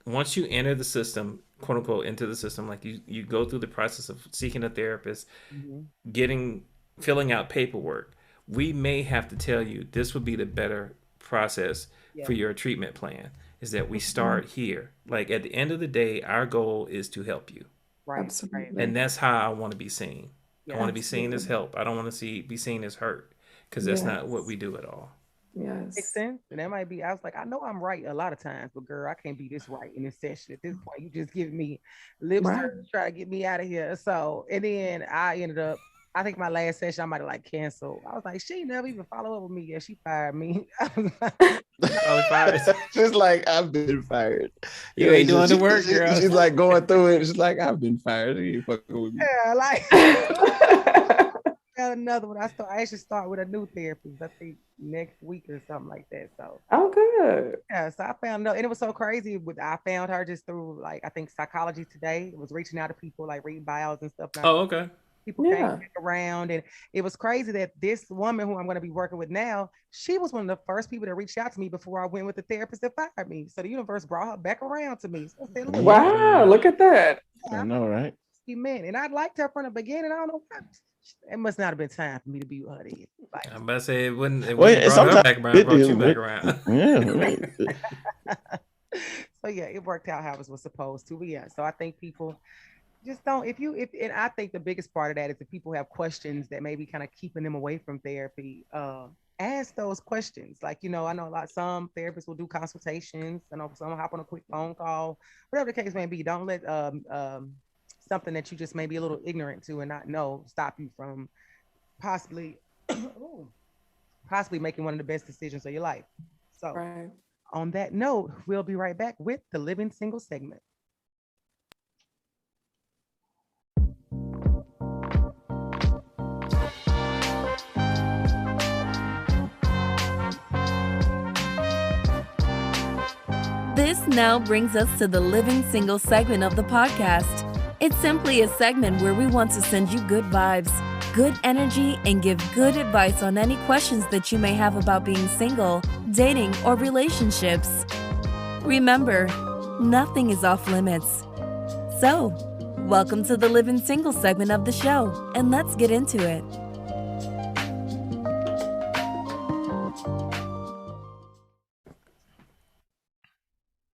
once you enter the system, quote unquote, into the system, like you go through the process of seeking a therapist, Hmm. getting, filling out paperwork, we may have to tell you this would be the better process Yeah. for your treatment plan, is that we Mhm. start here. Like at the end of the day, our goal is to help you. Right. Right. Absolutely. And that's how I want to be seen. I Yeah. want to be seen as Absolutely. help. I don't want to be seen as hurt, because that's not what Yes. we do at all. Makes Yes. sense. And that might be, I was like, I know I'm right a lot of times, but girl, I can't be this right in this session. At this point, you just give me lip Right. service, try to get me out of here. So, and then I ended up, I think my last session, I might have like canceled. I was like, she never even follow up with me. Yeah, she fired me. I was like, Probably fired. Just like I've been fired. You ain't doing the She- work, girl. She's like going through it. She's like, I've been fired. You ain't fucking with me. yeah, like got another one. I actually start with a new therapist, I think next week or something like that. So Oh, good. yeah, so I found out, and it was so crazy. With I found her just through like I think Psychology Today. It was reaching out to people like reading bios and stuff. Oh, okay. People came Yeah. back around, and it was crazy that this woman who I'm going to be working with now, she was one of the first people that reached out to me before I went with the therapist that fired me. So the universe brought her back around to me. So I said, look, Wow. Look at that. I know, right? she meant, and I liked her from the beginning. I don't know why. It must not have been time for me to be with her then. Like, I'm about to say it wouldn't. It Well, wouldn't brought her sometimes back around. it Brought is, you back but- around. Yeah. so yeah, it worked out how it was supposed to. But yeah, so I think people just don't, if and I think the biggest part of that is if people have questions that may be kind of keeping them away from therapy, ask those questions. Like, I know some therapists will do consultations. I know some will hop on a quick phone call, whatever the case may be. Don't let something that you just may be a little ignorant to and not know stop you from possibly possibly making one of the best decisions of your life. So Right. on that note, we'll be right back with the Living Single segment. This now brings us to the Living Single segment of the podcast. It's simply a segment where we want to send you good vibes, good energy, and give good advice on any questions that you may have about being single, dating, or relationships. Remember, nothing is off limits. So, welcome to the Living Single segment of the show, and let's get into it.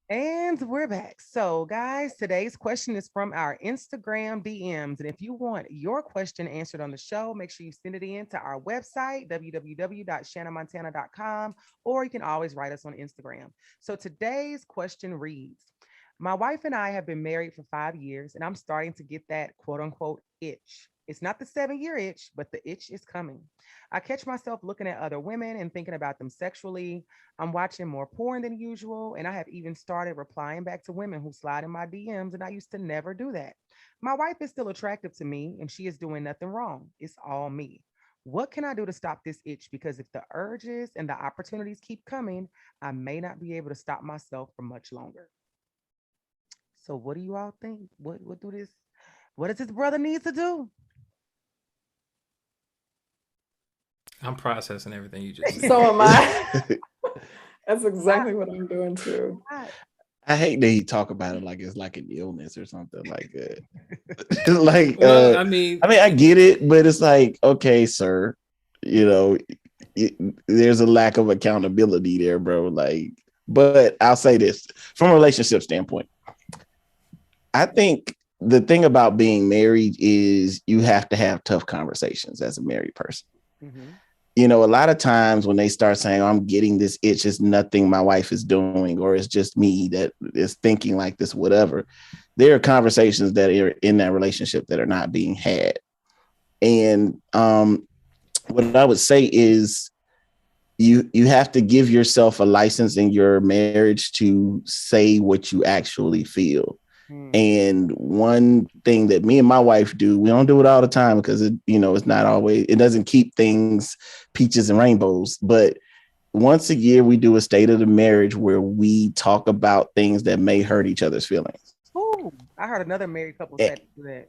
And we're back. So, guys, today's question is from our Instagram DMs. And if you want your question answered on the show, make sure you send it in to our website, www.shannamontana.com, or you can always write us on Instagram. So, today's question reads, my wife and I have been married for 5 years, and I'm starting to get that quote unquote itch. It's not the 7-year itch, but the itch is coming. I catch myself looking at other women and thinking about them sexually. I'm watching more porn than usual, and I have even started replying back to women who slide in my DMs, and I used to never do that. My wife is still attractive to me, and she is doing nothing wrong. It's all me. What can I do to stop this itch? Because if the urges and the opportunities keep coming, I may not be able to stop myself for much longer. So, what do you all think? What does this brother need to do? I'm processing everything you just said. So am I. That's exactly what I'm doing too. I hate that he talk about it like it's like an illness or something like that. Like, Well, I get it, but it's like, okay, sir, there's a lack of accountability there, bro. Like, but I'll say this from a relationship standpoint. I think the thing about being married is you have to have tough conversations as a married person. Mhm. A lot of times when they start saying, oh, I'm getting this itch, it's nothing my wife is doing, or it's just me that is thinking like this, whatever. There are conversations that are in that relationship that are not being had. And what I would say is you have to give yourself a license in your marriage to say what you actually feel. And one thing that me and my wife do, we don't do it all the time because it's not always, it doesn't keep things peaches and rainbows. But once a year, we do a state of the marriage where we talk about things that may hurt each other's feelings. Ooh, I heard another married couple say that.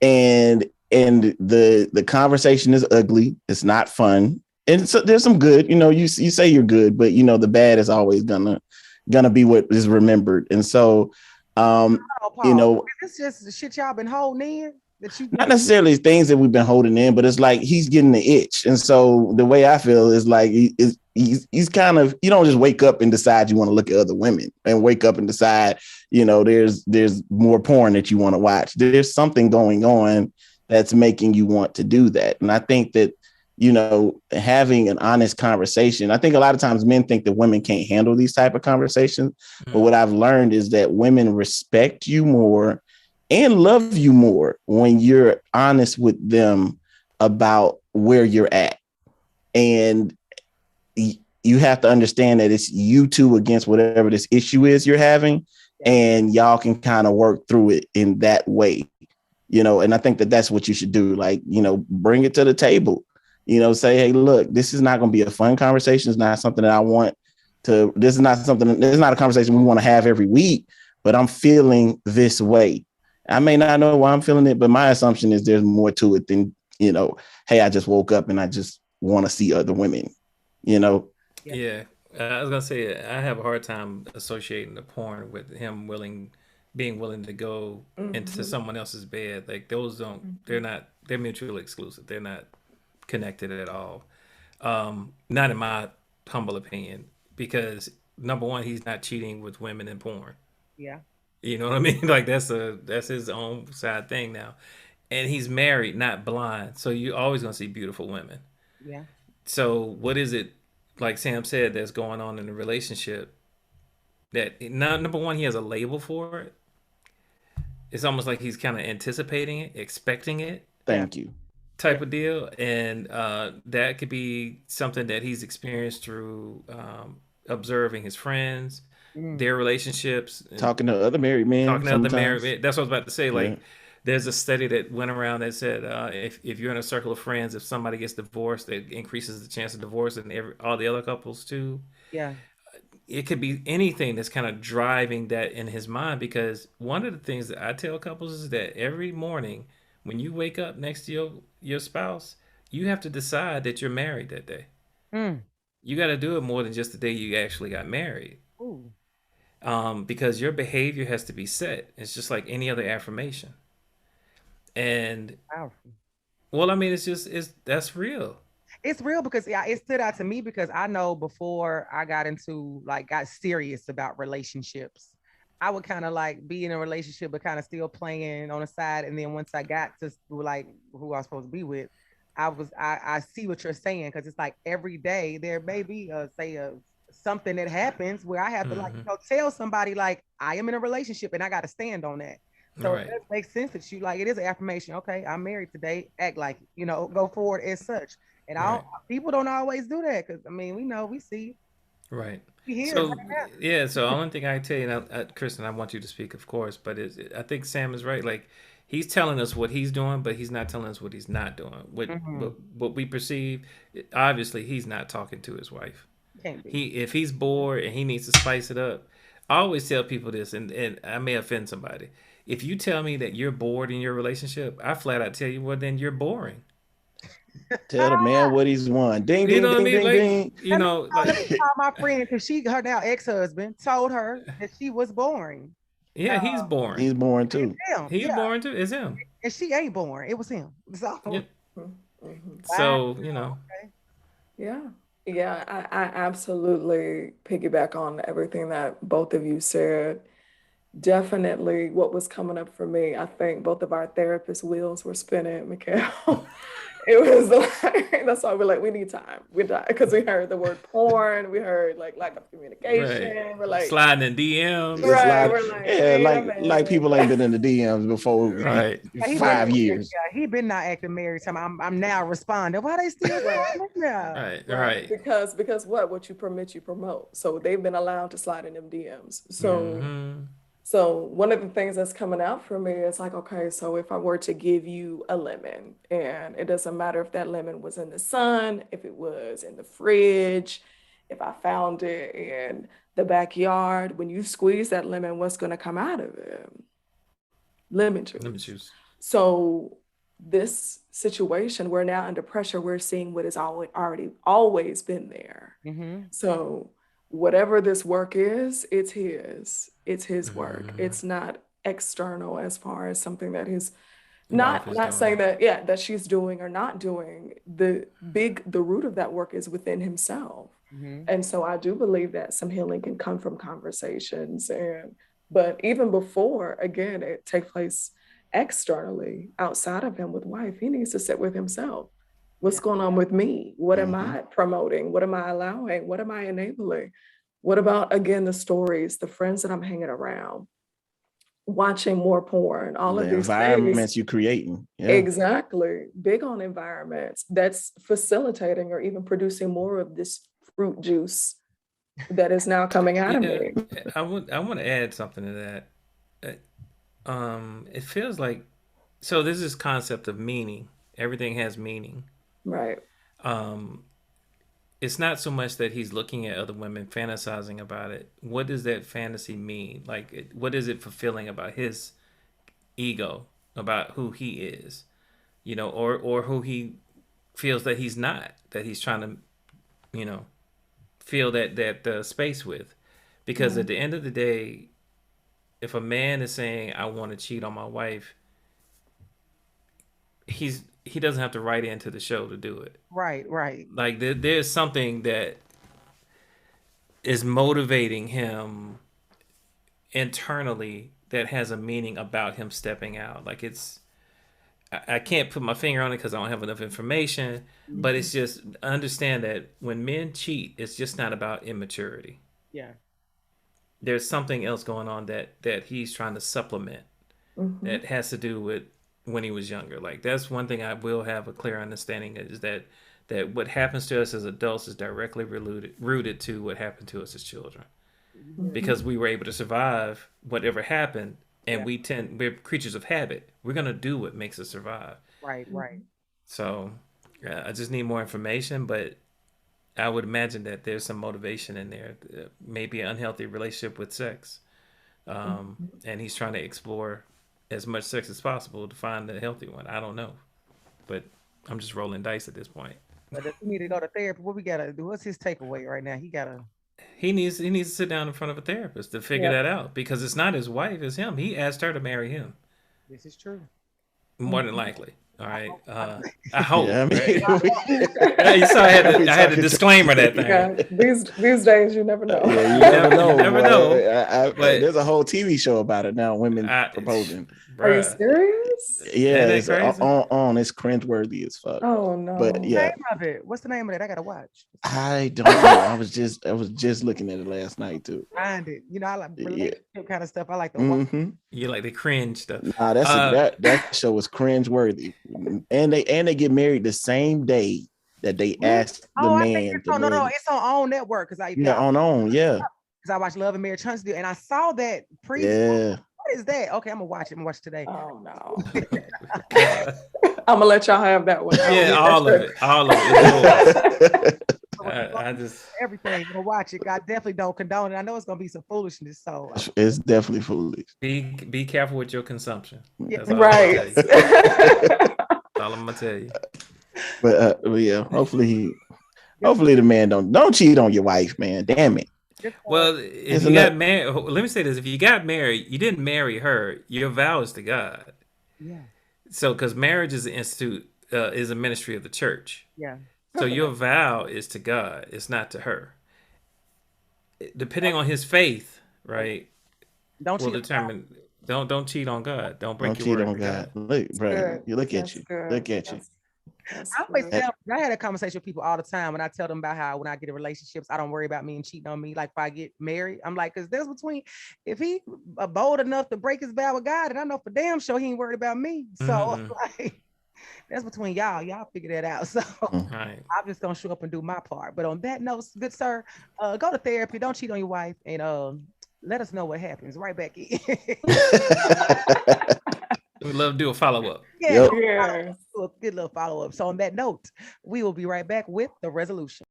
and the conversation is ugly. It's not fun. And so there's some good, you say you're good, but the bad is always gonna be what is remembered. And so Paul, it's just the shit y'all been holding in that you not necessarily things that we've been holding in, but it's like he's getting the itch. And so the way I feel is like he's kind of, you don't just wake up and decide you want to look at other women and wake up and decide, there's more porn that you want to watch. There's something going on that's making you want to do that. And I think that, having an honest conversation, I think a lot of times men think that women can't handle these type of conversations. But what I've learned is that women respect you more and love you more when you're honest with them about where you're at. And you have to understand that it's you two against whatever this issue is you're having, and y'all can kind of work through it in that way, and I think that that's what you should do. Like, bring it to the table, say, hey, look, this is not going to be a fun conversation. It's not something that this is not a conversation we want to have every week, but I'm feeling this way. I may not know why I'm feeling it, but my assumption is there's more to it than, hey, I just woke up and I just want to see other women, Yeah. I was gonna say I have a hard time associating the porn with him being willing to go into someone else's bed. Like those they're mutually exclusive. They're not connected at all. Not in my humble opinion, because number one, he's not cheating with women in porn. Yeah. You know what I mean? Like that's his own side thing now. And he's married, not blind. So you're always gonna see beautiful women. Yeah. So what is it, like Sam said, that's going on in the relationship that now, number one, he has a label for it. It's almost like he's kind of anticipating it, expecting it. Thank you. Type of deal. And that could be something that he's experienced through observing his friends, their relationships, talking to other married men. That's what I was about to say. Like, there's a study that went around that said if you're in a circle of friends, if somebody gets divorced, it increases the chance of divorce, and all the other couples too. Yeah. It could be anything that's kind of driving that in his mind, because one of the things that I tell couples is that every morning when you wake up next to your spouse, you have to decide that you're married that day. You got to do it more than just the day you actually got married. Ooh. Because your behavior has to be set. It's just like any other affirmation. And well, I mean, that's real. It's real because it stood out to me because I know before I got serious about relationships, I would kind of like be in a relationship, but kind of still playing on the side. And then once I got to like who I was supposed to be with, I see what you're saying. Cause it's like every day there may be something that happens where I have to tell somebody like I am in a relationship and I got to stand on that. So it does make sense that you like, it is an affirmation. Okay, I'm married today. Act like it, go forward as such. And people don't always do that because I mean, we see. Right. So the only thing I tell you now, Kristen, I want you to speak, of course, but I think Sam is right. Like, he's telling us what he's doing, but he's not telling us what he's not doing. What we perceive, obviously, he's not talking to his wife. If he's bored and he needs to spice it up, I always tell people this, and I may offend somebody. If you tell me that you're bored in your relationship, I flat out tell you, well, then you're boring. Tell the man what he's won. Ding, ding, ding, ding, ding. Call my friend because her now ex-husband told her that she was boring. Yeah, he's boring. He's boring too. He's boring too. It's him. And she ain't boring. It was him. So, so Yeah. Yeah, I absolutely piggyback on everything that both of you said. Definitely what was coming up for me, I think both of our therapist wheels were spinning, Mikell. It was like, that's why we're like, we need time. Because we heard the word porn, we heard like lack of communication. Right. We're like sliding in DMs. Right. We're like, like people ain't been in the DMs before 5 years. Yeah, he been not acting married. I'm now responding. Why they still Right. Because what you permit, you promote. So they've been allowed to slide in them DMs. So one of the things that's coming out for me is like, okay, so if I were to give you a lemon, and it doesn't matter if that lemon was in the sun, if it was in the fridge, if I found it in the backyard, when you squeeze that lemon, what's going to come out of it? Lemon juice. So this situation, we're now under pressure. We're seeing what has always been there. Mm-hmm. So whatever this work is, it's his work. Mhm. It's not external as far as something that his Wife is not saying doing. that she's doing or not doing. The root of that work is within himself. Mm-hmm. And so I do believe that some healing can come from conversations, but even before, again, it take place externally outside of him with wife. He needs to sit with himself. What's Yeah. going on with me? What am Mhm. I promoting? What am I allowing? What am I enabling? What about, again, the stories, the friends that I'm hanging around, watching more porn, all The of these things? environments you creating. Yeah. Exactly. Big on environments that's facilitating or even producing more of this fruit juice that is now coming out of Yeah, me. I want to add something to that. It feels like so. There's this concept of meaning. Everything has meaning. Right. Um, it's not so much that he's looking at other women, fantasizing about it. What does that fantasy mean? Like, what is it fulfilling about his ego, about who he is, or who he feels that he's not, that he's trying to, you know, fill that space with. Because Yeah. at the end of the day, if a man is saying I want to cheat on my wife, he doesn't have to write into the show to do it. Right. Right. Like there's something that is motivating him internally that has a meaning about him stepping out. Like I can't put my finger on it because I don't have enough information, but Mm-hmm. it's just understand that when men cheat, it's just not about immaturity. Yeah. There's something else going on that he's trying to supplement Hmm. that has to do with when he was younger. Like that's one thing I will have a clear understanding is that what happens to us as adults is directly rooted to what happened to us as children. Yeah. Hmm. Because we were able to survive whatever happened, and Yeah. we're creatures of habit. We're gonna do what makes us survive. Right. Right. So I just need more information, but I would imagine that there's some motivation in there, maybe an unhealthy relationship with sex, and he's trying to explore as much sex as possible to find the healthy one. I don't know, but I'm just rolling dice at this point. But if we need to go to therapy, what we gotta do? What's his takeaway right now? He gotta. He needs to sit down in front of a therapist to figure Yeah. that out because it's not his wife, it's him. He asked her to marry him, This is true. more than Mhm. likely. All I right, hope. I hope. Yeah, I mean, Right? Yeah, you saw we I had to talking disclaimer that thing. Yeah. These days you never know. Yeah, you You never know. you never Boy. know. There's But a whole TV show about it now. Women I, proposing. Are you bruh, serious? Yeah, ain't that it's crazy? on. It's cringeworthy as fuck. Oh But no. yeah, Name of it. What's the name of it? I gotta watch. I don't know. I was just looking at it last night too. Find it. You know, I like Yeah. relationship kind of stuff. I like to watch. Mm-hmm. You like the cringe stuff. Nah, that show was cringeworthy, and they get married the same day that they asked the Oh, I think man it's to on. No, marry. it's on OWN Network because Yeah, yeah, I watch Love and Marriage Huntsville, and I saw that preview. yeah. What is that? Okay, I'm gonna watch it. I'm gonna watch it today. Oh no. God. I'm gonna let y'all have that one. Yeah, all of it. It's yours. I just Everything. I'm gonna watch it. I definitely don't condone it. I know it's gonna be some foolishness. So It's definitely foolish. be careful with your consumption. Yeah. That's all I'm gonna Right. tell you. That's all I'm gonna tell you. But yeah, hopefully the man don't cheat on your wife, man. Damn it. Well, if Isn't you got that- married, let me say this: if you got married, you didn't marry her. Your vow is to God. yeah, So, because marriage is an institute, is a ministry of the church. yeah. So your vow is to God. It's not to her. Depending on his faith, right, Don't will cheat. determine. Don't cheat on God. Don't break Don't your cheat word on to God. God. Look, bro, Good. you look at That's you. good. Look at you. That's I always good. tell. I had a conversation with people all the time when I tell them about how when I get in relationships, I don't worry about me and cheating on me. Like if I get married, I'm like, because there's between if he bold enough to break his vow with God, and I know for damn sure he ain't worried about me. So Mhm. like, that's between y'all. Y'all figure that out. So Right. I'm just gonna show up and do my part. But on that note, good sir, go to therapy. Don't cheat on your wife, and let us know what happens. Right back in. We'd love to do a follow up. Yeah, Yep. Yes. do a good little follow up. So on that note, we will be right back with the resolution.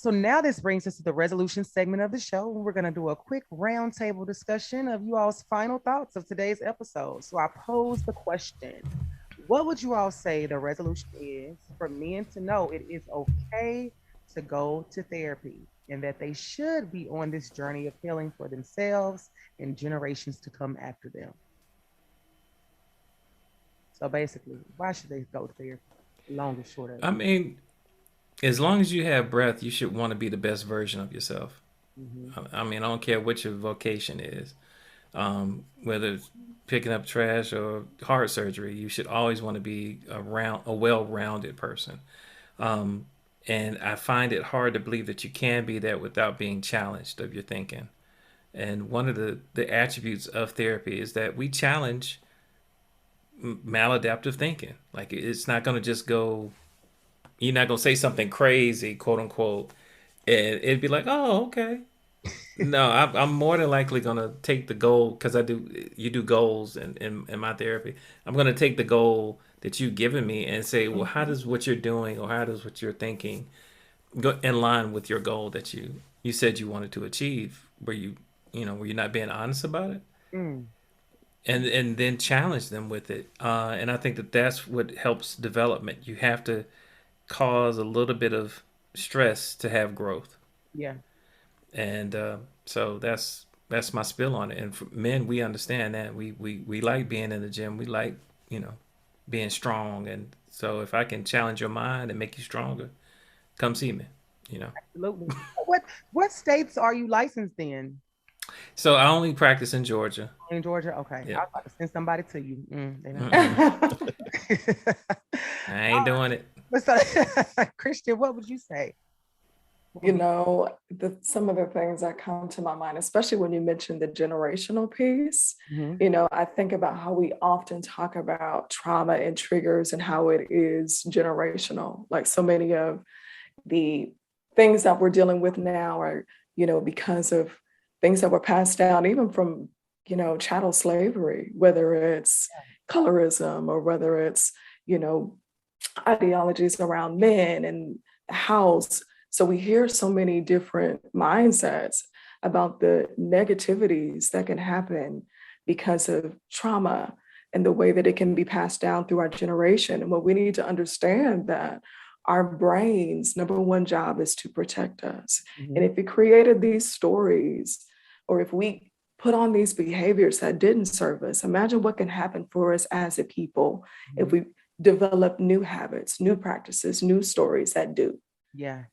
So now this brings us to the resolution segment of the show. We're going to do a quick roundtable discussion of you all's final thoughts of today's episode. So I pose the question, what would you all say the resolution is for men to know it is okay to go to therapy and that they should be on this journey of healing for themselves and generations to come after them? So basically, why should they go to therapy? Long and short of it. I mean, as long as you have breath, you should want to be the best version of yourself. I mean, I don't care what your vocation is, whether it's picking up trash or heart surgery. You should always want to be a well-rounded person. And I find it hard to believe that you can be that without being challenged of your thinking. And one of the attributes of therapy is that we challenge maladaptive thinking. Like it's not going to just go, you're not going to say something crazy, quote unquote, and it'd be like, oh, okay. No, I'm more than likely going to take the goal because you do goals in my therapy. I'm going to take the goal that you've given me and say, well, how does what you're doing or how does what you're thinking go in line with your goal that you said you wanted to achieve? Were you not being honest about it? Mm. And then challenge them with it. And I think that's what helps development. You have to cause a little bit of stress to have growth. Yeah. And so that's my spill on it. And for men, we understand that we like being in the gym. We like being strong. And so if I can challenge your mind and make you stronger, come see me. Absolutely. What states are you licensed in? So I only practice in Georgia. In Georgia? Okay. Yeah. I was about to send somebody to you. I ain't doing it. So, Christian, what would you say? Some of the things that come to my mind, especially when you mentioned the generational piece, I think about how we often talk about trauma and triggers and how it is generational. Like so many of the things that we're dealing with now are, because of things that were passed down, even from, chattel slavery, whether it's colorism or whether it's, ideologies around men and the house. So we hear so many different mindsets about the negativities that can happen because of trauma and the way that it can be passed down through our generation. And what we need to understand that our brain's number one job is to protect us. And if we created these stories, or if we put on these behaviors that didn't serve us, imagine what can happen for us as a people if we develop new habits, new practices, new stories that do. Yeah.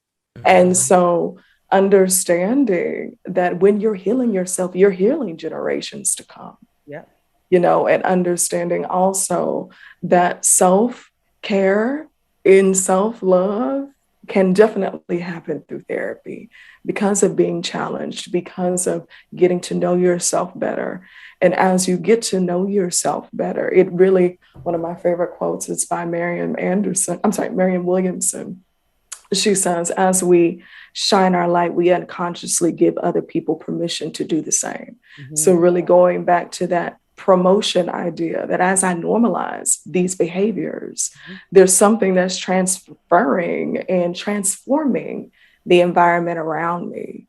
And so understanding that when you're healing yourself, you're healing generations to come. Yeah. And understanding also that self-care in self-love can definitely happen through therapy because of being challenged, because of getting to know yourself better. And as you get to know yourself better, it really, one of my favorite quotes is by Marianne Williamson. She says, as we shine our light, we unconsciously give other people permission to do the same. So really going back to that promotion idea that as I normalize these behaviors, there's something that's transferring and transforming the environment around me.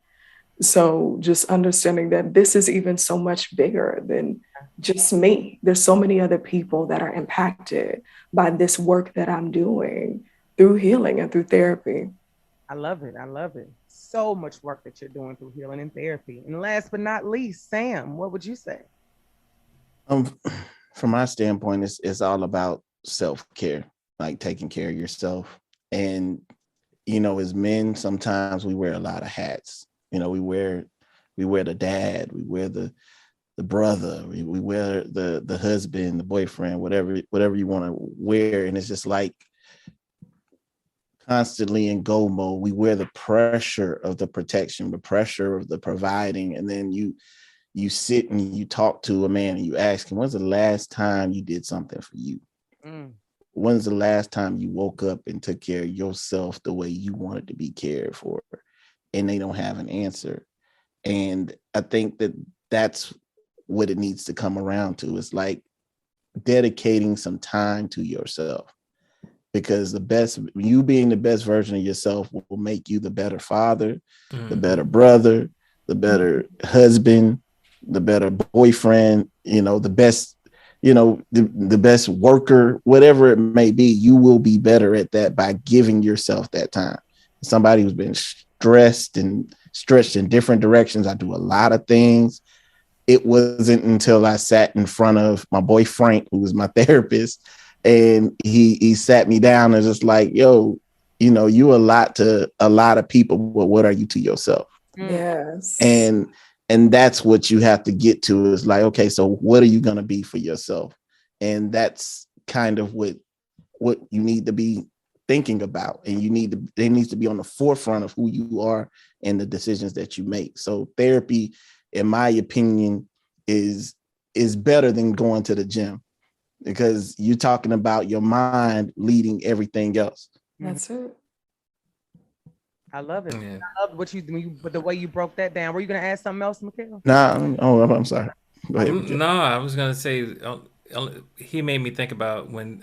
So just understanding that this is even so much bigger than just me. There's so many other people that are impacted by this work that I'm doing through healing and through therapy. I love it. So much work that you're doing through healing and therapy. And last but not least, Sam, what would you say? From my standpoint, it's all about self-care, like taking care of yourself. And, as men, sometimes we wear a lot of hats. We wear the dad, we wear the brother, we wear the husband, the boyfriend, whatever you want to wear. And it's just like constantly in go mode. We wear the pressure of the protection, the pressure of the providing. And then you sit and you talk to a man and you ask him, when's the last time you did something for you? When's the last time you woke up and took care of yourself the way you wanted to be cared for? And they don't have an answer. And I think that that's what it needs to come around to. It's like dedicating some time to yourself. because you being the best version of yourself will make you the better father, the better brother, the better husband, the better boyfriend, the best, the best worker, whatever it may be. You will be better at that by giving yourself that time. Somebody who's been stressed and stretched in different directions. I do a lot of things. It wasn't until I sat in front of my boy Frank, who was my therapist, and he sat me down and just like, yo, you a lot to a lot of people, but what are you to yourself? Yes. And that's what you have to get to, is like, okay, so what are you going to be for yourself? And that's kind of what you need to be thinking about, and it needs to be on the forefront of who you are and the decisions that you make. So therapy, in my opinion, is better than going to the gym, because you're talking about your mind leading everything else. That's it. I love it. Yeah. I love but the way you broke that down. Were you going to add something else, Mikell? I'm sorry. Go ahead. No, I was gonna say he made me think about when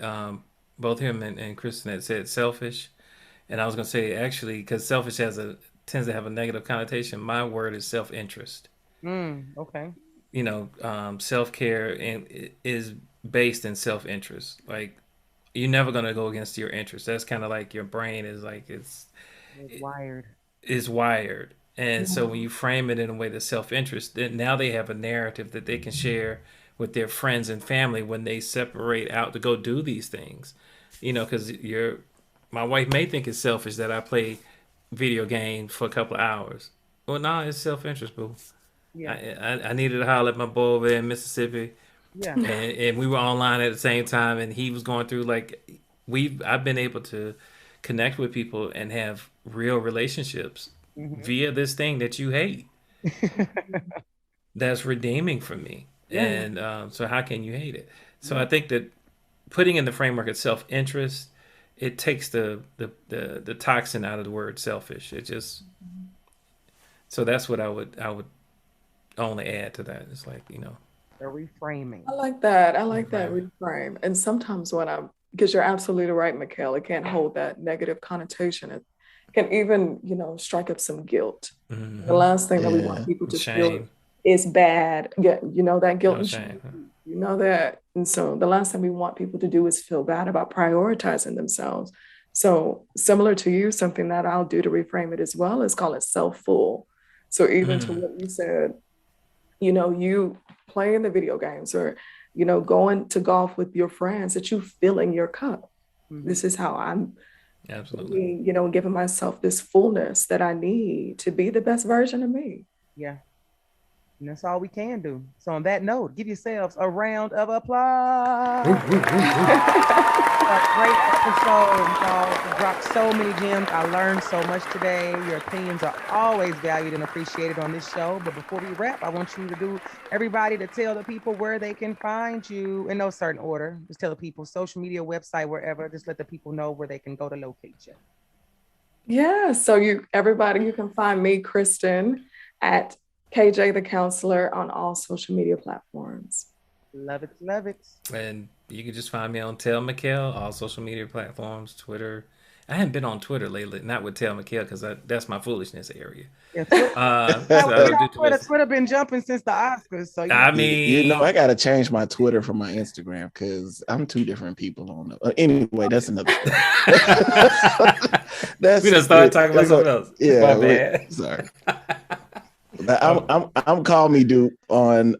both him and Kristen had said selfish, and I was gonna say, actually, because selfish tends to have a negative connotation. My word is self-interest. Okay. Self-care is based in self-interest. Like, you're never gonna go against your interest. That's kind of like your brain is like It's wired. Is wired. And so when you frame it in a way that's self-interest, then now they have a narrative that they can share with their friends and family when they separate out to go do these things. Because my wife may think it's selfish that I play video games for a couple of hours. Well, no, it's self-interest, boo. Yeah. I needed to holler at my boy over there in Mississippi. Yeah. And we were online at the same time, and he was going through, like, I've been able to connect with people and have real relationships via this thing that you hate. That's redeeming for me. Yeah. And so how can you hate it? So I think that putting in the framework of self-interest, it takes the toxin out of the word selfish. It just, so that's what I would only add to that. It's like, the reframing. I like that. I like that reframe. And sometimes because you're absolutely right, Mikell, it can't hold that negative connotation. It can even, strike up some guilt. The last thing that we want people to feel is bad. Yeah, that guilt and shame. That. And so the last thing we want people to do is feel bad about prioritizing themselves. So similar to you, something that I'll do to reframe it as well is call it self-full. So even to what you said, you playing the video games or, going to golf with your friends, that you filling your cup. This is how I'm absolutely, giving myself this fullness that I need to be the best version of me. Yeah. And that's all we can do. So on that note, give yourselves a round of applause. A great episode, y'all. You dropped so many gems. I learned so much today. Your opinions are always valued and appreciated on this show. But before we wrap, I want you to everybody to tell the people where they can find you in no certain order. Just tell the people, social media, website, wherever. Just let the people know where they can go to locate you. Yeah. So everybody, you can find me, Kristen, at KJ the Counselor on all social media platforms. Love it, love it. And you can just find me on Tell Mikell, all social media platforms, Twitter. I haven't been on Twitter lately, not with Tell Mikell, because that's my foolishness area. Yeah, Twitter been jumping since the Oscars. So I mean, I got to change my Twitter from my Instagram because I'm two different people on it. Anyway, that's another story. We just started talking about something else. Yeah, my bad. Sorry. I'm Call Me Dupe on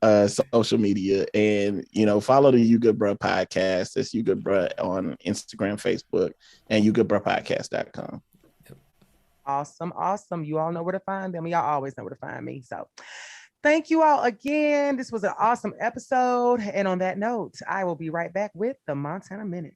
social media, and follow the You Good Bruh podcast. That's You Good Bruh on Instagram, Facebook, and YouGoodBruhPodcast.com. Awesome. You all know where to find them. Y'all always know where to find me. So thank you all again. This was an awesome episode. And on that note, I will be right back with the Montana Minute.